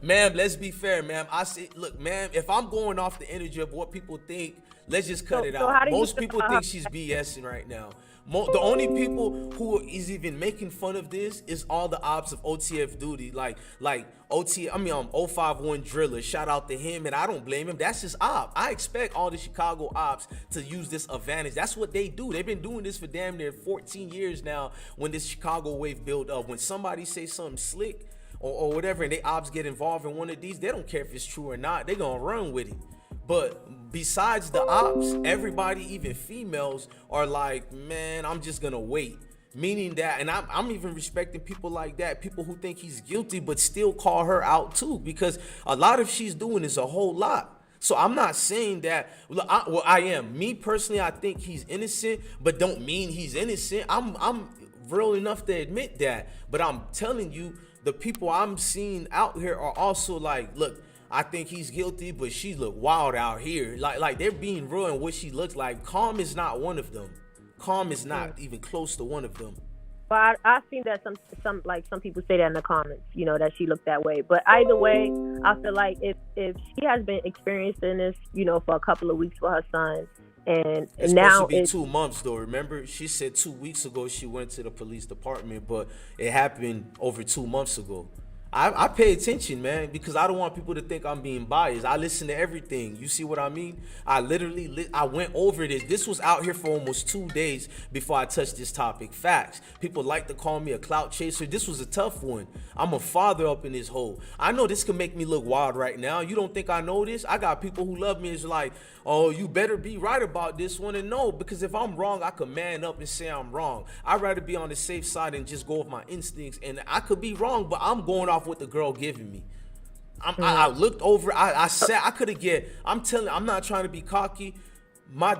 ma'am. Let's be fair, ma'am. I say, look, ma'am. If I'm going off the energy of what people think, let's just cut it out. Most people think she's BSing right now. The only people who is even making fun of this is all the ops of OTF Doodie, like 051 Driller. Shout out to him, and I don't blame him. That's his op. I expect all the Chicago ops to use this advantage. That's what they do. They've been doing this for damn near 14 years now. When this Chicago wave build up, when somebody say something slick or whatever, and they ops get involved in one of these, they don't care if it's true or not. They gonna run with it. But besides the ops, everybody, even females, are like, man, I'm just gonna wait. Meaning that, and I'm even respecting people like that, people who think he's guilty but still call her out too, because a lot of she's doing is a whole lot. So I'm not saying that, I am. Me personally, I think he's innocent, but don't mean he's innocent. I'm real enough to admit that. But I'm telling you, the people I'm seeing out here are also like, look, I think he's guilty, but she look wild out here. Like they're being real in what she looks like. Calm is not one of them. Calm is not even close to one of them. Well, I've seen that some people say that in the comments, that she looked that way. But either way, I feel like if she has been experiencing this, for a couple of weeks with her son, and it's now supposed to be 2 months though. Remember, she said 2 weeks ago she went to the police department, but it happened over 2 months ago. I pay attention, man, because I don't want people to think I'm being biased. I listen to everything. You see what I mean? I literally, I went over this. This was out here for almost 2 days before I touched this topic. Facts. People like to call me a clout chaser. This was a tough one. I'm a father up in this hole. I know this can make me look wild right now. You don't think I know this? I got people who love me. It's like, oh, you better be right about this one. And no, because if I'm wrong, I could man up and say I'm wrong. I'd rather be on the safe side and just go with my instincts. And I could be wrong, but I'm going off what the girl giving me. I looked over. I said I could have I'm not trying to be cocky. My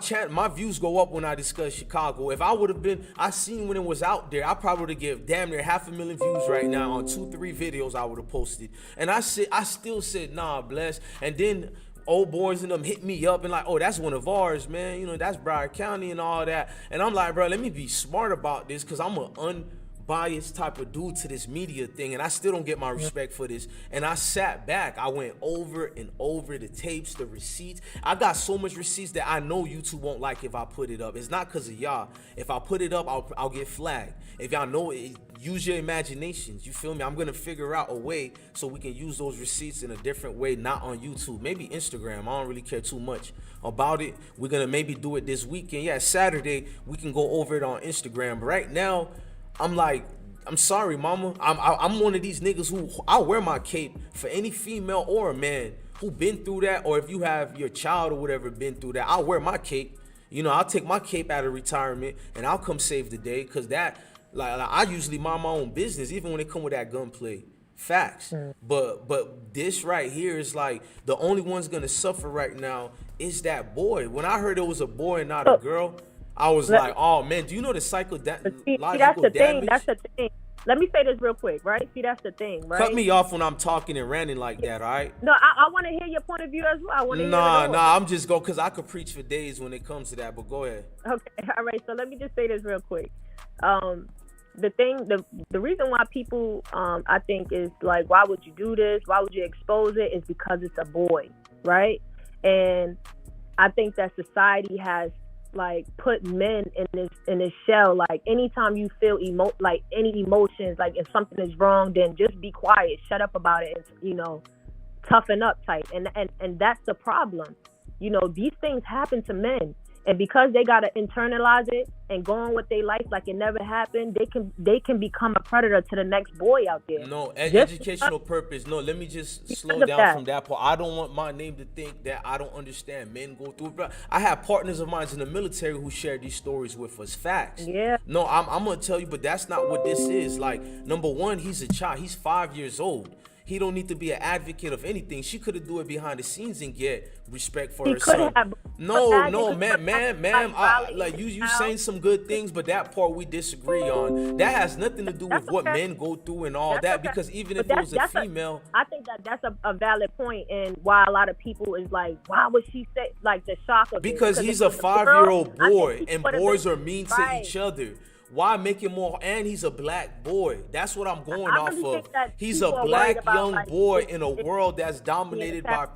views go up when I discuss Chicago. If I would have been, I seen when it was out there, I probably would have given damn near 500,000 views right now on 2-3 videos I would have posted. And I still said, nah, bless. And then old boys and them hit me up and like, oh, that's one of ours, man. That's Broward County and all that. And I'm like, bro, let me be smart about this, because I'm an unbiased type of dude to this media thing, and I still don't get my respect for this. And I sat back. I went over and over the tapes, the receipts. I got so much receipts that I know YouTube won't like if I put it up. It's not because of y'all. If I put it up, I'll get flagged. If y'all know it, use your imaginations. You feel me? I'm gonna figure out a way so we can use those receipts in a different way, not on YouTube. Maybe Instagram. I don't really care too much about it. We're gonna maybe do it this weekend. Yeah, Saturday we can go over it on Instagram. But right now, I'm like, I'm sorry, mama. I'm one of these niggas who I wear my cape for any female or a man who been through that, or if you have your child or whatever been through that, I'll wear my cape. I'll take my cape out of retirement and I'll come save the day, because that, like I usually mind my own business, even when it come with that gunplay. Facts. But this right here is like, the only one's gonna suffer right now is that boy. When I heard it was a boy and not a girl, I was like, oh man, do you know the psychological damage? That's the thing. Let me say this real quick, right? See, that's the thing, right? Cut me off when I'm talking and ranting like that, all right? No, I want to hear your point of view as well. I want to hear it. I'm just go, because I could preach for days when it comes to that, but go ahead. Okay, all right, so let me just say this real quick. The reason why people, I think, is like, why would you do this? Why would you expose it? Is because it's a boy, right? And I think that society has, like, put men in this shell. Like, anytime you feel any emotions, like if something is wrong, then just be quiet, shut up about it, and toughen up type. And that's the problem. These things happen to men, and because they gotta internalize it and go on with their life like it never happened, they can become a predator to the next boy out there. No, educational purpose. No, let me just slow down from that part. I don't want my name to think that I don't understand men go through it. I have partners of mine in the military who share these stories with us. Facts. Yeah. No, I'm gonna tell you, but that's not what this is. Like, number one, he's a child. He's 5 years old. He don't need to be an advocate of anything. She could have do it behind the scenes and get respect for her son. No, ma'am. Like you saying some good things, but that part we disagree on. That has nothing to do with what men go through and all that. Because even if it was a female, I think that's a valid point, and why a lot of people is like, why would she say like the shock of because it? he's a 5-year-old boy, and boys are mean to right. each other. Why make it more? And he's a black boy. That's what I'm going off really of. think He's a black young boy in a world that's dominated by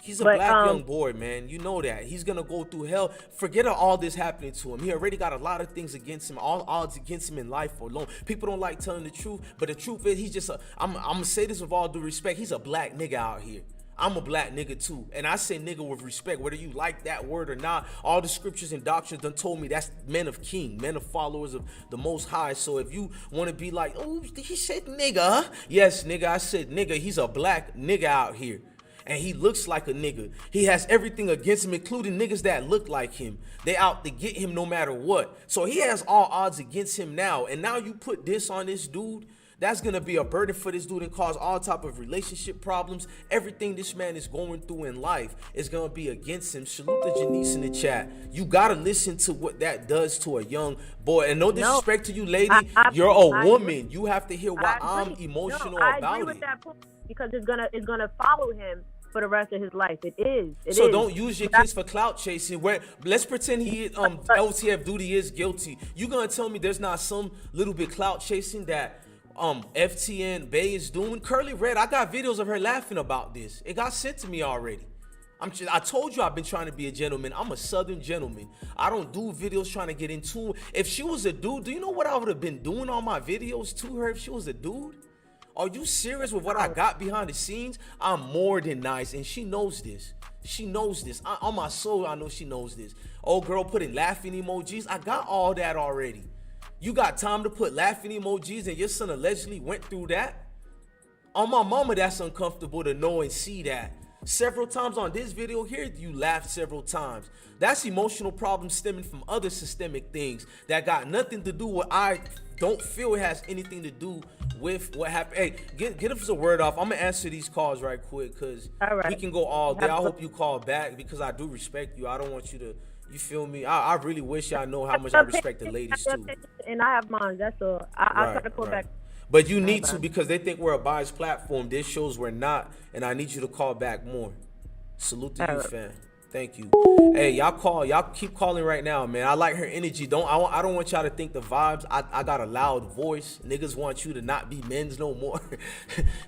He's a black young boy, man. You know that. He's going to go through hell. Forget all this happening to him. He already got a lot of things against him. All odds against him in life alone. People don't like telling the truth. But the truth is, he's just I'm going to say this with all due respect. He's a black nigga out here. I'm a black nigga too. And I say nigga with respect, whether you like that word or not. All the scriptures and doctrines done told me that's men of king, men of followers of the Most High. So if you want to be like, oh, he said nigga, huh? Yes, nigga, I said nigga. He's a black nigga out here. And he looks like a nigga. He has everything against him, including niggas that look like him. They out to get him no matter what. So he has all odds against him now. And now you put this on this dude. That's going to be a burden for this dude and cause all type of relationship problems. Everything this man is going through in life is going to be against him. Salute to Janice in the chat. You got to listen to what that does to a young boy. And no disrespect to you, lady. You're a woman. You have to hear why I'm emotional about it. I agree with that point because it's gonna follow him for the rest of his life. It is. So don't use your kids for clout chasing. Let's pretend LTF Doodie is guilty. You going to tell me there's not some little bit clout chasing that FTN Bae is doing? Curly Red, I got videos of her laughing about this. It got sent to me already. I told you I've been trying to be a gentleman. I'm a southern gentleman. I don't do videos trying to get into. If she was a dude, do you know what I would have been doing on my videos to her if she was a dude? Are you serious with what I got behind the scenes? I'm more than nice, and she knows this. She knows this. On my soul, I know she knows this. Old girl putting laughing emojis. I got all that already. You got time to put laughing emojis and your son allegedly went through that? On my mama, that's uncomfortable to know and see that. Several times on this video here, you laughed several times. That's emotional problems stemming from other systemic things that got nothing to do with, I don't feel it has anything to do with what happened. Hey, get us a word off. I'm going to answer these calls right quick because we can go all day. I hope you call back because I do respect you. I don't want you to, you feel me? I really wish y'all know how much I respect the ladies too. And I have mine, that's all. I'll try to call back. But you need to because they think we're a biased platform. This shows we're not, and I need you to call back more. Salute to you, fam. Thank you. Hey, y'all keep calling right now, man. I like her energy. I don't want y'all to think the vibes. I got a loud voice. Niggas want you to not be men's no more.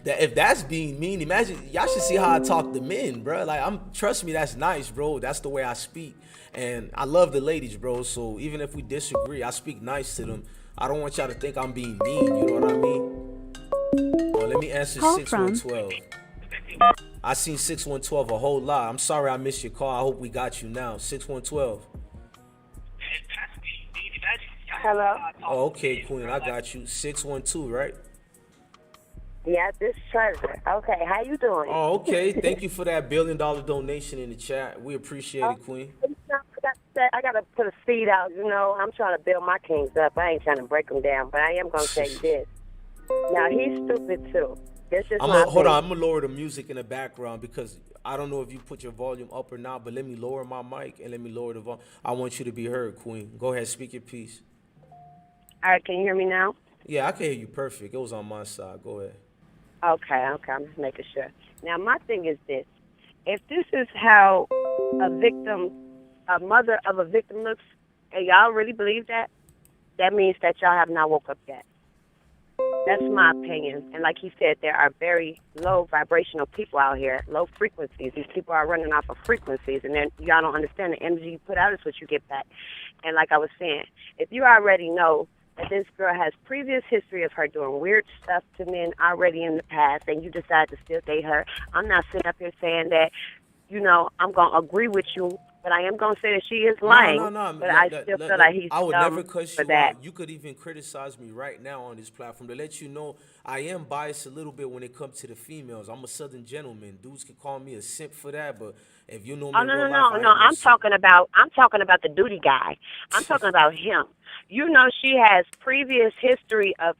That if that's being mean, imagine y'all should see how I talk to men, bro. Like trust me, that's nice, bro. That's the way I speak, and I love the ladies, bro. So even if we disagree, I speak nice to them. I don't want y'all to think I'm being mean, you know what I mean? Well, let me answer 6112. I seen 6112 a whole lot. I'm sorry I missed your call. I hope we got you now. 6112. Hello? Oh, okay, Queen. I got you. 612, right? Yeah, this is Treasure. Okay, how you doing? Oh, okay. Thank you for that $1 billion donation in the chat. We appreciate it, Queen. I got to put a seed out. You know, I'm trying to build my kings up. I ain't trying to break them down, but I am going to tell you this. Now, he's stupid, too. Hold on. I'm going to lower the music in the background because I don't know if you put your volume up or not, but let me lower my mic and let me lower the volume. I want you to be heard, Queen. Go ahead. Speak your piece. All right. Can you hear me now? Yeah, I can hear you perfect. It was on my side. Go ahead. Okay. I'm just making sure. Now, my thing is this. If this is how a mother of a victim looks, and y'all really believe that, that means that y'all have not woke up yet. That's my opinion. And like he said, there are very low vibrational people out here, low frequencies. These people are running off of frequencies, and then y'all don't understand the energy you put out is what you get back. And like I was saying, if you already know that this girl has previous history of her doing weird stuff to men already in the past, and you decide to still date her, I'm not sitting up here saying that, you know, I'm going to agree with you, but I am going to say that she is lying. No. But I still feel like he's I would never cuss you that. out. You could even criticize me right now on this platform to let you know I am biased a little bit when it comes to the females. I'm a southern gentleman. Dudes can call me a simp for that, but if you know me, no. I'm talking about the Doodie guy. I'm talking about him. You know, she has previous history of,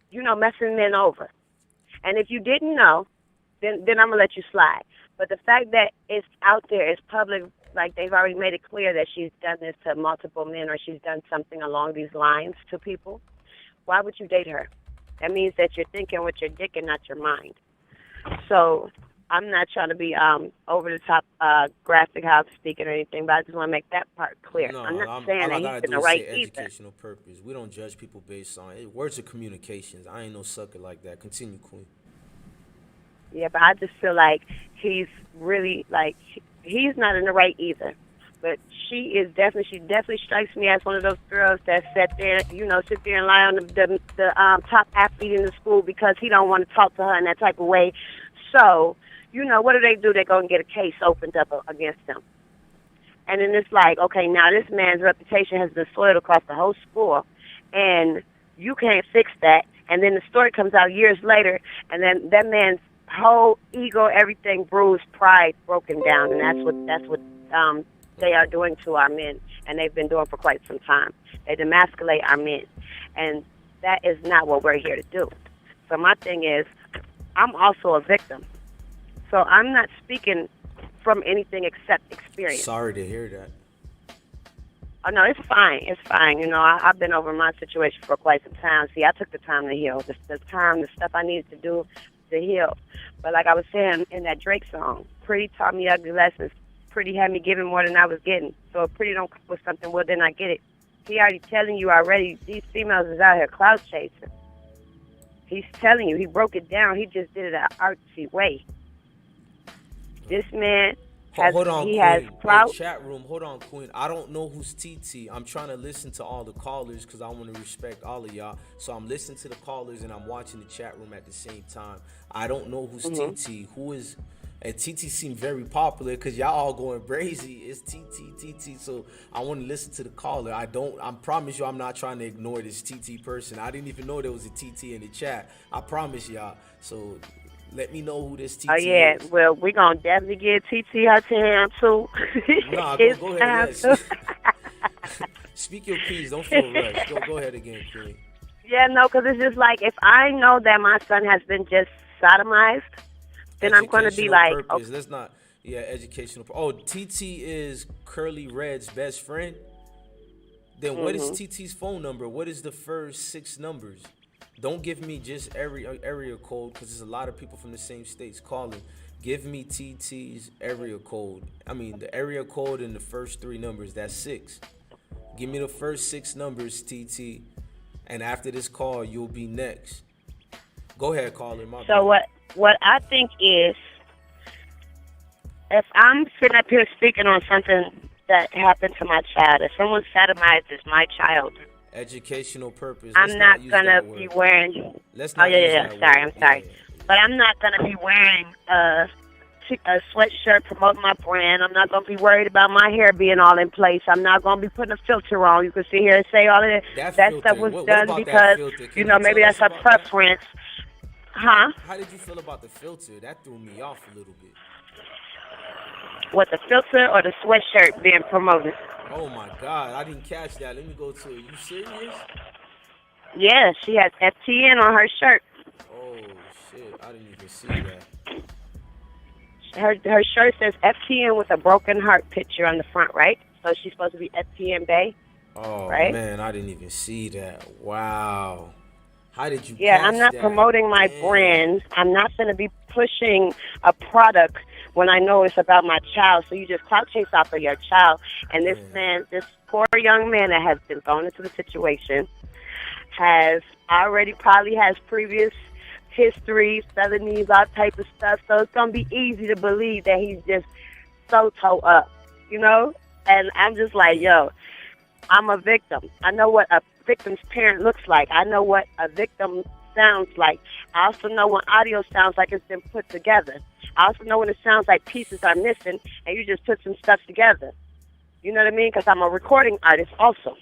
you know, messing men over. And if you didn't know, then I'm gonna let you slide. But the fact that it's out there, it's public, like they've already made it clear that she's done this to multiple men or she's done something along these lines to people, why would you date her? That means that you're thinking with your dick and not your mind. So I'm not trying to be over the top graphic how I'm speaking or anything, but I just want to make that part clear. No, I'm not all saying I that gotta he's in do the is right say either. educational purpose. We don't judge people based on it. Words of communications. I ain't no sucker like that. Continue, Queen. Yeah, but I just feel like he's really like he's not in the right either. But she definitely strikes me as one of those girls that sit there and lie on the top athlete in the school because he don't want to talk to her in that type of way. So, what do? They're going to get a case opened up against him. And then it's like, okay, now this man's reputation has been soiled across the whole school, and you can't fix that. And then the story comes out years later, and then that man's whole ego, everything bruised, pride broken down, and that's what they are doing to our men, and they've been doing for quite some time. They demasculate our men, and that is not what we're here to do. So my thing is, I'm also a victim, so I'm not speaking from anything except experience. Sorry to hear that. Oh, no, it's fine. It's fine. I've been over my situation for quite some time. See, I took the time to heal, the stuff I needed to do to heal. But like I was saying in that Drake song, Pretty taught me ugly lessons. Pretty had me giving more than I was getting. So if Pretty don't come with something, well, then I get it. He already telling you already, these females is out here clout chasing. He's telling you, he broke it down. He just did it an artsy way. This man has, hold on, he Queen. has clout. Hey, chat room, hold on, Queen. I don't know who's TT. I'm trying to listen to all the callers because I want to respect all of y'all. So I'm listening to the callers and I'm watching the chat room at the same time. I don't know who's TT. Who is... And TT seemed very popular because y'all all going crazy. It's TT. So I want to listen to the caller. I promise you I'm not trying to ignore this TT person. I didn't even know there was a TT in the chat. I promise y'all. So let me know who this TT is. Oh, yeah. Well, we're going to definitely give TT her time, too. Nah, go ahead. Yes. Speak your piece. Don't feel rushed. Go ahead again, Queen. Yeah, no, because it's just like if I know that my son has been just sodomized, then I'm going to be like, okay. Let's not, educational. Oh, TT is Curly Red's best friend? Then what is TT's phone number? What is the first 6 numbers? Don't give me just area code because there's a lot of people from the same states calling. Give me TT's area code. I mean, the area code and the first 3 numbers, that's 6. Give me the first 6 numbers, TT. And after this call, you'll be next. Go ahead, caller. So what I think is, if I'm sitting up here speaking on something that happened to my child, if someone sodomizes my child, educational purpose. I'm not gonna be wearing. I'm sorry. But I'm not gonna be wearing a sweatshirt promoting my brand. I'm not gonna be worried about my hair being all in place. I'm not gonna be putting a filter on. You can sit here and say all of that stuff was done because maybe that's a preference. Huh? How did you feel about the filter? That threw me off a little bit. What, the filter or the sweatshirt being promoted? Oh my God, I didn't catch that. Let me go to it. You serious? Yeah, she has FTN on her shirt. Oh shit, I didn't even see that. Her shirt says FTN with a broken heart picture on the front, right? So she's supposed to be FTN Bae. Oh right? Man, I didn't even see that. Wow. How did you? Yeah, I'm not promoting my brand. I'm not going to be pushing a product when I know it's about my child. So you just clout chase off of your child. And this man, this poor young man that has been thrown into the situation, has already probably has previous history, felonies, all type of stuff. So it's going to be easy to believe that he's just so toe up, And I'm just like, yo, I'm a victim. I know what a victim's parent looks like. I know what a victim sounds like. I also know when audio sounds like it's been put together. I also know when it sounds like pieces are missing and you just put some stuff together. You know what I mean? Because I'm a recording artist also.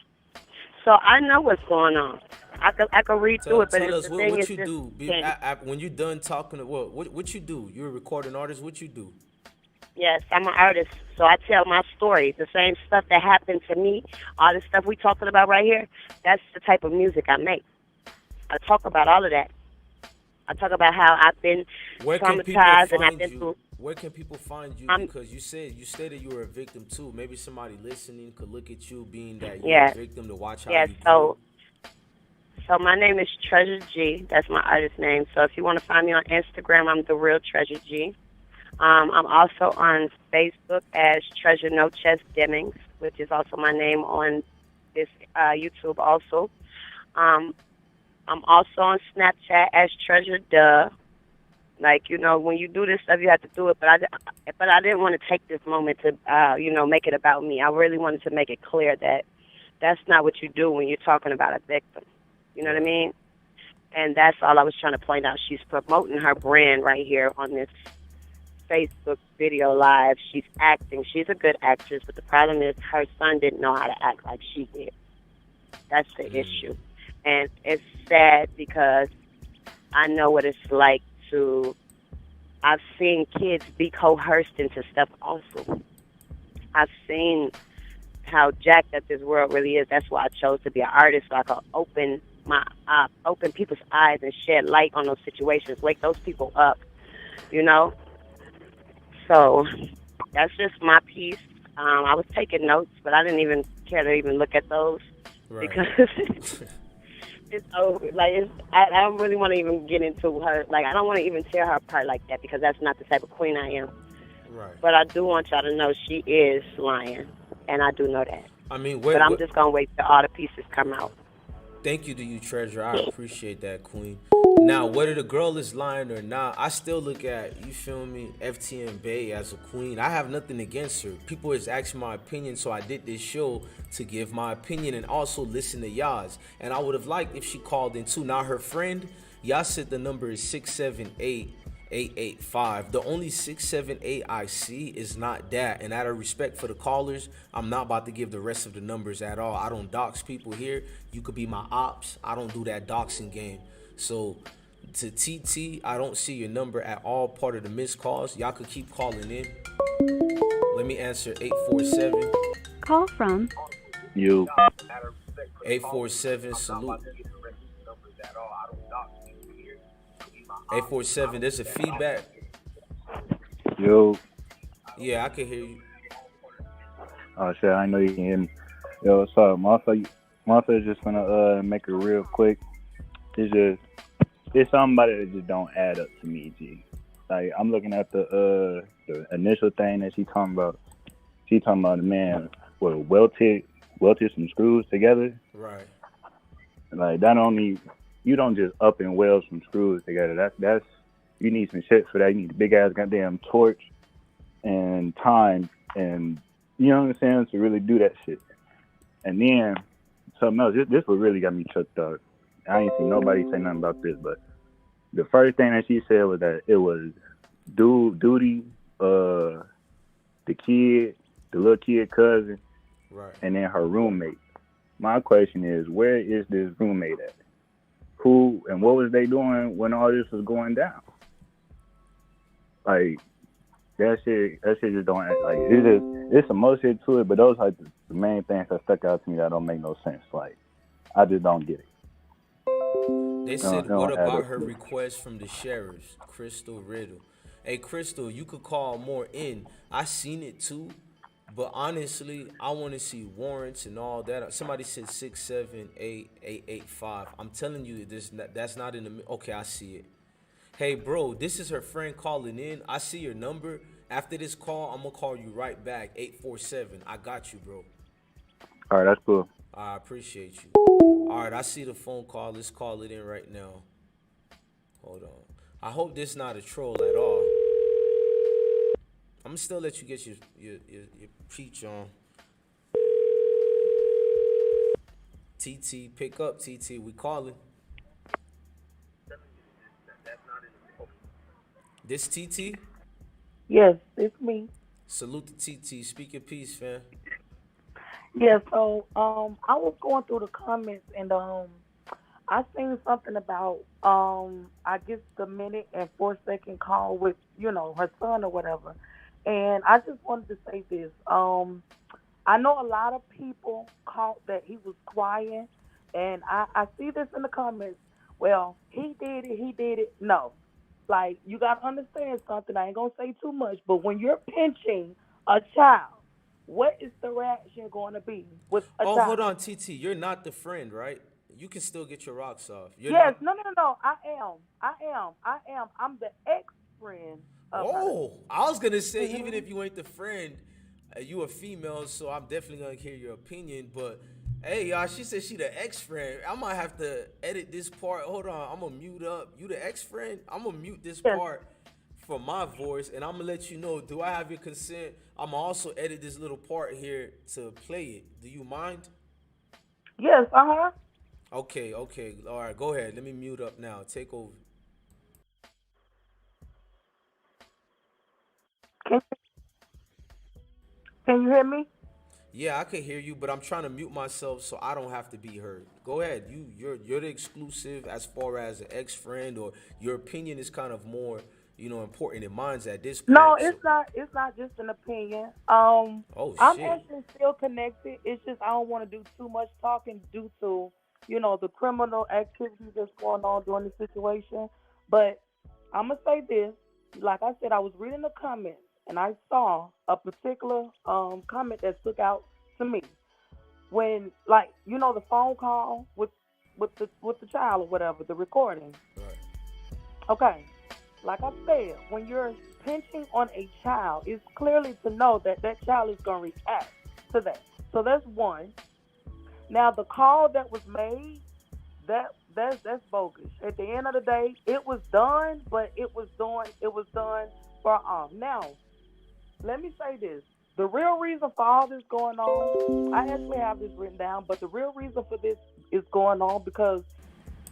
So I know what's going on. I could read through it, but tell us the thing what is you do. When you're done talking, what you do? You're a recording artist. What you do? Yes, I'm an artist, so I tell my story. The same stuff that happened to me, all the stuff we talking about right here, that's the type of music I make. I talk about all of that. I talk about how I've been traumatized and I've been through. Where can people find you? I'm Because you stated you were a victim too. Maybe somebody listening could look at you being that you're a yeah, victim to watch how yeah. you grew. So my name is Treasure G. That's my artist name. So if you want to find me on Instagram, I'm the real Treasure G. I'm also on Facebook as Treasure No Chest Demings, which is also my name on this YouTube also. Um, I'm also on Snapchat as Treasure Duh. Like, you know, when you do this stuff, you have to do it. But I didn't want to take this moment to, make it about me. I really wanted to make it clear that that's not what you do when you're talking about a victim. You know what I mean? And that's all I was trying to point out. She's promoting her brand right here on this Facebook video live. She's acting. She's a good actress, but the problem is her son didn't know how to act like she did. That's the issue. And it's sad because I know what it's like I've seen kids be coerced into stuff also. I've seen how jacked up this world really is. That's why I chose to be an artist, so I could open people's eyes and shed light on those situations, wake those people up, you know? So that's just my piece. I was taking notes, but I didn't even care to even look at those because it's over. Like, I don't really want to even get into her. Like, I don't want to even tear her apart like that because that's not the type of queen I am. Right. But I do want y'all to know she is lying, and I do know that. I mean, but I'm just gonna wait till all the pieces come out. Thank you to you, Treasure. I appreciate that, Queen. Now, whether the girl is lying or not, I still look at, you feel me, FTN Bae as a queen. I have nothing against her. People is asking my opinion, so I did this show to give my opinion and also listen to y'all's. And I would have liked if she called in too. Now, her friend, y'all said the number is 678-885. The only 678 I see is not that. And out of respect for the callers, I'm not about to give the rest of the numbers at all. I don't dox people here. You could be my ops. I don't do that doxing game. So to TT, I don't see your number at all, part of the missed calls. Y'all could keep calling in. Let me answer 847. Call from you. 847, salute. 847, there's a feedback. Yo. Yeah, I can hear you. Oh shit, I know you can hear me. Yo, what's up? Martha just gonna make it real quick. It's somebody that just don't add up to me, G. Like, I'm looking at the initial thing that she talking about. She talking about a man with welted some screws together. Right. Like, you don't just up and weld some screws together. That's you need some shit for that. You need a big ass goddamn torch and time, and you know what I'm saying, to really do that shit. And then something else. This what really got me choked up. I ain't seen nobody say nothing about this, but the first thing that she said was that it was Doodie, the little kid cousin, right, and then her roommate. My question is, where is this roommate at? Who and what was they doing when all this was going down? Like, that shit just don't act like it's some more shit to it, but those are the main things that stuck out to me that don't make no sense. Like, I just don't get it. They said, what about her request from the sheriffs, Crystal Riddle? Hey, Crystal, you could call more in. I seen it too, but honestly, I want to see warrants and all that. Somebody said 678-885. I'm telling you, that's not in the. Okay, I see it. Hey, bro, this is her friend calling in. I see your number. After this call, I'm gonna call you right back. 847. I got you, bro. All right, that's cool. I appreciate you. All right, I see the phone call. Let's call it in right now. Hold on. I hope this is not a troll at all. I'm gonna still let you get your preach on. TT, pick up, TT. We calling. This TT? Yes, it's me. Salute to TT. Speak your piece, fam. Yeah, so I was going through the comments and I seen something about I guess the minute and 4-second call with, her son or whatever. And I just wanted to say this. I know a lot of people caught that he was crying, and I see this in the comments. Well, he did it. No. Like, you got to understand something. I ain't going to say too much, but when you're pinching a child, what is the reaction going to be with a Oh, hold child? on, TT. You're not the friend, right? You can still get your rocks off. You're Yes, not. no, no, no, no. I am. I am. I am. I'm the ex friend of her. Oh, I was gonna say even Hmm. if you ain't the friend, you a female, so I'm definitely gonna hear your opinion. But hey, y'all, she said she the ex friend. I might have to edit this part. Hold on, I'm gonna mute up. You the ex friend? I'm gonna mute this Yes. part for my voice, and I'm gonna let you know. Do I have your consent? I'm gonna also edit this little part here to play it. Do you mind? Yes, uh-huh. Okay, okay. All right, go ahead. Let me mute up now. Take over. Can, can you hear me? Yeah, I can hear you, but I'm trying to mute myself so I don't have to be heard. Go ahead. You're the exclusive as far as an ex friend, or your opinion is kind of more, important than mine's at this No, point. So, it's not. It's not just an opinion. oh I'm shit. actually still connected. It's just I don't want to do too much talking due to, the criminal activity that's going on during the situation. But I'm gonna say this. Like I said, I was reading the comments and I saw a particular comment that stuck out to me when, like, the phone call with the child or whatever, the recording. Right. Okay. Like I said, when you're pinching on a child, it's clearly to know that that child is going to react to that. So that's one. Now the call that was made, that's bogus. At the end of the day, it was done, but it was done for now. Let me say this: the real reason for all this going on, I actually have this written down, but the real reason for this is going on because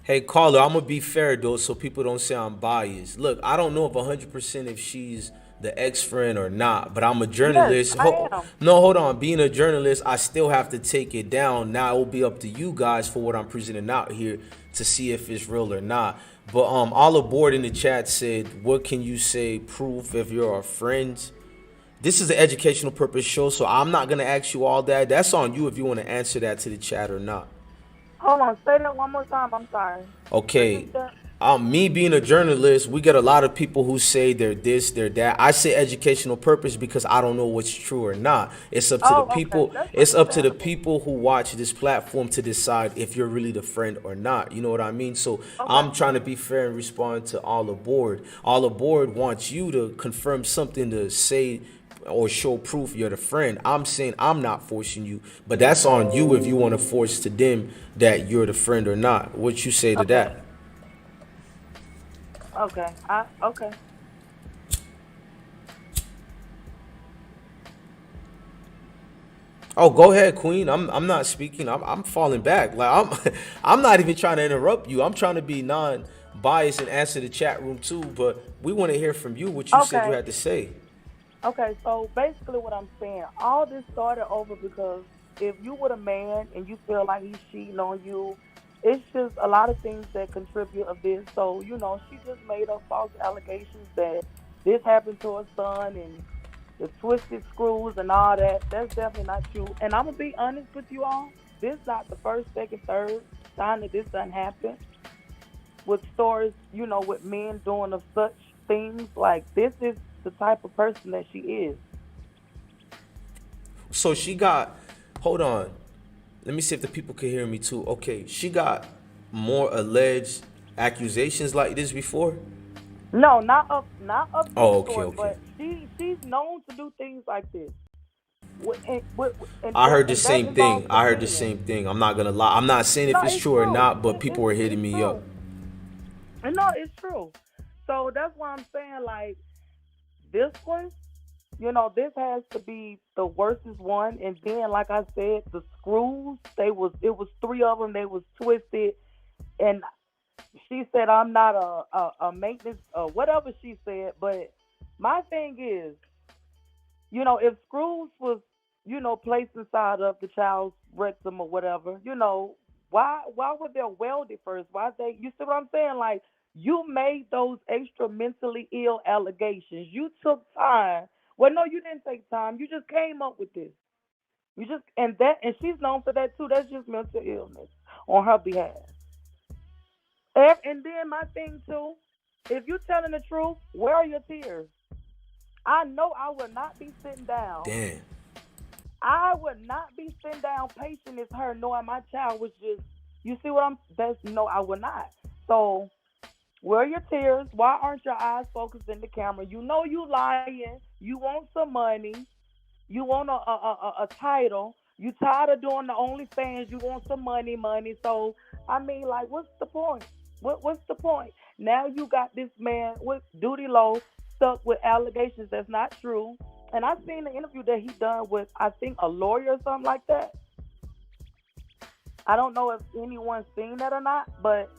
Hey, caller, I'm gonna be fair though, so people don't say I'm biased. Look, I don't know if 100% if she's the ex friend or not, but I'm a yes, journalist. I am. No, hold on. Being a journalist, I still have to take it down. Now it will be up to you guys for what I'm presenting out here to see if it's real or not. But all aboard in the chat said, "What can you say? Proof if you're our friends." This is an educational purpose show, so I'm not gonna ask you all that. That's on you if you want to answer that to the chat or not. Hold on, say that one more time. I'm sorry. Okay. Repeat that. Me being a journalist, we get a lot of people who say they're this, they're that. I say educational purpose because I don't know what's true or not. It's up to the Oh, okay. people. That's It's up to the understandable. people who watch this platform to decide if you're really the friend or not. You know what I mean? So Okay. I'm trying to be fair and respond to all aboard. All aboard wants you to confirm something to say or show proof you're the friend. I'm saying I'm not forcing you, but that's on you if you want to force to them that you're the friend or not. What you say to Okay. that? Okay. Okay. Oh, go ahead, Queen. I'm not speaking. I'm falling back. Like I'm I'm not even trying to interrupt you. I'm trying to be non-biased and answer the chat room too. But we want to hear from you what you said you Okay. had to say. Okay. So basically, what I'm saying, all this started over because if you were a man and you feel like he's cheating on you, it's just a lot of things that contribute of this. So she just made up false allegations that this happened to her son and the twisted screws and all that. That's definitely not true. And I'm gonna be honest with you all. This not the first, second, third time that this done happened with stories, with men doing of such things. Like, this is the type of person that she is. So she got. Hold on. Let me see if the people can hear me too. Okay, she got more alleged accusations like this before. No, not of this Oh, okay, sort, okay. but she's known to do things like this. And, I and, heard the and that same involves thing. the I heard the men. same thing. I'm not gonna lie. I'm not saying No, if it's it's true or true. not, but people are hitting It's me up. true. And no, it's true. So that's why I'm saying, like, this one, this has to be the worstest one. And then, like I said, the screws, it was three of them. They was twisted, and she said, "I'm not a maintenance, whatever she said." But my thing is, if screws was, placed inside of the child's rectum or whatever, why were they welded first? Why they? You see what I'm saying? Like, you made those extra mentally ill allegations. You took time. Well, no, you didn't take time. You just came up with this. And she's known for that too. That's just mental illness on her behalf. And then my thing too. If you're telling the truth, where are your tears? I know I would not be sitting down. Damn. I would not be sitting down patient as her, knowing my child was just. You see what I'm? That's no, I would not. So, where are your tears? Why aren't your eyes focused in the camera? You know you lying. You want some money. You want a title. You tired of doing the OnlyFans. You want some money. So, I mean, like, what's the point? What's the point? Now you got this man with Doodie Lo stuck with allegations that's not true. And I've seen the interview that he done with, I think, a lawyer or something like that. I don't know if anyone's seen that or not, but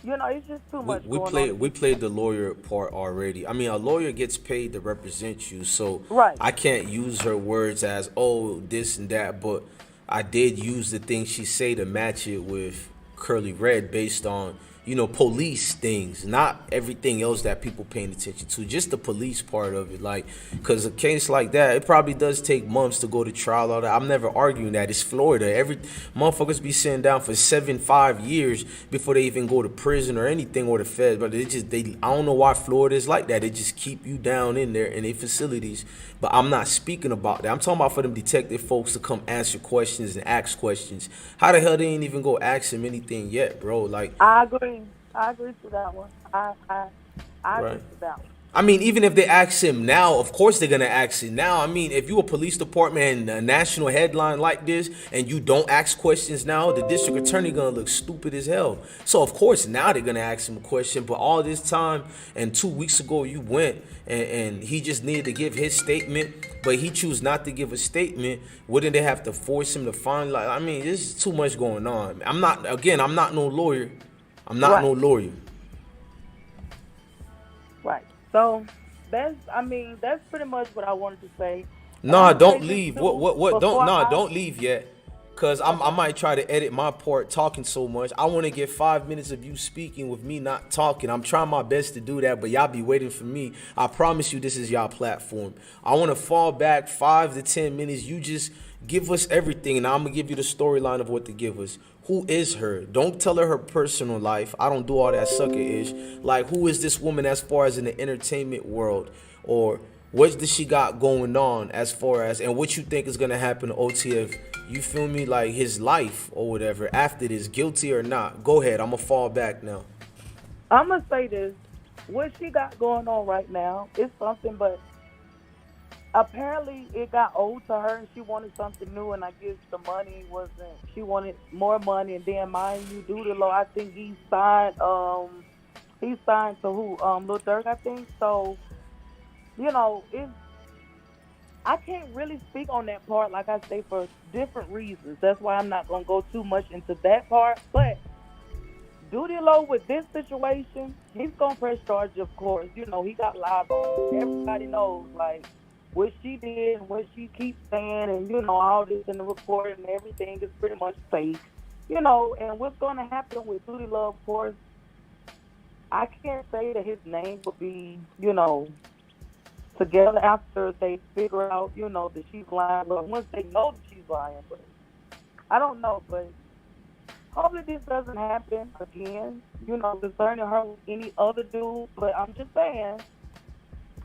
you know, it's just too much going on. We played the lawyer part already. I mean, a lawyer gets paid to represent you, so right. I can't use her words as, oh, this and that, but I did use the things she say to match it with Curly Red based on, you know, police things, not everything else that people paying attention to, just the police part of it. Like, because a case like that, it probably does take months to go to trial. All that. I'm never arguing that. It's Florida. Every motherfuckers be sitting down for 5 years before they even go to prison or anything, or the feds. But I don't know why Florida is like that. They just keep you down in there in their facilities. But I'm not speaking about that. I'm talking about for them detective folks to come answer questions and ask questions. How the hell they ain't even go ask him anything yet, bro? Like, I agree to that one. I agree to that one. I mean, even if they ask him now, of course they're gonna ask him now. I mean, if you a police department and a national headline like this, and you don't ask questions now, the district attorney gonna look stupid as hell. So of course now they're gonna ask him a question. But all this time and 2 weeks ago you went and he just needed to give his statement, but he choose not to give a statement. Wouldn't they have to force him to find? Like, I mean, there's too much going on. I'm not no lawyer. I'm not no lawyer. Right. So that's pretty much what I wanted to say. Nah, don't leave. What? Don't leave yet. Cause I might try to edit my part talking so much. I want to get 5 minutes of you speaking with me not talking. I'm trying my best to do that, but y'all be waiting for me. I promise you this is y'all platform. I want to fall back 5 to 10 minutes. You just give us everything, and I'm going to give you the storyline of what to give us. Who is her? Don't tell her personal life. I don't do all that sucker-ish. Like, who is this woman as far as in the entertainment world? Or what does she got going on as far as, and what you think is going to happen to OTF? You feel me? Like his life or whatever after this, guilty or not. Go ahead. I'm going to fall back now. I'm going to say this. What she got going on right now is something, but apparently it got old to her and she wanted something new, and I guess the money wasn't, she wanted more money. And then mind you, Doodie Lo, I think he signed to who? Lil Durk, I think. So, you know, I can't really speak on that part, like I say, for different reasons. That's why I'm not going to go too much into that part. But Doodie Lo, with this situation, he's going to press charges, of course. You know, he got lied on. Everybody knows, like, what she did and what she keeps saying, and, you know, all this in the report and everything is pretty much fake. You know, and what's going to happen with Doodie Lo, of course, I can't say that his name will be, you know, together after they figure out, you know, that she's lying. But once they know that she's lying, but I don't know. But hopefully this doesn't happen again, you know, concerning her with any other dude. But I'm just saying,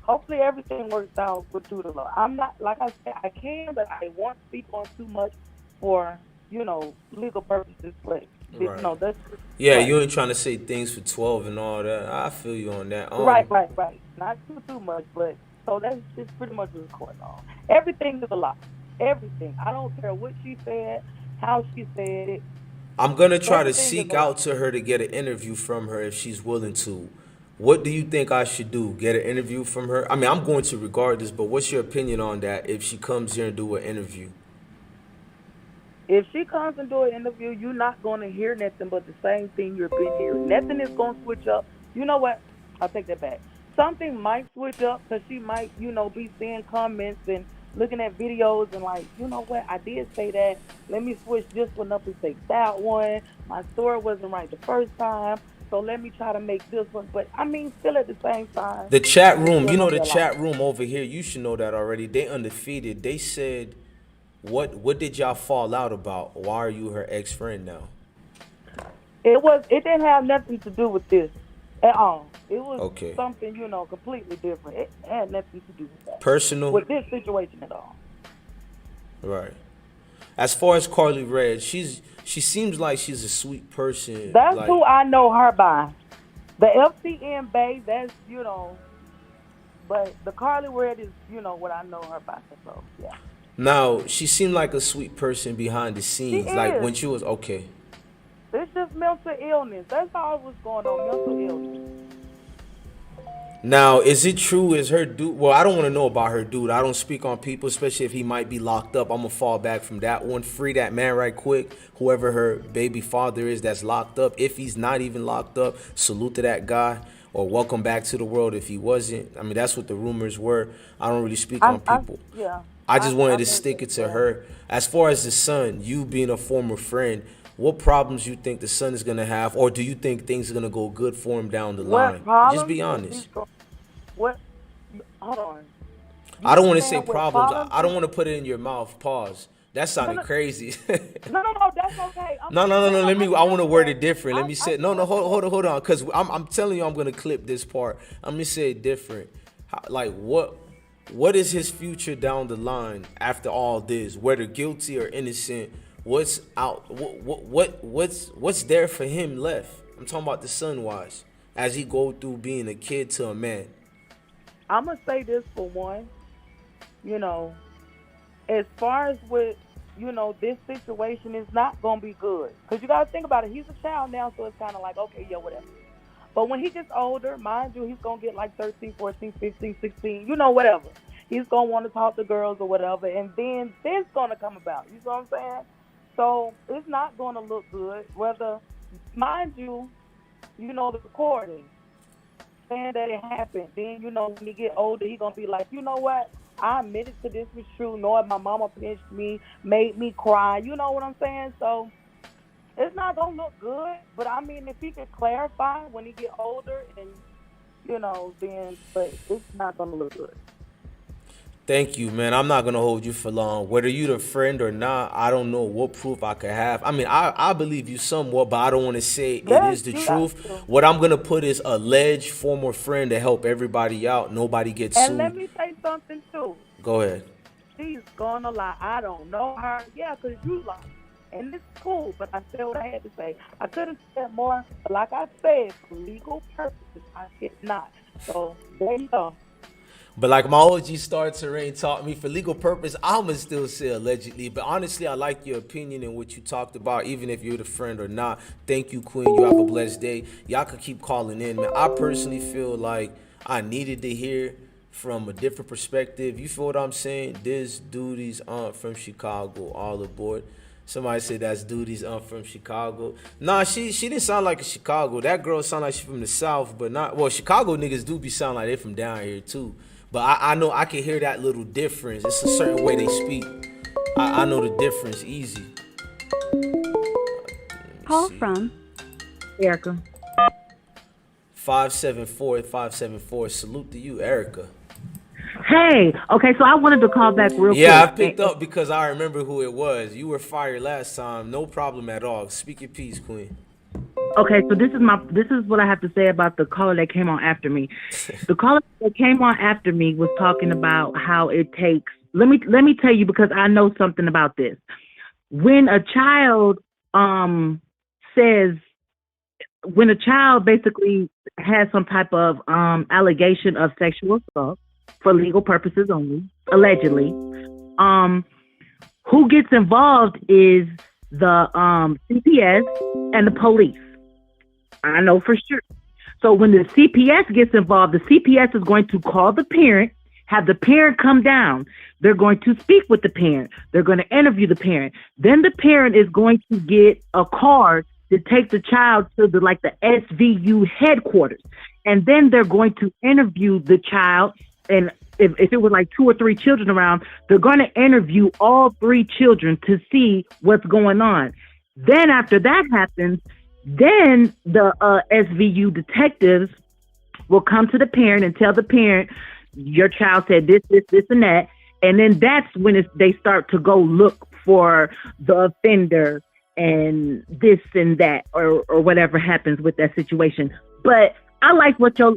hopefully everything works out with Doodie Lo. I'm not, like I said, I can, but I won't speak on too much for, you know, legal purposes. But, you know, that's just, yeah, you ain't trying to say things for 12 and all that. I feel you on that. Right. Not too much, but so that's just pretty much what's going on. Everything is a lie. Everything. I don't care what she said, how she said it. I'm going to try to seek out to her to get an interview from her if she's willing to. What do you think I should do? Get an interview from her? I mean, I'm going to regardless, but what's your opinion on that if she comes here and do an interview? If she comes and do an interview, you're not going to hear nothing but the same thing you've been hearing. Nothing is going to switch up. You know what? I'll take that back. Something might switch up because she might, you know, be seeing comments and looking at videos and like, you know what? I did say that. Let me switch this one up and say that one. My story wasn't right the first time, so let me try to make this one. But, I mean, still at the same time. The chat room, you know the chat room over here, you should know that already. They undefeated. They said, what did y'all fall out about? Why are you her ex-friend now? It didn't have nothing to do with this at all. It was Okay. something, completely different. It had nothing to do with that. Personal? With this situation at all. Right. As far as Carly Red, she seems like she's a sweet person. That's like, who I know her by. The FTN Bae, that's, but the Carly Red is, what I know her by. So, yeah. Now, she seemed like a sweet person behind the scenes. She Like is. when she was okay. It's just mental illness. That's all what's going on, mental illness. Now, is it true? Is her dude? Well, I don't want to know about her dude. I don't speak on people, especially if he might be locked up. I'm gonna fall back from that one. Free that man right quick. Whoever her baby father is that's locked up. If he's not even locked up, salute to that guy. Or welcome back to the world if he wasn't. I mean, that's what the rumors were. I don't really speak on people. I just wanted to stick it to her. As far as the son, you being a former friend, what problems you think the son is gonna have, or do you think things are gonna go good for him down the line? Just be honest. What? Hold on. I don't want to say problems. I don't want to put it in your mouth. Pause. That sounded crazy. No, that's okay. No. I want to word it different. Let me say. No. Hold on. Cause I'm telling you, I'm gonna clip this part. I'm gonna say it different. What is his future down the line after all this? Whether guilty or innocent, what's out? What's there for him left? I'm talking about the son wise, as he go through being a kid to a man. I'm going to say this for one, as far as with, this situation is not going to be good. Because you got to think about it. He's a child now, so it's kind of like, okay, yeah, whatever. But when he gets older, mind you, he's going to get like 13, 14, 15, 16, whatever. He's going to want to talk to girls or whatever, and then this going to come about. You know what I'm saying? So it's not going to look good. Whether, mind you, the recording, saying that it happened. Then, when he get older, he going to be like, you know what? I admitted to this was true, knowing my mama pinched me, made me cry. You know what I'm saying? So it's not going to look good. But, I mean, if he could clarify when he get older and, then, but it's not going to look good. Thank you, man. I'm not going to hold you for long. Whether you're the friend or not, I don't know what proof I could have. I mean, I believe you somewhat, but I don't want to say it is the truth. What I'm going to put is alleged former friend to help everybody out. Nobody gets sued. And let me say something, too. Go ahead. She's going to lie. I don't know her. Yeah, because you lie. And it's cool, but I said what I had to say. I could have said more, but like I said, for legal purposes, I did not. So, there you go. But like my OG Star Terrain taught me, for legal purpose, I'ma still say allegedly. But honestly, I like your opinion and what you talked about, even if you're the friend or not. Thank you, Queen. You have a blessed day. Y'all could keep calling in, man. I personally feel like I needed to hear from a different perspective. You feel what I'm saying? This Doodie's aunt from Chicago. All aboard. Somebody said that's Doodie's aunt from Chicago. Nah, she didn't sound like a Chicago. That girl sound like she from the South, but not. Well, Chicago niggas do be sound like they from down here too. But I know I can hear that little difference. It's a certain way they speak. I know the difference easy. Call from Erica. 574. Salute to you, Erica. Hey, okay, so I wanted to call back real quick. Yeah, I picked up because I remember who it was. You were fired last time. No problem at all. Speak your piece, Queen. Okay, so this is what I have to say about the caller that came on after me. The caller that came on after me was talking about how it takes. Let me tell you, because I know something about this. When a child basically has some type of allegation of sexual assault for legal purposes only, allegedly, who gets involved is the CPS and the police. I know for sure. So when the CPS gets involved, the CPS is going to call the parent, have the parent come down. They're going to speak with the parent. They're going to interview the parent. Then the parent is going to get a card to take the child to the SVU headquarters. And then they're going to interview the child. And if it was like 2 or 3 children around, they're going to interview all 3 children to see what's going on. Then after that happens, then the SVU detectives will come to the parent and tell the parent, your child said this, and that. And then that's when they start to go look for the offender and this and that, or whatever happens with that situation. But I like what your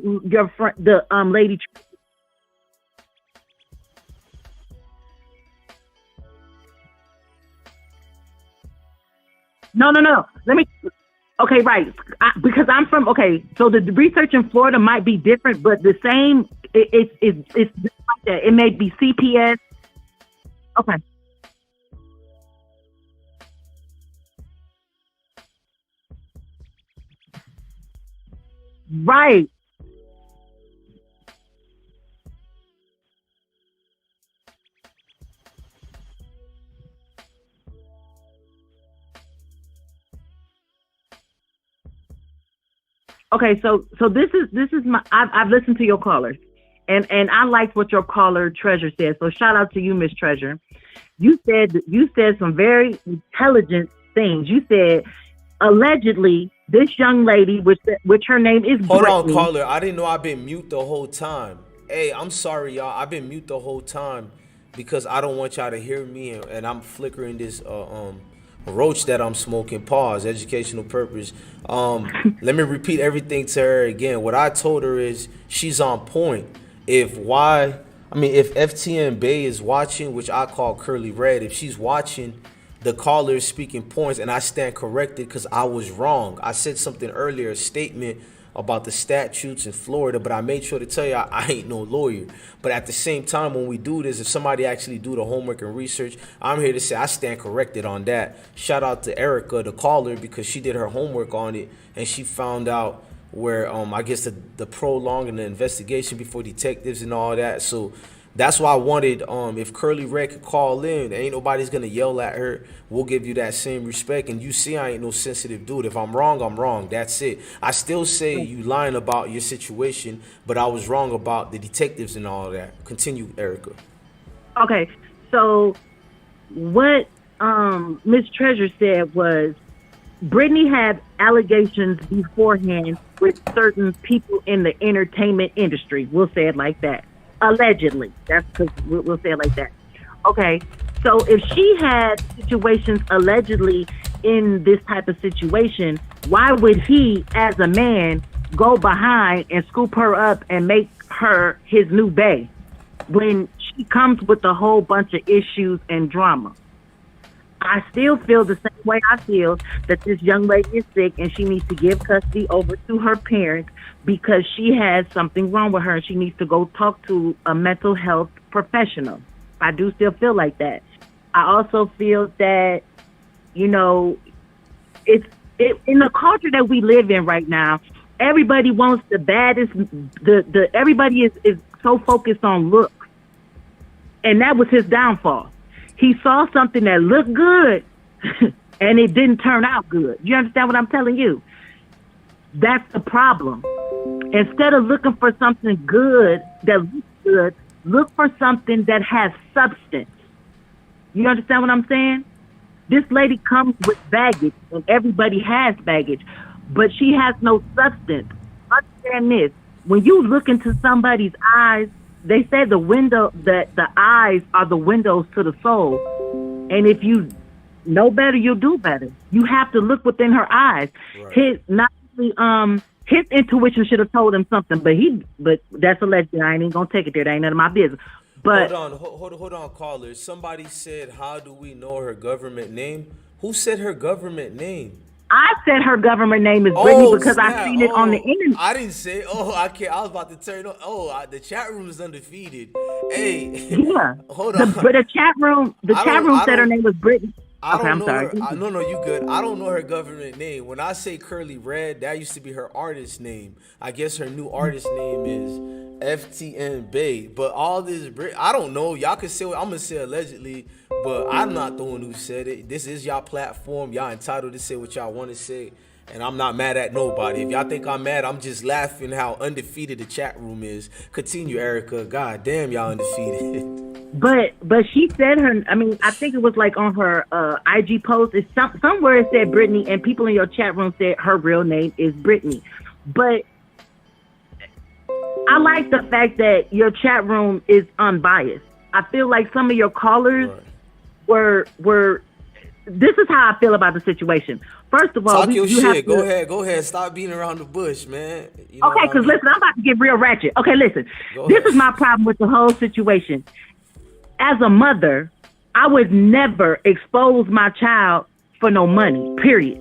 friend, the lady. No. Let me. Okay, right. Because I'm from. Okay, so the research in Florida might be different, but the same. It's like that. It may be CPS. Okay. Right. Okay, so this is my I've listened to your caller, and I liked what your caller Treasure said. So shout out to you, Miss Treasure. You said some very intelligent things. You said allegedly this young lady, which her name is Hold on, Brittany. caller. I didn't know I've been mute the whole time. Hey, I'm sorry, y'all. I've been mute the whole time because I don't want y'all to hear me, and I'm flickering this roach that I'm smoking. Pause. Educational purpose. Let me repeat everything to her again. What I told her is she's on point. If FTN Bae is watching, which I call Curly Red, if she's watching, the caller is speaking points, and I stand corrected because I was wrong. I said something earlier, a statement about the statutes in Florida, but I made sure to tell you I ain't no lawyer. But at the same time, when we do this, if somebody actually do the homework and research, I'm here to say I stand corrected on that. Shout out to Erica, the caller, because she did her homework on it, and she found out where I guess the prolong and the investigation before detectives and all that. So that's why I wanted if Curly Red could call in, ain't nobody's gonna yell at her. We'll give you that same respect. And you see I ain't no sensitive dude. If I'm wrong, I'm wrong. That's it. I still say you lying about your situation, but I was wrong about the detectives and all that. Continue, Erica. Okay, so what Miss Treasure said was Brittany had allegations beforehand with certain people in the entertainment industry. We'll say it like that. Allegedly. That's because we'll say it like that. Okay, so if she had situations allegedly in this type of situation, why would he, as a man, go behind and scoop her up and make her his new bae when she comes with a whole bunch of issues and drama? I still feel the same way I feel that this young lady is sick and she needs to give custody over to her parents because she has something wrong with her and she needs to go talk to a mental health professional. I do still feel like that. I also feel that, in the culture that we live in right now, everybody wants the baddest, everybody is so focused on looks. And that was his downfall. He saw something that looked good and it didn't turn out good. You understand what I'm telling you? That's the problem. Instead of looking for something good that looks good, look for something that has substance. You understand what I'm saying? This lady comes with baggage, and everybody has baggage, but she has no substance. Understand this. When you look into somebody's eyes, they say the eyes are the windows to the soul. And if you know better, you'll do better. You have to look within her eyes. Right. His intuition should have told him something, but that's alleged. I ain't even gonna take it there. That ain't none of my business. But hold on, caller. Somebody said, "How do we know her government name?" Who said her government name? I said her government name is Brittany because I seen it on the internet. I didn't say. I can't. I was about to turn on. The chat room is undefeated. Hey. Yeah. Hold on. But the chat room said her name was Brittany. I'm sorry. No, you good. I don't know her government name. When I say Curly Red, that used to be her artist name. I guess her new artist name is FTN Bae. But all this, I don't know. Y'all can say what I'm gonna say allegedly, but I'm not the one who said it. This is y'all platform. Y'all entitled to say what y'all want to say, and I'm not mad at nobody. If y'all think I'm mad, I'm just laughing how undefeated the chat room is. Continue, Erica. God damn, y'all undefeated. But she said her. I mean, I think it was like on her IG post. It's somewhere it said Brittany, and people in your chat room said her real name is Brittany. But I like the fact that your chat room is unbiased. I feel like some of your callers were this is how I feel about the situation. First of all, Talk your you shit. have to, Go ahead. Stop beating around the bush, man. You know okay, because listen, I'm about to get real ratchet. Okay, listen. This is my problem with the whole situation. As a mother, I would never expose my child for no money, period.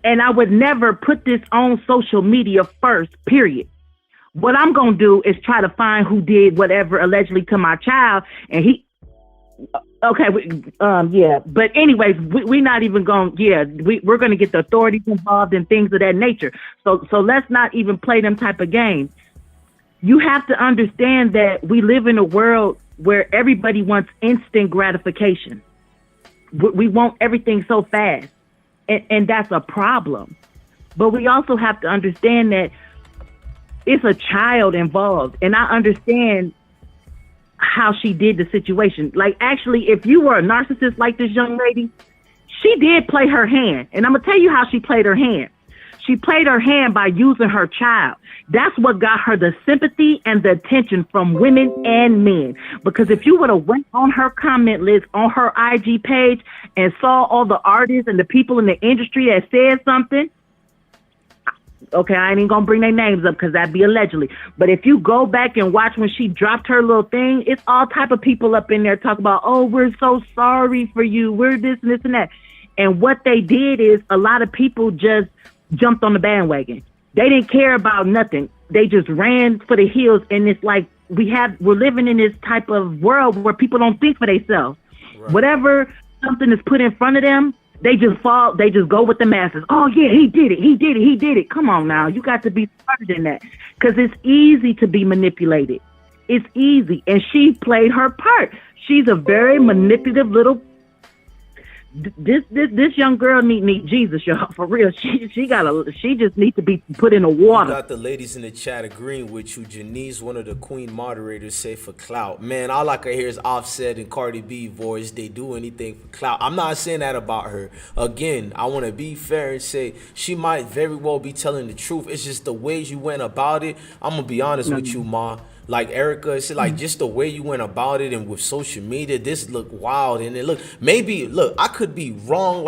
And I would never put this on social media first, period. What I'm going to do is try to find who did whatever allegedly to my child. And yeah. But anyways, we're not even going, we're going to get the authorities involved in things of that nature. So let's not even play them type of games. You have to understand that we live in a world where everybody wants instant gratification. We want everything so fast. And that's a problem. But we also have to understand that it's a child involved. And I understand how she did the situation. Like, actually, if you were a narcissist like this young lady, she did play her hand. And I'm going to tell you how she played her hand. She played her hand by using her child. That's what got her the sympathy and the attention from women and men. Because if you would have went on her comment list on her IG page and saw all the artists and the people in the industry that said something, okay, I ain't even gonna bring their names up because that'd be allegedly. But if you go back and watch when she dropped her little thing, it's all type of people up in there talking about, oh, we're so sorry for you. We're this and this and that. And what they did is a lot of people just jumped on the bandwagon. They didn't care about nothing. They just ran for the hills. And it's like we're living in this type of world where people don't think for themselves. Right. Whatever something is put in front of them, they just go with the masses. Oh yeah, he did it. Come on now. You got to be smarter than that. Because it's easy to be manipulated. It's easy. And she played her part. She's a very manipulative little. This young girl need Jesus, y'all, for real. She just needs to be put in the water. You got the ladies in the chat agreeing with you. Janice, one of the queen moderators, say for clout. Man, all I can hear is Offset and Cardi B voice. They do anything for clout. I'm not saying that about her. Again, I want to be fair and say she might very well be telling the truth. It's just the way you went about it. I'm gonna be honest with you, Ma. Like Erica said, like just the way you went about it, and with social media, this looked wild. And it look, I could be wrong.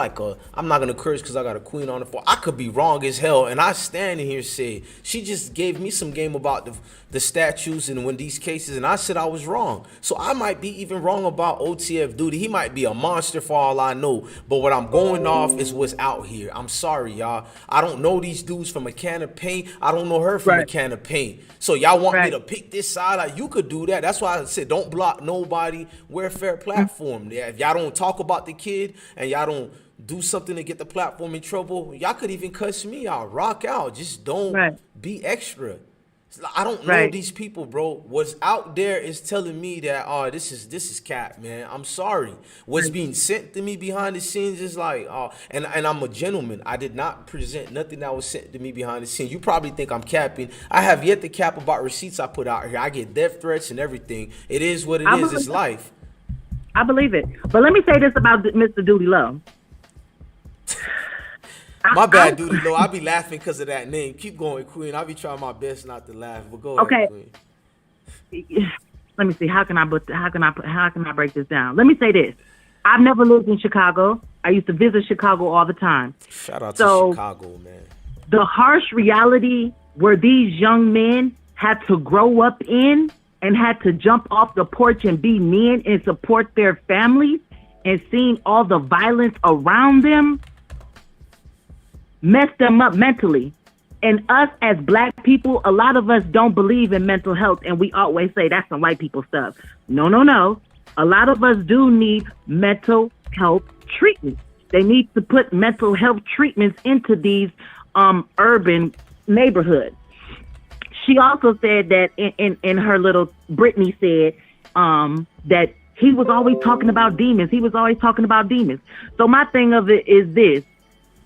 I'm not gonna curse because I got a queen on the floor. I could be wrong as hell, and I stand in here say she just gave me some game about the statues and when these cases, and I said I was wrong. So I might be even wrong about OTF Doodie. He might be a monster for all I know. But what I'm going off is what's out here. I'm sorry, y'all. I don't know these dudes from a can of paint. I don't know her from a can of paint. So y'all want me to pick this side? Like, you could do that. That's why I said don't block nobody. We're a fair platform. Yeah, if y'all don't talk about the kid and y'all don't do something to get the platform in trouble, y'all could even cuss me out, rock out. Just don't be extra. I don't know these people, bro. What's out there is telling me that this is cap, man. I'm sorry. What's being sent to me behind the scenes is like and I'm a gentleman. I did not present nothing that was sent to me behind the scenes. You probably think I'm capping. I have yet to cap about receipts I put out here. I get death threats and everything. It is what it is. It's life. I believe it. But let me say this about Mr. Doodie Lo. My bad, Doodie Lo. I be laughing because of that name. Keep going, Queen. I be trying my best not to laugh, but go ahead, Queen. Let me see. How can I break this down? Let me say this. I've never lived in Chicago. I used to visit Chicago all the time. Shout out to Chicago, man. The harsh reality where these young men had to grow up in and had to jump off the porch and be men and support their families and seeing all the violence around them messed them up mentally. And us as black people, a lot of us don't believe in mental health, and we always say that's some white people stuff. No. A lot of us do need mental health treatment. They need to put mental health treatments into these urban neighborhoods. She also said that in her little, Brittany said that he was always talking about demons. So my thing of it is this.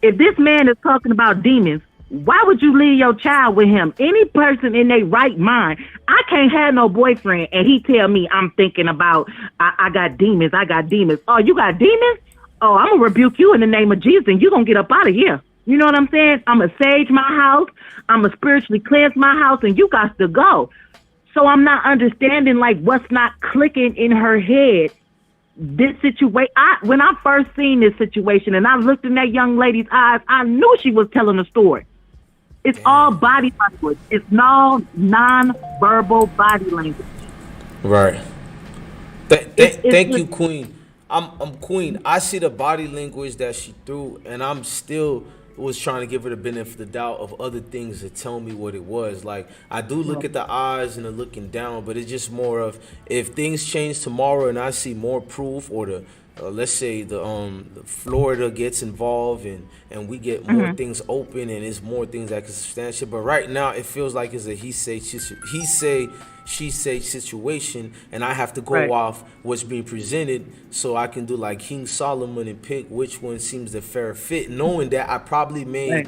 If this man is talking about demons, why would you leave your child with him? Any person in their right mind, I can't have no boyfriend and he tell me I'm thinking about, I got demons. Oh, you got demons? Oh, I'm going to rebuke you in the name of Jesus and you're going to get up out of here. You know what I'm saying? I'm going to sage my house. I'm going to spiritually cleanse my house and you got to go. So I'm not understanding like what's not clicking in her head this situation, when I first seen this situation and I looked in that young lady's eyes, I knew she was telling a story. It's all body language. It's non-verbal body language. Right. Thank you, Queen. I'm Queen. I see the body language that she threw, and I'm still was trying to give her the benefit of the doubt of other things to tell me what it was. Like, I do look at the eyes and the looking down, but it's just more of, if things change tomorrow and I see more proof, or the let's say the Florida gets involved and we get more things open and it's more things that can substantiate. But right now it feels like it's a he say she say situation, and I have to go off what's being presented so I can do like King Solomon and pick which one seems the fair fit, knowing that I probably made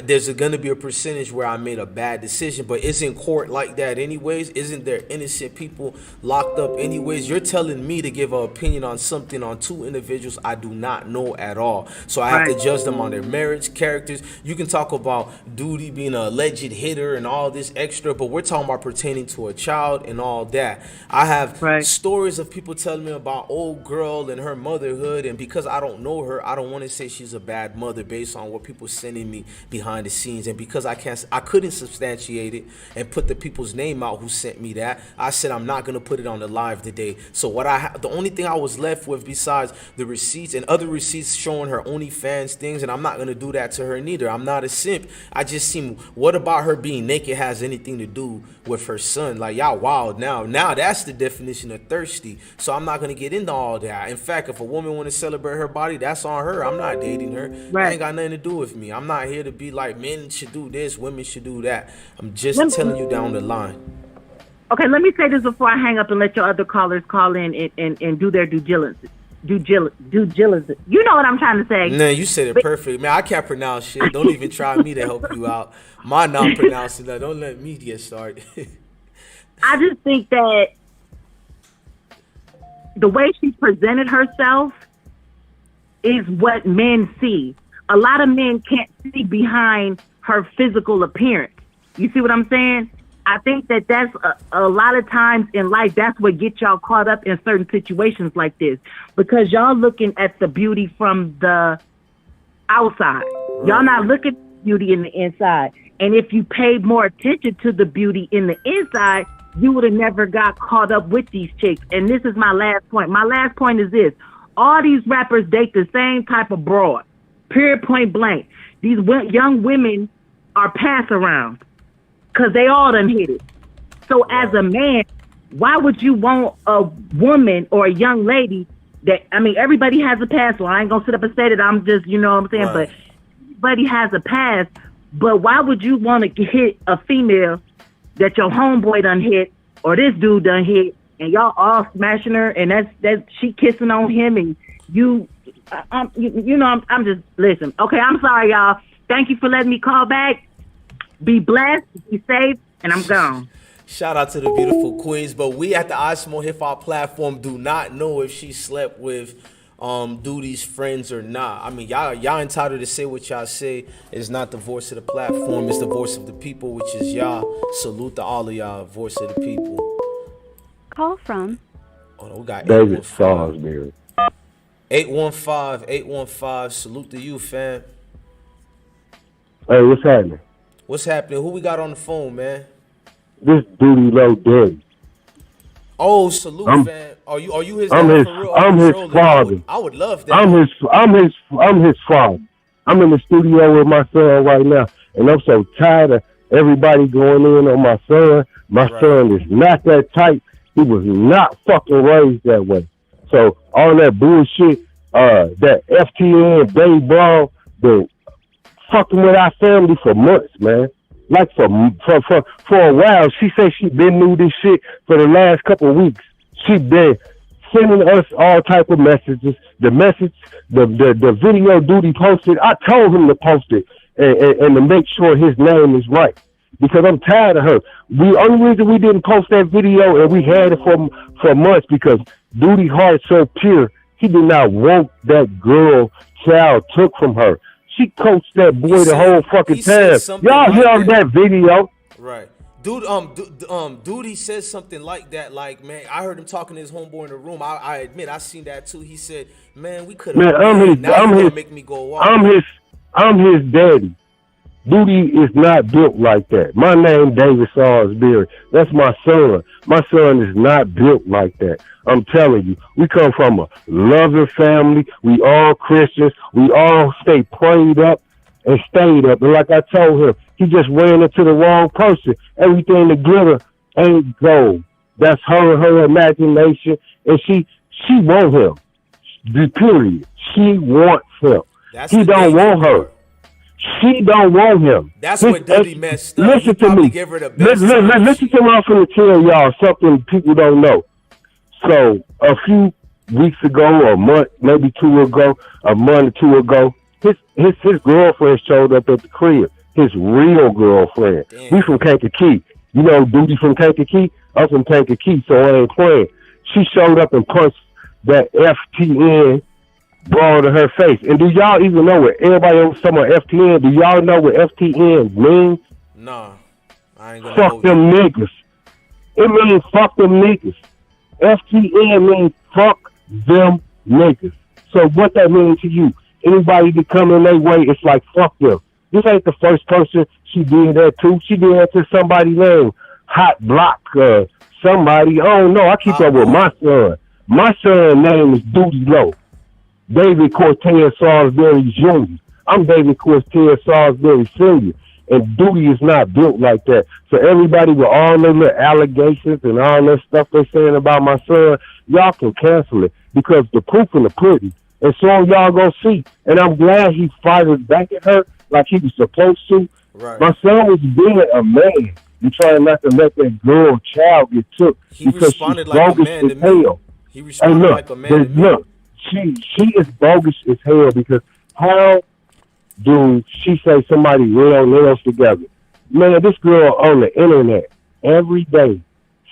there's going to be a percentage where I made a bad decision. But isn't court like that anyways? Isn't there innocent people locked up anyways? You're telling me to give an opinion on something on two individuals I do not know at all, so I have to judge them on their marriage, characters. You can talk about Doodie being an alleged hitter and all this extra, but we're talking about pertaining to a child and all that. I have stories of people telling me about old girl and her motherhood, and because I don't know her, I don't want to say she's a bad mother based on what people sending me behind the scenes. And because I couldn't substantiate it and put the people's name out who sent me that, I said I'm not gonna put it on the live today. So the only thing I was left with, besides the receipts and other receipts showing her OnlyFans things, and I'm not gonna do that to her neither. I'm not a simp. I just seen, what about her being naked has anything to do with her son? Like, y'all wild now. Now that's the definition of thirsty. So I'm not gonna get into all that. In fact, if a woman want to celebrate her body, that's on her. I'm not dating her. That ain't got nothing to do with me. I'm not here to be like men should do this, women should do that. I'm just telling you down the line. Okay, let me say this before I hang up and let your other callers call in and do their due diligence. Due diligence. You know what I'm trying to say. Nah, you said it perfect. Man, I can't pronounce shit. Don't even try me to help you out. My non-pronouncing that. Don't let me get started. I just think that the way she presented herself is what men see. A lot of men can't see behind her physical appearance. You see what I'm saying? I think that that's a lot of times in life, that's what gets y'all caught up in certain situations like this, because y'all looking at the beauty from the outside. Y'all not looking at the beauty in the inside. And if you paid more attention to the beauty in the inside, you would have never got caught up with these chicks. And this is my last point. My last point is this. All these rappers date the same type of broad. Period, point blank. These young women are pass around because they all done hit it. So as a man, why would you want a woman or a young lady that, I mean, everybody has a past. Well, I ain't gonna sit up and say that I'm just, you know what I'm saying, but everybody has a past. But why would you want to hit a female that your homeboy done hit or this dude done hit, and y'all all smashing her, and that's she kissing on him, and I'm just, listen. Okay, I'm sorry, y'all. Thank you for letting me call back. Be blessed, be safe, and I'm gone. Shout out to the beautiful queens, but we at the Osmo Hip Hop platform do not know if she slept with Doodie's friends or not. I mean, y'all entitled to say what y'all say. It's not the voice of the platform, it's the voice of the people, which is y'all. Salute to all of y'all, voice of the people. Call from we got David Salisbury. 815. Salute to you, fam. Hey, what's happening? What's happening? Who we got on the phone, man? This Doodie Lo Father. Oh, salute, fam. Are you his? I'm his father. I would love that. I'm his father. I'm in the studio with my son right now, and I'm so tired of everybody going in on my son. My son is not that type. He was not fucking raised that way. So all that bullshit, that FTN Bae brawl, been fucking with our family for months, man. Like for a while. She said she been knew this shit for the last couple of weeks. She been sending us all type of messages. The video Doodie posted, I told him to post it and to make sure his name is right. Because I'm tired of her. The only reason we didn't post that video and we had it for months because Doodie heart so pure, he did not want that girl child took from her. She coached that boy the whole fucking time. Y'all hear that video? Right. Doodie says something like that. Like, man, I heard him talking to his homeboy in the room. I admit, I seen that too. He said, "Man, we could have." Now you gonna make me go off. I'm his daddy. Doodie is not built like that. My name David Salisbury. That's my son. My son is not built like that. I'm telling you, we come from a loving family. We all Christians. We all stay prayed up and stayed up. And like I told him, he just ran into the wrong person. Everything that glitter ain't gold. That's her imagination, and she wants him. Period. She wants him. He don't want her. She don't want him. That's what Doodie messed up. Listen to me. Listen to me. I'm going to tell y'all something people don't know. So a few weeks ago, or a month, maybe a month or two ago, his girlfriend showed up at the crib. His real girlfriend. Damn. We from Kankakee. You know Doodie from Kankakee? I'm from Kankakee, so I ain't playing. She showed up and punched that FTN ball to her face. And do y'all even know what everybody else talking about FTN? Do y'all know what FTN means? Nah, I ain't gonna fuck them niggas. It means fuck them niggas. FTN means fuck them niggas. So what that means to you? Anybody that come in their way, it's like fuck them. This ain't the first person she did that to. She did that to somebody named Hot Block, somebody. I don't know. I keep up with my son. My son's name is Doodie Lo. David Cortez Salisbury Jr. I'm David Cortez Salisbury Sr. And Doodie is not built like that. So everybody with all the little allegations and all that stuff they're saying about my son, y'all can cancel it because the proof in the pudding. And so y'all gonna see. And I'm glad he fired back at her like he was supposed to. Right. My son was being a man. You trying not to let that girl child get took because she's bogus as hell. He responded like a man to me. Look, she is bogus as hell because how do she say somebody real nails together? Man, this girl on the internet every day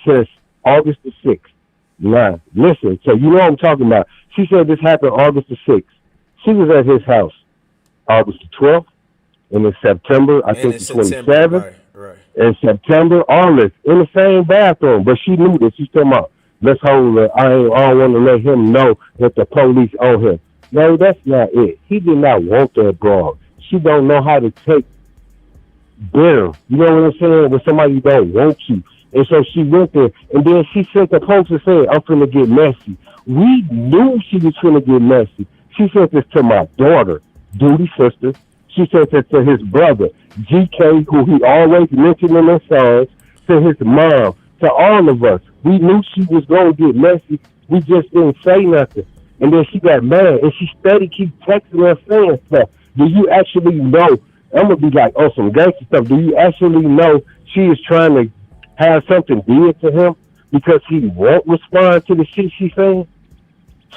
since August the 6th. Nah, listen, so you know what I'm talking about. She said this happened August the 6th. She was at his house August the 12th, and in September, I think the 27th. Right. In September, August, in the same bathroom. But she knew that. She's talking about, let's hold her. I don't want to let him know that the police owe him. No, that's not it. He did not want that broad. She don't know how to take bitter. You know what I'm saying? When somebody don't want you. And so she went there, and then she sent the post and said, I'm finna get messy. We knew she was finna get messy. She sent this to my daughter, Doodie's sister. She sent it to his brother, GK, who he always mentioned in his songs, to his mom, to all of us. We knew she was going to get messy. We just didn't say nothing. And then she got mad, and she steady keep texting us saying stuff. Do you actually know? I'm going to be like, oh, some gangster stuff. Do you actually know she is trying to have something did to him because he won't respond to the shit she's saying?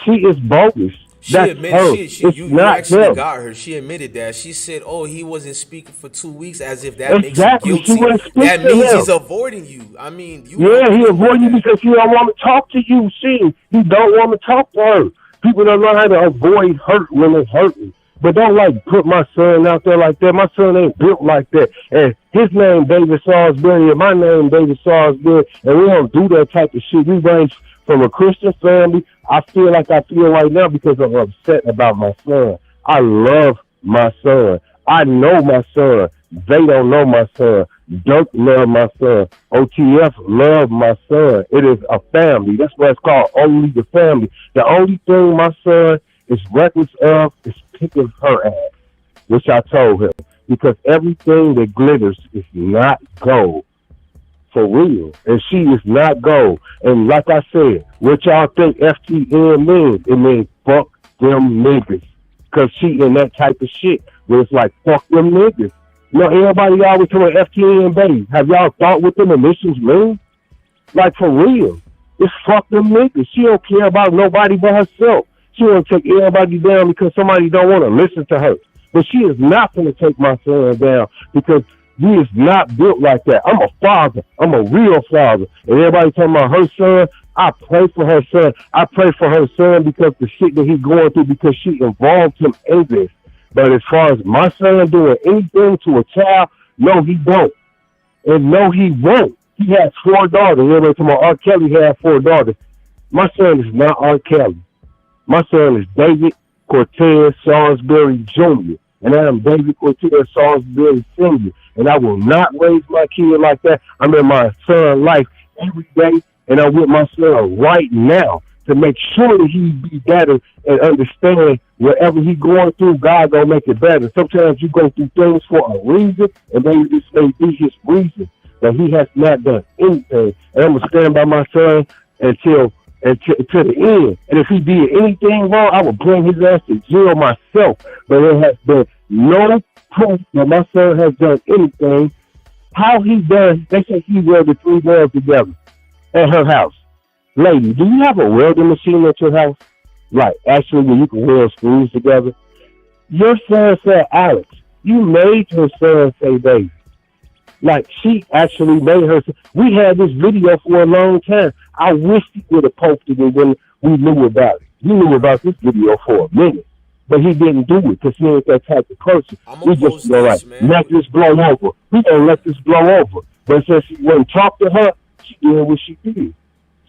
She is bogus. She admitted you actually got her. She admitted that. She said, "Oh, he wasn't speaking for 2 weeks," as if that makes him guilty. That means he's avoiding you. I mean, he avoiding you because he don't want to talk to you. He don't want to talk to her. People don't know how to avoid hurt when it's hurting. But don't like put my son out there like that. My son ain't built like that. And his name David Salisbury and my name David Salisbury, and we don't do that type of shit. We range from a Christian family. I feel like I feel right now because I'm upset about my son. I love my son. I know my son. They don't know my son. Durk love my son. OTF love my son. It is a family. That's why it's called Only the Family. The only thing my son is reckless of is picking her ass, which I told him, because everything that glitters is not gold. For real. And she is not gold. And like I said, what y'all think FTN means? It means fuck them niggas. Because she in that type of shit where it's like, fuck them niggas. You know, everybody always talking about FTN Bae. Have y'all thought what them initials mean? Like, for real. It's fuck them niggas. She don't care about nobody but herself. She want to take everybody down because somebody don't want to listen to her. But she is not going to take my son down because he is not built like that. I'm a father. I'm a real father. And everybody talking about her son, I pray for her son. I pray for her son because the shit that he's going through because she involved him in this. But as far as my son doing anything to a child, no, he don't. And no, he won't. He has 4 daughters. Everybody talking about R. Kelly had 4 daughters. My son is not R. Kelly. My son is David Cortez Salisbury Jr. And I am David Cortez Salisbury Sr. And I will not raise my kid like that. I'm in my son's life every day, and I'm with my son right now to make sure that he be better and understand whatever he going through, God gonna make it better. Sometimes you go through things for a reason, and maybe this may be his reason, but he has not done anything. And I'm gonna stand by my son until to the end. And if he did anything wrong, I will bring his ass to jail myself. But there has been no proof that my son has done anything. How he does, they say he welded 3 girls together at her house. Lady, do you have a welding machine at your house? Like, actually, where you can weld screws together? Your son said Alex. You made your son say baby. Like, she actually made her. We had this video for a long time. I wish he would have posted it when we knew about it. He knew about this video for a minute, but he didn't do it because he ain't that type of person. We just go like, let this blow over. We gonna let this blow over. But since he wouldn't talk to her, she did what she did.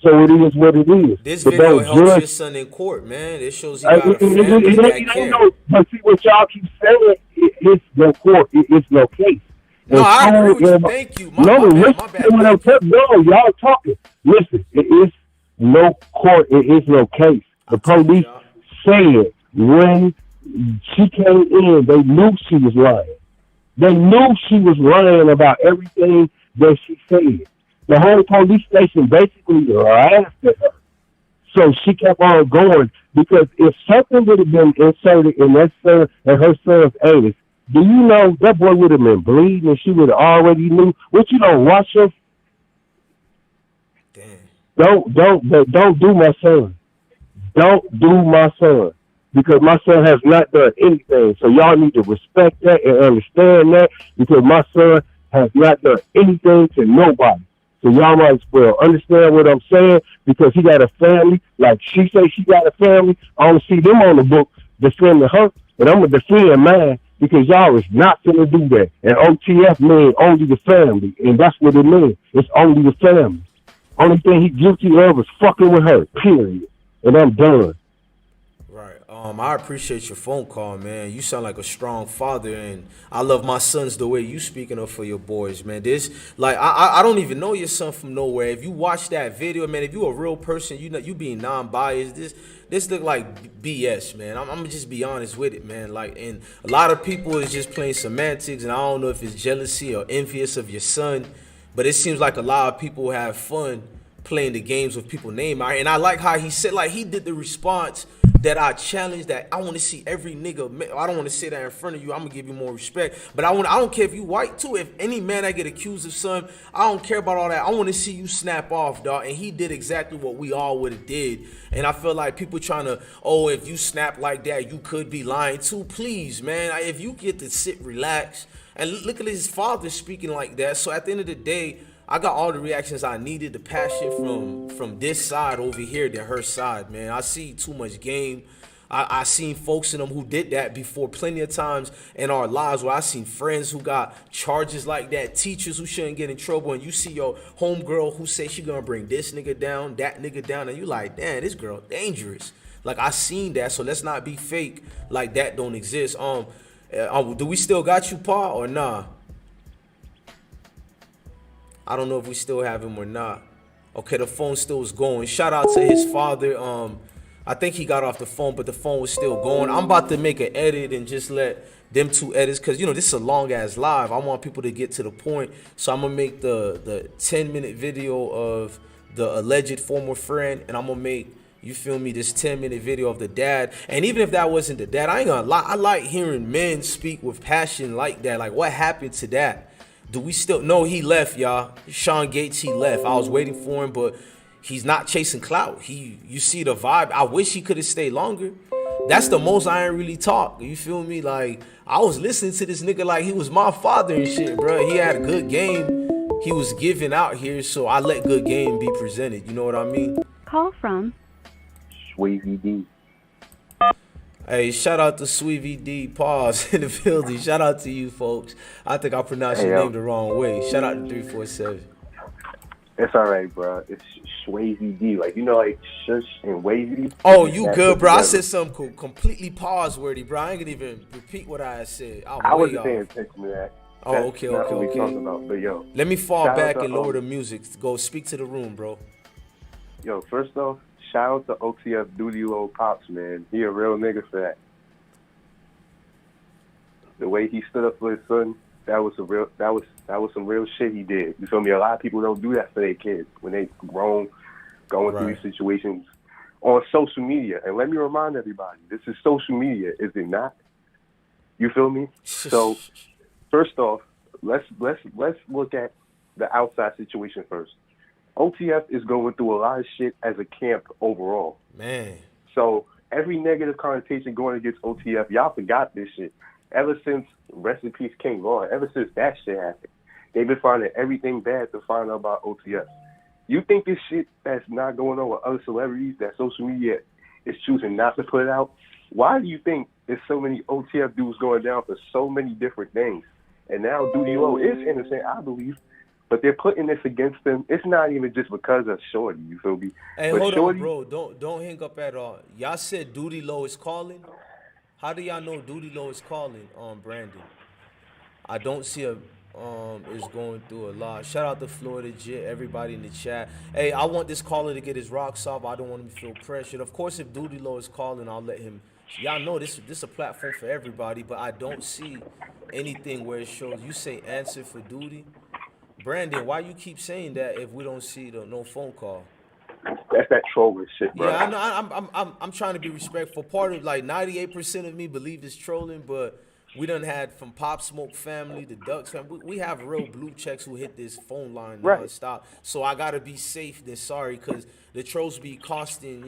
So it is what it is. This but video helps your son in court, man. It shows you got a family that care. But see what y'all keep saying, it's no court, it's no case. No, I agree with you. Thank you. My bad. No, y'all talking. Listen, it is no court. It is no case. The police said when she came in, they knew she was lying. They knew she was lying about everything that she said. The whole police station basically laughed at her. So she kept on going because if something would have been inserted in that son and her son's anus, do you know that boy would have been bleeding and she would have already knew? What you don't watch her? Don't do my son. Don't do my son. Because my son has not done anything. So y'all need to respect that and understand that because my son has not done anything to nobody. So y'all might as well understand what I'm saying because he got a family. Like she say she got a family. I don't see them on the book defending her, but I'm going to defend mine because y'all is not going to do that. And OTF means only the family, and that's what it means. It's only the family. Only thing he guilty of is fucking with her, period. And I'm done. Right. I appreciate your phone call, man. You sound like a strong father, and I love my sons the way you speaking up for your boys, man. This, like, I don't even know your son from nowhere. If you watch that video, man, if you a real person, you know you being non-biased. This look like BS, man. I'm gonna just be honest with it, man. Like, and a lot of people is just playing semantics, and I don't know if it's jealousy or envious of your son, but it seems like a lot of people have fun playing the games with people's name. And I like how he said, like, he did the response that I challenged, that I want to see every nigga. I don't want to say that in front of you. I'm gonna give you more respect, but I don't care if you white too. If any man that get accused of something, I don't care about all that. I want to see you snap off, dog. And he did exactly what we all would have did. And I feel like people trying to, oh, if you snap like that, you could be lying too. Please, man, if you get to sit, relax, and look at his father speaking like that. So at the end of the day, I got all the reactions I needed, the passion from this side over here to her side, man. I see too much game. I seen folks in them who did that before plenty of times in our lives where I seen friends who got charges like that, teachers who shouldn't get in trouble, and you see your homegirl who say she gonna bring this nigga down, that nigga down, and you like, damn, this girl dangerous. Like, I seen that, so let's not be fake like that don't exist. Do we still got you, Pa, or nah? I don't know if we still have him or not. Okay, the phone still is going. Shout out to his father. I think he got off the phone, but the phone was still going. I'm about to make an edit and just let them two edits, because, you know, this is a long-ass live. I want people to get to the point. So I'm going to make the 10-minute video of the alleged former friend, and I'm going to make, you feel me, this 10-minute video of the dad. And even if that wasn't the dad, I ain't gonna lie, I like hearing men speak with passion like that. Like, what happened to that? Do we still? No, he left, y'all. Sean Gates, he left. I was waiting for him, but he's not chasing clout. You see the vibe. I wish he could have stayed longer. That's the most I ain't really talk. You feel me? Like, I was listening to this nigga like he was my father and shit, bro. He had a good game he was giving out here, so I let good game be presented. You know what I mean? Call from Swavy D. Hey, shout out to Sweevy D Pause in the building. Shout out to you folks. I think I pronounced Hey, your yo. name the wrong way. Shout out to 347. It's all right, bro. It's Swayze D. Like, you know, like Shush and Wavy. Oh, It's you that good, put bro? I together. said something completely pause worthy, bro. I ain't gonna even repeat what I had said. I'm I way wasn't paying off. attention to that. Oh, That's okay, not okay, what we okay. talking about. But yo, Let me fall shout out back to and lower the music. Go speak to the room, bro. yo. First off, shout out to OTF Doodie Lo Pops, man. He a real nigga for that. The way he stood up for his son, that was some real shit he did. You feel me? A lot of people don't do that for their kids when they grown, going through Right. these situations on social media. And let me remind everybody, this is social media, is it not? You feel me? So first off, let's look at the outside situation first. OTF is going through a lot of shit as a camp overall. Man. So every negative connotation going against OTF, y'all forgot this shit. Ever since Rest in Peace King Von, ever since that shit happened, they've been finding everything bad to find out about OTF. You think this shit that's not going on with other celebrities that social media is choosing not to put out? Why do you think there's so many OTF dudes going down for so many different things? And now Doodie Lo is innocent, I believe, but they're putting this against them. It's not even just because of Shorty, you feel me? Hey, But hold Shorty, on, bro. Don't hang up at all. Y'all said Doodie Lo is calling. How do y'all know Doodie Lo is calling? Brandon. I don't see a is going through a lot. Shout out to Florida Jit, everybody in the chat. Hey, I want this caller to get his rocks off. I don't want him to feel pressured. Of course, if Doodie Lo is calling, I'll let him. Y'all know this is a platform for everybody, but I don't see anything where it shows. You say answer for Doodie. Brandon, why you keep saying that if we don't see the no phone call? that's that trolling shit, bro. Yeah, I know. I'm trying to be respectful. Part of like 98% of me believe it's trolling, but we done had from Pop Smoke family to Ducks family. We have real blue checks who hit this phone line Right. nonstop. So I gotta be safe than sorry, cause the trolls be costing.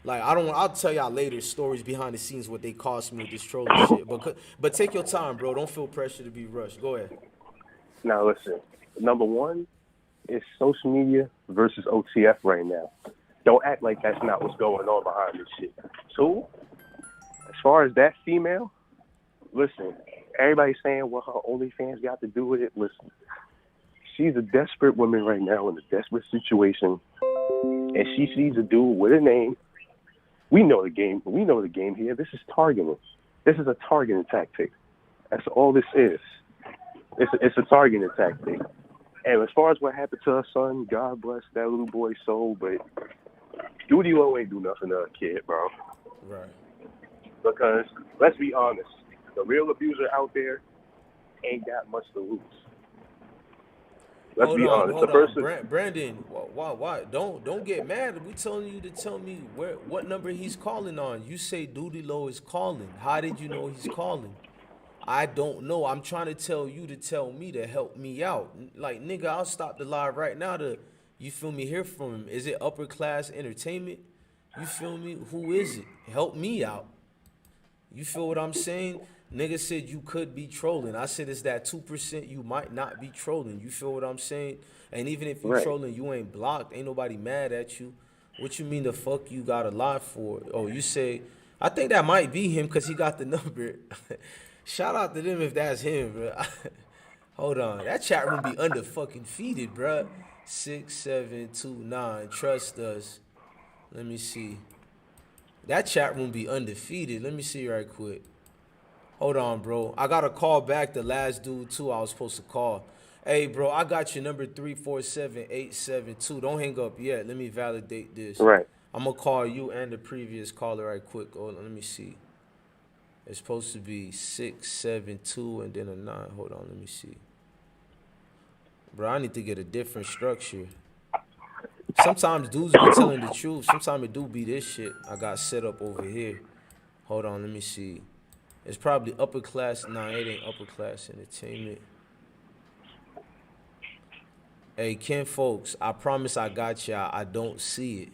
Like I don't. I'll tell y'all later stories behind the scenes what they cost me with this trolling shit. But take your time, bro. Don't feel pressure to be rushed. Go ahead. Now listen, number one is social media versus OTF right now. Don't act like that's not what's going on behind this shit. Two, as far as that female, listen, everybody's saying what her OnlyFans got to do with it. Listen, she's a desperate woman right now in a desperate situation, and she sees a dude with a name. We know the game. We know the game here. This is targeting. This is a targeting tactic. That's all this is. It's a targeting tactic. And as far as what happened to her son, God bless that little boy's soul, but Doodie Lo ain't do nothing to her kid, bro. Right. Because, let's be honest, the real abuser out there ain't got much to lose. Let's be honest. The person, Brandon, why? Don't get mad. We telling you to tell me what number he's calling on. You say Doodie Lo is calling. How did you know he's calling? I don't know. I'm trying to tell you to tell me to help me out. Like, nigga, I'll stop the live right now to, you feel me, hear from him. Is it upper class entertainment? You feel me? Who is it? Help me out. You feel what I'm saying? Nigga said you could be trolling. I said it's that 2% you might not be trolling. You feel what I'm saying? And even if you Right. trolling, you ain't blocked. Ain't nobody mad at you. What you mean the fuck you got a lie for? Oh, you say, I think that might be him because he got the number. Shout out to them if that's him, bro. Hold on. That chat room be under fucking feeded, bro. 6729. Trust us. Let me see. That chat room be undefeated. Let me see right quick. Hold on, bro. I got to call back the last dude, too, I was supposed to call. Hey, bro, I got your number 347872. Don't hang up yet. Let me validate this. Right. I'm going to call you and the previous caller right quick. Hold on, let me see. It's supposed to be 672 and then a 9. Hold on, let me see. Bro, I need to get a different structure. Sometimes dudes be telling the truth. Sometimes it do be this shit I got set up over here. Hold on, let me see. It's probably upper class. Nah, it ain't upper class entertainment. Hey, Ken folks, I promise I got y'all. I don't see it.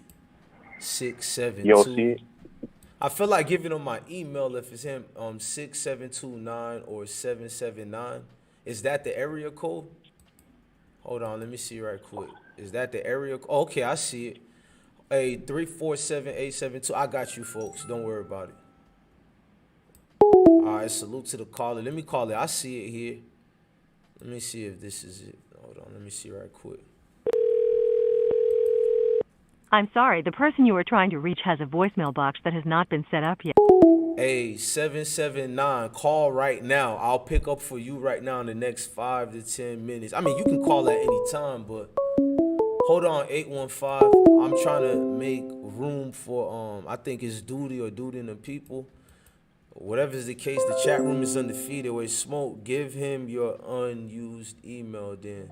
672. You don't see it? I feel like giving him my email if it's him. 6729 or 779. Is that the area code? Hold on, let me see right quick. Is that the area code? Okay, I see it. Hey, 347872. I got you folks. Don't worry about it. right, salute to the caller. Let me call it. I see it here. Let me see if this is it. Hold on, let me see right quick. I'm sorry, the person you are trying to reach has a voicemail box that has not been set up yet. Hey, 779, call right now. I'll pick up for you right now in the next 5 to 10 minutes. I mean, you can call at any time, but hold on, 815. I'm trying to make room for, I think it's Doodie or Doodie and the people. Whatever is the case, the chat room is undefeated. Where Smoke, give him your unused email then.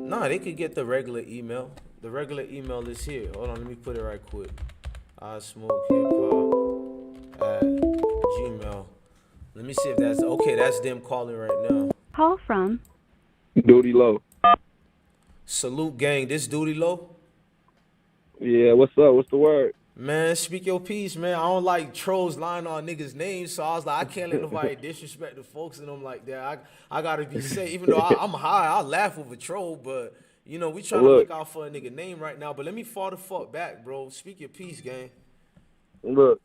Nah, they could get the regular email. The regular email is here. Hold on, let me put it right quick. I smoke hip hop at Gmail. Let me see if that's okay. That's them calling right now. Call from Doodie Lo. Salute, gang. This Doodie Lo. Yeah, what's up? What's the word? Man, speak your piece, man. I don't like trolls lying on niggas' names, so I was like, I can't let nobody disrespect the folks in them like that. I gotta be safe. Even though I'm high, I laugh with a troll, but you know, we trying to look out for a nigga name right now. But let me fall the fuck back, bro. Speak your piece, gang. Look.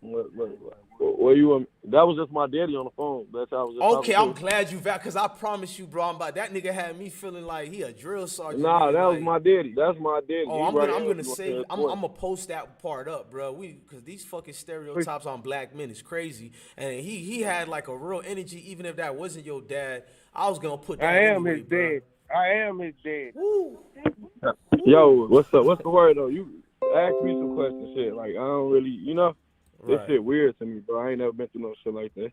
Where you? That was just my daddy on the phone. That's how I was. Just Okay, I'm glad you back, cause I promise you, bro. That nigga had me feeling like he a drill sergeant. Nah, that was like, my daddy. That's my daddy. Oh, I'm gonna say I'm gonna post that part up, bro. Cause these fucking stereotypes on black men is crazy, and he had like a real energy, even if that wasn't your dad. I was gonna put that. I am anyway, his dad. I am his dad. Woo. Yo, what's up? What's the word though? You ask me some questions, shit. Like I don't really, you know, this shit weird to me, bro. I ain't never been through no shit like that.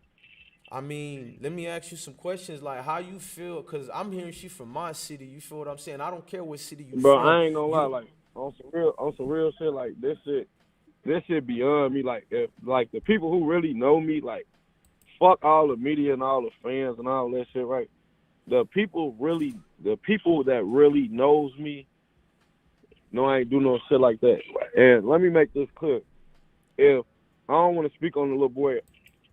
I mean, let me ask you some questions. Like, how you feel? Cause I'm hearing she from my city. You feel what I'm saying? I don't care what city you Bro, from. I ain't gonna lie. Like on some real shit. Like this shit beyond me. Like if like the people who really know me, like fuck all the media and all the fans and all that shit, right? The people that really knows me, no, I ain't do no shit like that. And let me make this clear. If I don't want to speak on the little boy,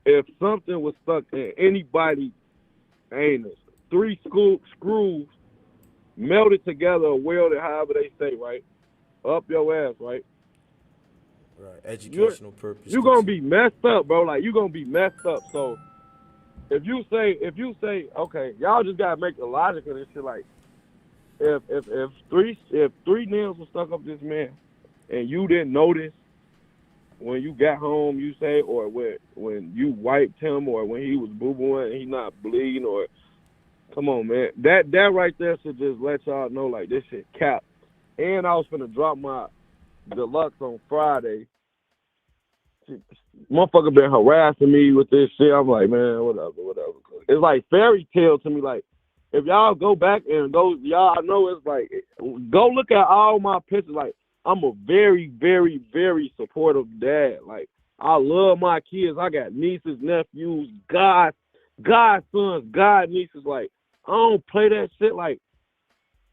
if something was stuck in anybody's anus, 3 screws melted together or welded, however they say, right, up your ass, right? Right, educational purpose. You're gonna be messed up, bro. Like you gonna be messed up. So if you say, okay, y'all just gotta make the logic of this shit. Like, if three nails were stuck up this man, and you didn't notice when you got home, you say, or when you wiped him, or when he was boo-booing and he not bleeding, or come on, man, that right there should just let y'all know like this shit cap. And I was finna drop my deluxe on Friday. Motherfucker been harassing me with this shit. I'm like, man, whatever. It's like fairy tale to me. Like, if y'all go back and y'all know it's like, go look at all my pictures. Like, I'm a very, very, very supportive dad. Like, I love my kids. I got nieces, nephews, godsons, god nieces. Like, I don't play that shit. Like,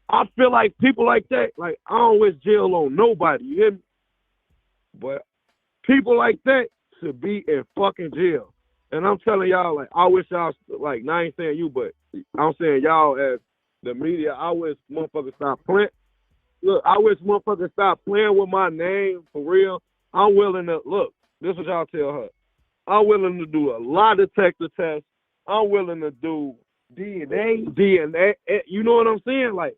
I feel like people like that, like, I don't wish jail on nobody, you hear me? But people like that should be in fucking jail. And I'm telling y'all, like, I wish y'all, like, I ain't saying you, but I'm saying y'all as the media, I wish motherfuckers stop playing. Look, I wish motherfuckers stop playing with my name, for real. I'm willing to, look, this is what y'all tell her. I'm willing to do a lie detector test. I'm willing to do DNA, you know what I'm saying? Like,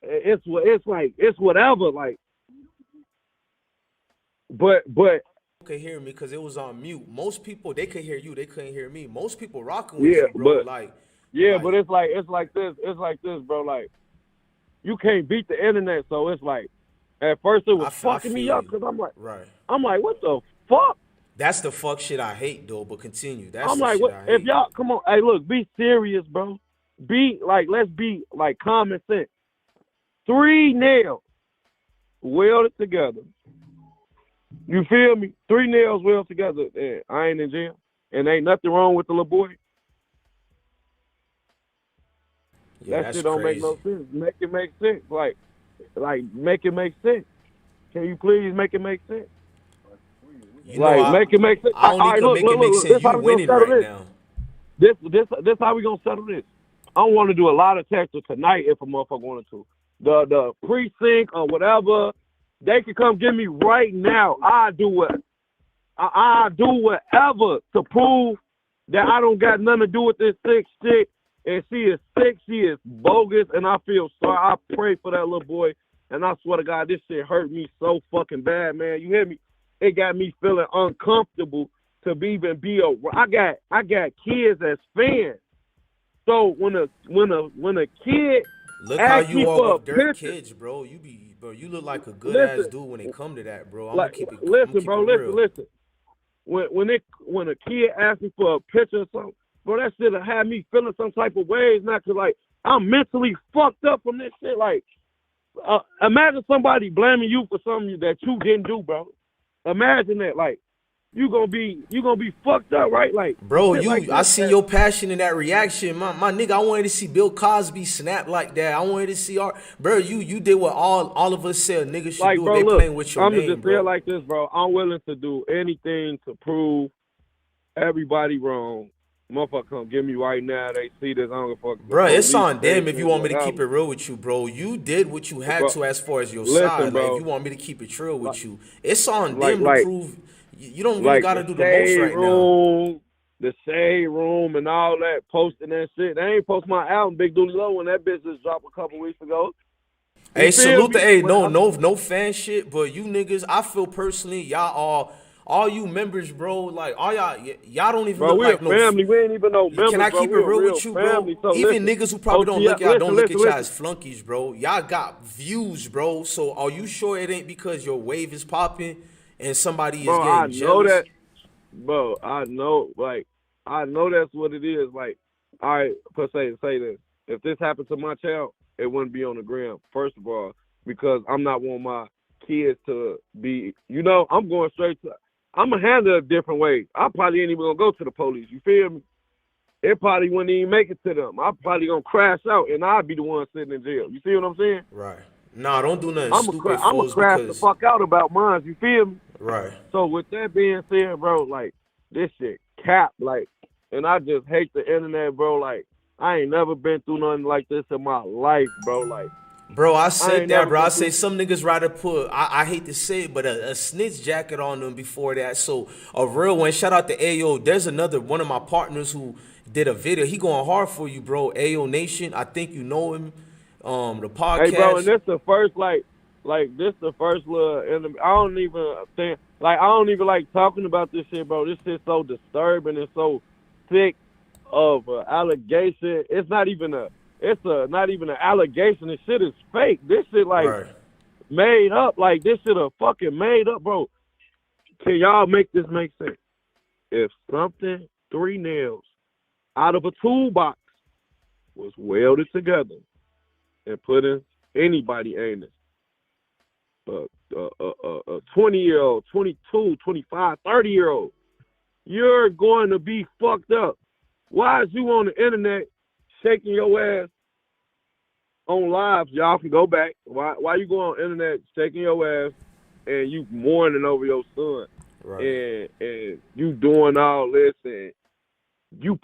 it's whatever, like, but could hear me because it was on mute. Most people, they could hear you, they couldn't hear me. Most people rocking with you, bro. But it's like this, bro. Like, you can't beat the internet, so it's like, at first it was fucking me up because I'm like, what the fuck? That's the fuck shit I hate, though. But continue. That's I'm the like, shit what? I hate. If y'all come on, hey, look, be serious, bro. Be like, let's be like common sense. 3 nails welded together. You feel me? 3 nails welded together. And I ain't in jail, and ain't nothing wrong with the little boy. Yeah, that shit don't make no sense. Make it make sense. Like, make it make sense. Can you please make it make sense? You know, make it make sense. I only can make it make sense. You winning right now. This how we gonna settle this. I don't want to do a lot of texting tonight if a motherfucker wanted to. The precinct or whatever, they can come get me right now. I do it. I do whatever to prove that I don't got nothing to do with this sick shit. And she is sick, she is bogus, and I feel sorry. I pray for that little boy, and I swear to God, this shit hurt me so fucking bad, man. You hear me? It got me feeling uncomfortable to even be I got kids as fans. So when a kid Look how asks me you for are a with their picture, kids, bro. You look like a good ass dude when it come to that, bro. I'm gonna keep it listen. When a kid asks me for a picture or something, bro, that shit'll have me feeling some type of ways now, cause like I'm mentally fucked up from this shit. Like, imagine somebody blaming you for something that you didn't do, bro. Imagine that, like, you gonna be fucked up, right? Like, Bro, like I seen your passion in that reaction, my nigga. I wanted to see Bill Cosby snap like that. I wanted to see bro. You did what all of us said niggas should like, do. bro, If they look, playing with your I'm name, just bro. say it like this, bro. I'm willing to do anything to prove everybody wrong. Motherfucker come get me right now. They see this. I don't give a fuck. Bro, it's on them if you want me to keep it real with you, bro. You did what you had Bro, to as far as your listen, side. bro. Like, if you want me to keep it real with you, it's on Like- them to prove. You don't really like gotta do the most right now. The shade room and all that, posting that shit. They ain't post my album, Big Doodie Lo, when that bitch just dropped a couple weeks ago. Hey, salute me? to no fan shit, but you niggas, I feel personally, y'all all you members, bro, like all y'all don't even Bro, look we like a family. We ain't even no members. Can I keep bro. it real with you, family. bro? So Even listen, niggas who probably don't look OTF, don't look at y'all listen. as flunkies, bro. Y'all got views, bro. So are you sure it ain't because your wave is popping and somebody is getting jealous? That, bro. I know that's what it is. Like, all right, per se, say this. If this happened to my child, it wouldn't be on the gram. First of all, because I'm not wanting my kids to be. I'm going straight to. I'm gonna handle it a different way. I probably ain't even gonna go to the police. You feel me? It probably wouldn't even make it to them. I'm probably gonna crash out, and I'd be the one sitting in jail. You see what I'm saying? Right. Nah, don't do nothing I'm stupid, gonna crash the fuck out about mine. You feel me? Right. So with that being said, bro, like this shit cap, like, and I just hate the internet, bro. Like, I ain't never been through nothing like this in my life, bro. Like. Bro, I said that, bro. I say some niggas rather put, I hate to say it, but a snitch jacket on them before that. So a real one. Shout out to Ayo. There's another one of my partners who did a video. He going hard for you, bro. Ayo Nation. I think you know him. The podcast. Hey, bro, and this the first like this the first little enemy. I don't even like talking about this shit, bro. This shit's so disturbing and so sick of allegation. It's not even not even an allegation. This shit is fake. This shit made up. Like this shit a fucking made up, bro. Can y'all make this make sense? If something 3 nails out of a toolbox was welded together and put in anybody anus, a 20-year-old, 22, 25, 30-year-old, you're going to be fucked up. Why is you on the internet shaking your ass on live? Y'all can go back. Why you go on the internet shaking your ass and you mourning over your son? Right. And you doing all this and you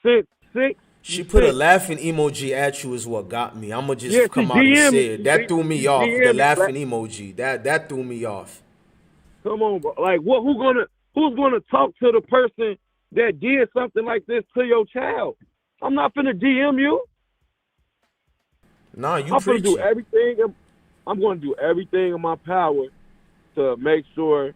sent 6. She put a laughing emoji at you is what got me. I'ma just come out and say it. That threw me off. The laughing emoji. That threw me off. Come on, bro. Like who's gonna talk to the person that did something like this to your child? I'm not finna DM you. Nah, you I'm gonna preaching. do everything. I'm gonna do everything in my power to make sure,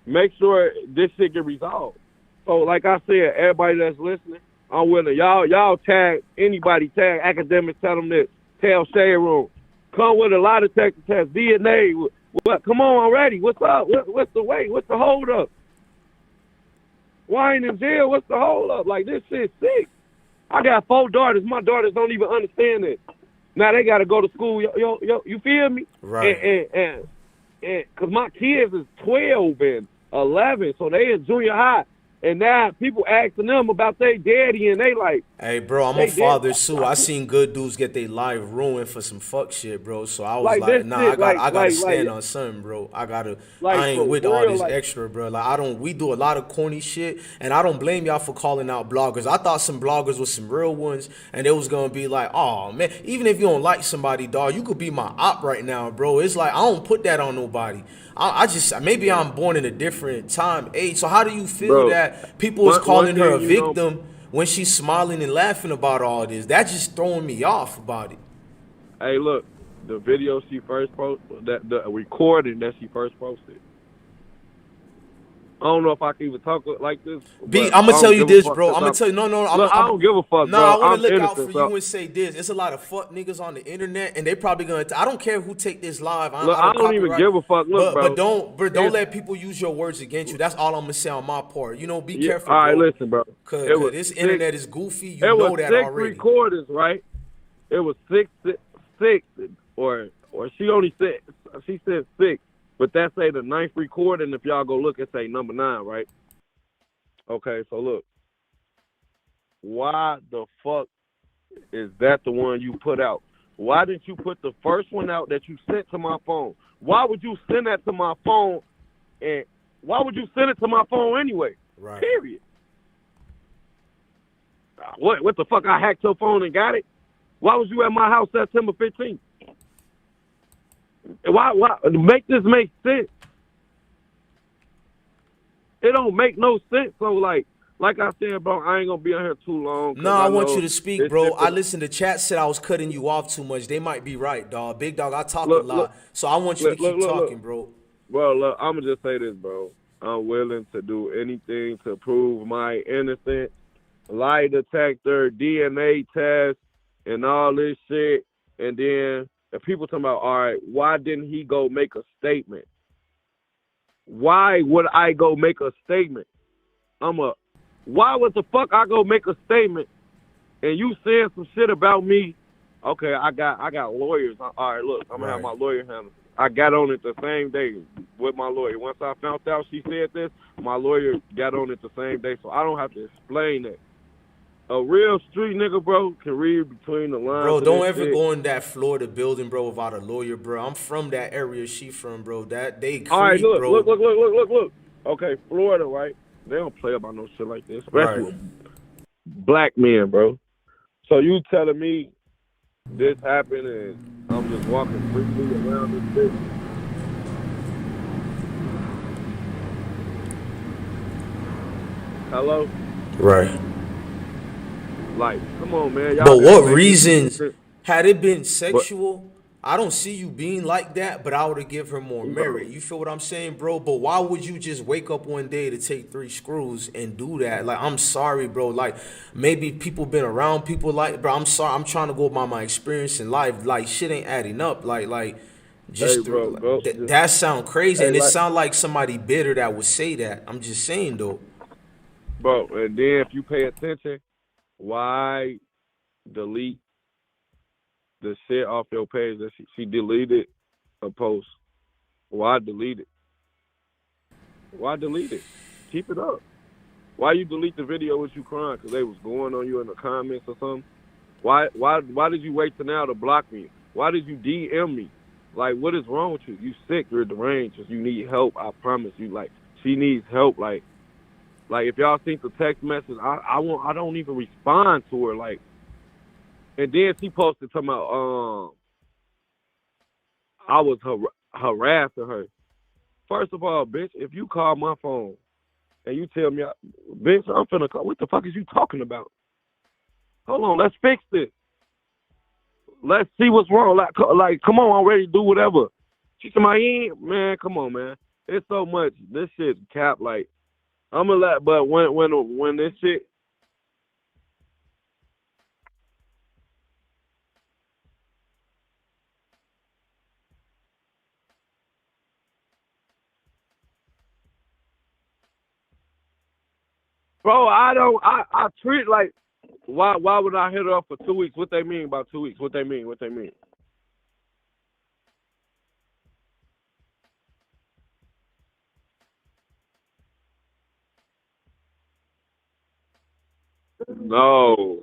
make sure this shit get resolved. So, like I said, everybody that's listening, I'm willing. Y'all tag anybody, tag academics, tell them this, tell Shade Room. Come with a lie detector test, DNA. What? Come on already. What's up? What's the wait? What's the hold up? Why ain't in jail? What's the hold up? Like, this shit's sick. I got 4 daughters. My daughters don't even understand it. Now they got to go to school. Yo, you feel me? Right. And because my kids is 12 and 11, so they in junior high. And now people asking them about their daddy, and they like, Hey, bro, I'm a they did father too. I seen good dudes get their life ruined for some fuck shit, bro. So I was like like, this nah, shit, I gotta stand on something, bro. I ain't for with all real, this extra, bro. Like we do a lot of corny shit, and I don't blame y'all for calling out bloggers. I thought some bloggers was some real ones, and they was gonna be like, oh man, even if you don't like somebody, dog, you could be my op right now, bro. It's like I don't put that on nobody. I just maybe I'm born in a different time, age. So how do you feel bro. that people is One calling her a thing you don't. victim when she's smiling and laughing about all this? That just throwing me off about it. Hey, look, the video she first posted, the recording that she first posted. I don't know if I can even talk like this, B, but I'm I gonna tell don't you give a this, fuck. bro. Cause I'm gonna tell you, no, look, I don't give a fuck, no, bro. I want to I'm look out innocent, for so. you and say this. It's a lot of fuck niggas on the internet, and they probably gonna. I don't care who take this live. Look, I I don't don't even copyright. give a fuck. Look, But bro. don't let people use your words against you. That's all I'm gonna say on my part. You know, be Yeah, careful, all right, bro. listen, bro. Cause It was this 6. internet is goofy. You It was know that 6 already. recordings, right? It was six, or she only said she said 6, but that say the 9th recording. If y'all go look, it say number 9, right? Okay, so look, why the fuck is that the one you put out? Why didn't you put the first one out that you sent to my phone? Why would you send that to my phone? And why would you send it to my phone anyway? Right. Period. What the fuck? I hacked your phone and got it? Why was you at my house September 15th? Why make this make sense? It don't make no sense. So like I said, bro, I ain't gonna be on here too long. No, I want know you to speak, bro. I listened to chat said I was cutting you off too much. They might be right, dog. Big dog, I talk a lot, so I want you to keep talking, bro. Bro, look, I'm gonna just say this, bro. I'm willing to do anything to prove my innocence. Lie detector, DNA test, and all this shit. And then if people talking about, all right, why didn't he go make a statement? Why would I go make a statement? Why would the fuck I go make a statement and you saying some shit about me? Okay, I got lawyers. All right, look, I'm gonna have my lawyer handle it. I got on it the same day with my lawyer. Once I found out she said this, my lawyer got on it the same day, so I don't have to explain that. A real street nigga, bro, can read between the lines. Bro, don't ever go in that Florida building, bro, without a lawyer, bro. I'm from that area she from, bro. That they creep, all right, look, bro. Look. Okay, Florida, right? They don't play about no shit like this, especially with black men, bro. So you telling me this happened and I'm just walking freely around this bitch? Hello? Right. Like, come on, man. Y'all But what make reasons? this Had it been sexual, I don't see you being like that, but I would have give her more Bro. merit. You feel what I'm saying, bro? But why would you just wake up one day to take 3 screws and do that? Like, I'm sorry, bro. Like, maybe people been around people like, bro, I'm sorry. I'm trying to go by my experience in life. Like, shit ain't adding up. Just Hey, bro, that sound crazy, hey, and it like- sound like somebody bitter that would say that. I'm just saying, though. Bro, and then if you pay attention, why delete the shit off your page that she deleted a post? Why delete it? Why delete it? Keep it up. Why you delete the video with you crying? Because they was going on you in the comments or something? Why did you wait till now to block me? Why did you DM me? Like, what is wrong with you? You sick, you're deranged, you need help, I promise you. Like, she needs help. Like if y'all think the text message, I don't even respond to her. Like, and then she posted talking about I was harassing her. First of all, bitch, if you call my phone and you tell me, bitch, I'm finna call, what the fuck is you talking about? Hold on, let's fix this. Let's see what's wrong. Like, come on, I'm ready to do whatever. She said, man, come on, man. It's so much. This shit cap. Like, I'm gonna let, but when this shit. Bro, I treat like, why would I hit her up for 2 weeks? What they mean by 2 weeks? What they mean? No.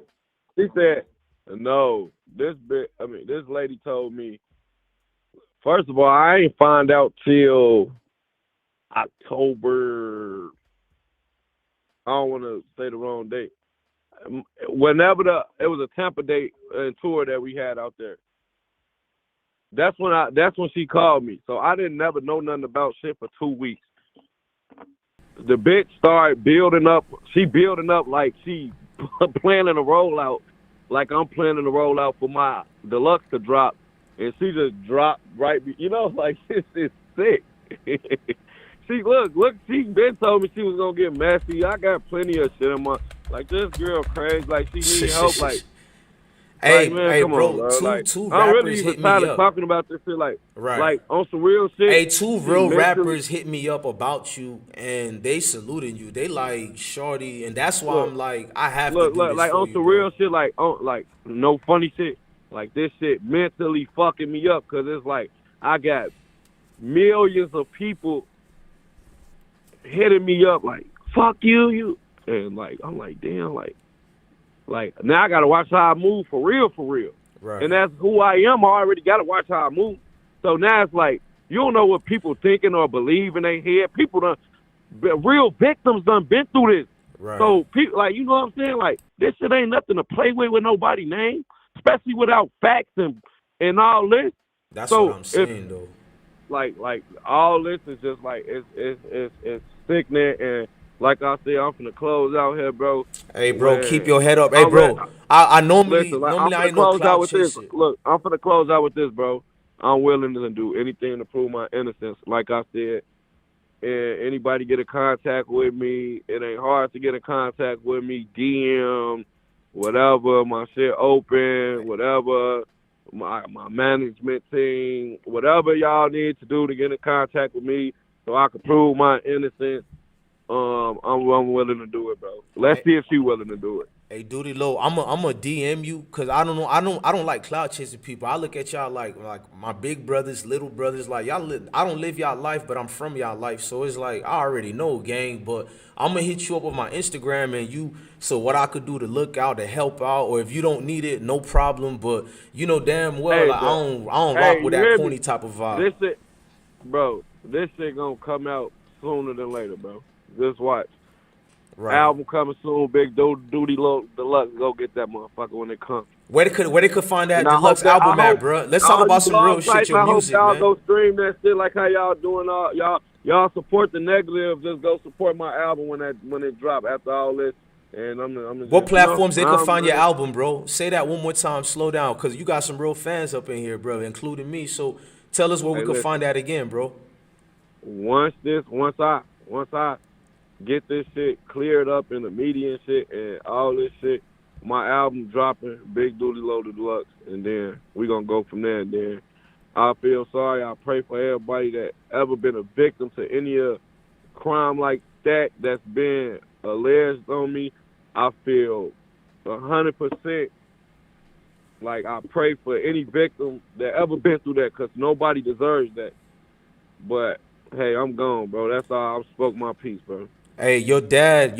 She said, no. This lady told me, first of all, I ain't find out till October. I don't want to say the wrong date. Whenever it was a Tampa Day tour that we had out there. That's when she called me. So I didn't never know nothing about shit for 2 weeks. The bitch started building up. She building up like she planning a rollout, like I'm planning a rollout for my deluxe to drop, and she just dropped right. Like this is sick. She look. She been told me she was gonna get messy. I got plenty of shit in my. Like this girl crazy. Like she need help. Like. Hey, man, hey, come bro, on, bro. Like, two I'm rappers really hit even me tired up. of talking about this shit, like on some real shit. Hey, two real mentally, rappers hit me up about you, and they saluting you. They like shorty, and that's why I'm like, I have to do this like for on you, some bro. real shit, like no funny shit. Like this shit mentally fucking me up, cause it's like I got millions of people hitting me up, like fuck you, and like I'm like damn, like now I gotta watch how I move for real. Right. And that's who I am. I already got to watch how I move. So now it's like, you don't know what people thinking or believe in their head. People real victims done been through this. Right. So people, like, you know what I'm saying? Like, this shit ain't nothing to play with nobody's name, especially without facts and all this. That's so what I'm saying, though. Like all this is just like, it's sickening. And like I said, I'm finna close out here, bro. Hey, bro, keep your head up. Hey, bro, I normally I ain't no clout chaser. Look, I'm finna close out with this, bro. I'm willing to do anything to prove my innocence. Like I said, and anybody get in contact with me, it ain't hard to get in contact with me. DM, whatever, my shit open, whatever, my management team, whatever y'all need to do to get in contact with me so I can prove my innocence. I'm willing to do it, bro. Let's see if she willing to do it. Hey, Doodie Lo, I'm a DM you because I don't like cloud chasing people. I look at y'all like my big brothers, little brothers. Like y'all, I don't live y'all life, but I'm from y'all life. So it's like I already know, gang. But I'm gonna hit you up with my Instagram and you. So what I could do to look out, to help out, or if you don't need it, no problem. But you know damn well, Hey, like, I don't rock with that corny type of vibe. This shit gonna come out sooner than later, bro. Just watch. Right. Album coming soon. Big Doodie Lo Deluxe. Go get that motherfucker when it comes. Where they could find that deluxe album at, bro? Let's talk about some real shit. Your music, man. I hope y'all man. go stream that shit like how y'all doing. Y'all support the negative. Just go support my album when it drop after all this. And I'm what platforms they could find your album, bro? Say that one more time. Slow down, cause you got some real fans up in here, bro, including me. So tell us where we could find that again, bro. Once I get this shit cleared up in the media and shit and all this shit, my album dropping, Big Doodie Lo Deluxe, and then we gonna go from there. And then I feel sorry. I pray for everybody that ever been a victim to any crime like that's been alleged on me. I feel 100% like I pray for any victim that ever been through that, because nobody deserves that. But hey, I'm gone, bro. That's all. I spoke my piece, bro. Hey, your dad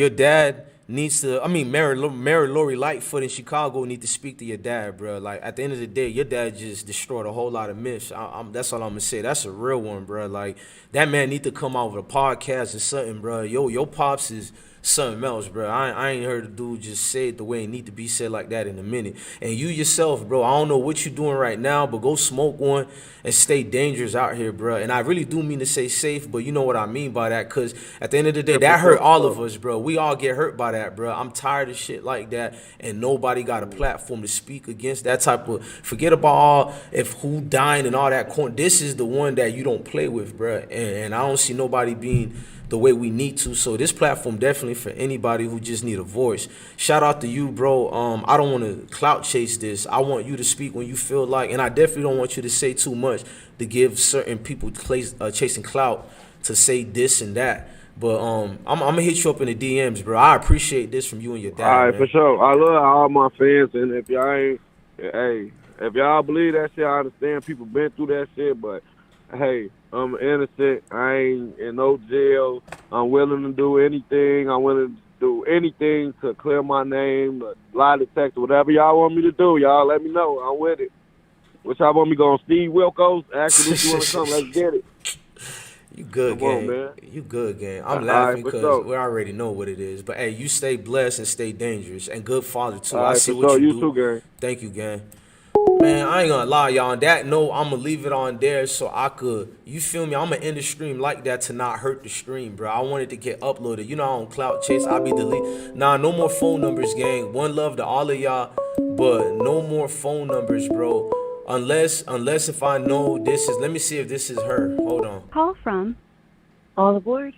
needs to. I mean, Mary Lori Lightfoot in Chicago need to speak to your dad, bro. Like at the end of the day, your dad just destroyed a whole lot of myths. That's all I'm gonna say. That's a real one, bro. Like that man need to come out with a podcast or something, bro. Your pops is something else, bro. I ain't heard a dude just say it the way it need to be said like that in a minute. And you yourself, bro, I don't know what you're doing right now, but go smoke one and stay dangerous out here, bro. And I really do mean to say safe, but you know what I mean by that, because at the end of the day, that hurt all of us, bro. We all get hurt by that, bro. I'm tired of shit like that, and nobody got a platform to speak against that type of, forget about all, if who dying and all that. This is the one that you don't play with, bro. And I don't see nobody being the way we need to. So this platform definitely for anybody who just need a voice. Shout out to you, bro. I don't want to clout chase this. I want you to speak when you feel like, and I definitely don't want you to say too much to give certain people chasing clout to say this and that. But I'm gonna hit you up in the DMs, bro. I appreciate this from you and your dad. All right, man. for sure. I love all my fans, and if y'all believe that shit, I understand people been through that shit, but hey, I'm innocent. I ain't in no jail. I'm willing to do anything. I'm willing do anything to clear my name, lie detector, whatever y'all want me to do. Y'all let me know. I'm with it. What y'all want me to go on Steve Wilkos? Ask him if you want to come. Let's get it. You good, Come on, gang. man. You good, gang. All I'm right, laughing for because sure. we already know what it is. But hey, you stay blessed and stay dangerous and good father too. All I right, see for what sure. you You do. too, gang. Thank you, gang. Man, I ain't gonna lie, y'all. On that note, I'm gonna leave it on there so I could, you feel me? I'm gonna end the stream like that to not hurt the stream, bro. I want it to get uploaded. You know, I don't clout chase. I be delete. Nah, no more phone numbers, gang. One love to all of y'all, but no more phone numbers, bro. Unless if I know this is. Let me see if this is her. Hold on. Call from All Aboard.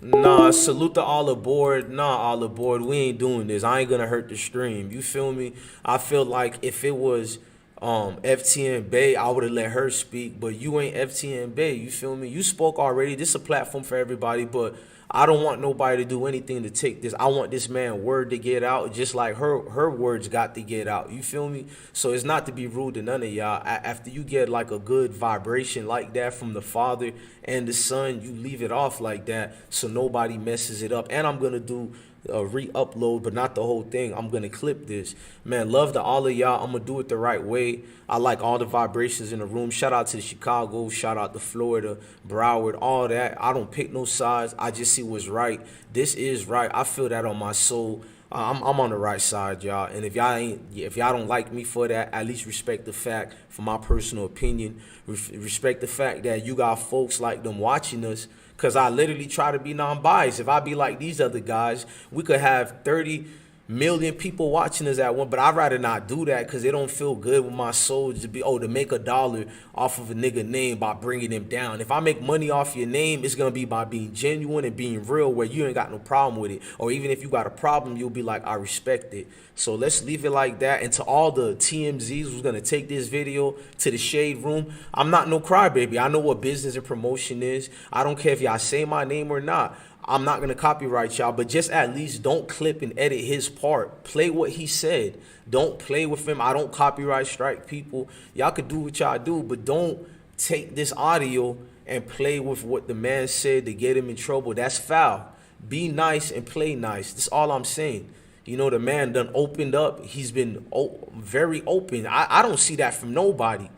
Nah, salute to all aboard. Nah, all aboard. We ain't doing this. I ain't gonna hurt the stream. You feel me? I feel like if it was FTN Bae, I would have let her speak. But you ain't FTN Bae. You feel me? You spoke already. This is a platform for everybody. But I don't want nobody to do anything to take this. I want this man word to get out, just like her words got to get out. You feel me? So it's not to be rude to none of y'all. After you get like a good vibration like that from the father and the son, you leave it off like that so nobody messes it up. And I'm gonna do a re-upload, but not the whole thing. I'm gonna clip this. Man, love to all of y'all. I'm gonna do it the right way. I like all the vibrations in the room. Shout out to Chicago, shout out to Florida, Broward, all that. I don't pick no sides. I just see what's right. This is right. I feel that on my soul. I'm on the right side, y'all. And if y'all don't like me for that, at least respect the fact, for my personal opinion, respect the fact that you got folks like them watching us. Because I literally try to be non-biased. If I be like these other guys, we could have 30 million people watching us at one, but I'd rather not do that because it don't feel good with my soul to be, to make $1 off of a nigga name by bringing him down. If I make money off your name, it's going to be by being genuine and being real where you ain't got no problem with it. Or even if you got a problem, you'll be like, I respect it. So let's leave it like that. And to all the TMZs who's going to take this video to the shade room, I'm not no crybaby. I know what business and promotion is. I don't care if y'all say my name or not. I'm not going to copyright y'all, but just at least don't clip and edit his part. Play what he said. Don't play with him. I don't copyright strike people. Y'all could do what y'all do, but don't take this audio and play with what the man said to get him in trouble. That's foul. Be nice and play nice. That's all I'm saying. You know, the man done opened up. He's been very open. I don't see that from nobody.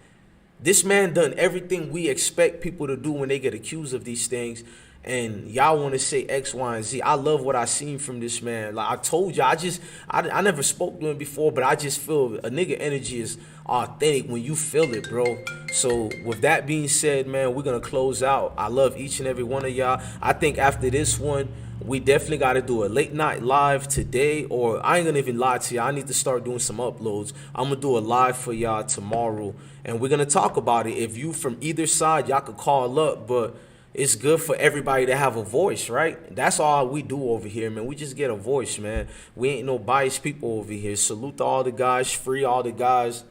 This man done everything we expect people to do when they get accused of these things. And y'all want to say X, Y, and Z. I love what I seen from this man. Like I told you, I never spoke to him before, but I just feel a nigga energy is authentic when you feel it, bro. So with that being said, man, we're going to close out. I love each and every one of y'all. I think after this one, we definitely got to do a late night live today, or I ain't going to even lie to y'all. I need to start doing some uploads. I'm going to do a live for y'all tomorrow, and we're going to talk about it. If you from either side, y'all could call up, but it's good for everybody to have a voice, right? That's all we do over here, man. We just get a voice, man. We ain't no biased people over here. Salute to all the guys, free all the guys.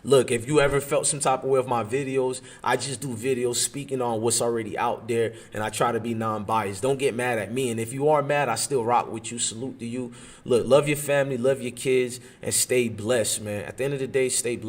Look, if you ever felt some type of way of my videos, I just do videos speaking on what's already out there, and I try to be non-biased. Don't get mad at me, and if you are mad, I still rock with you. Salute to you. Look, love your family, love your kids, and stay blessed, man. At the end of the day, stay blessed.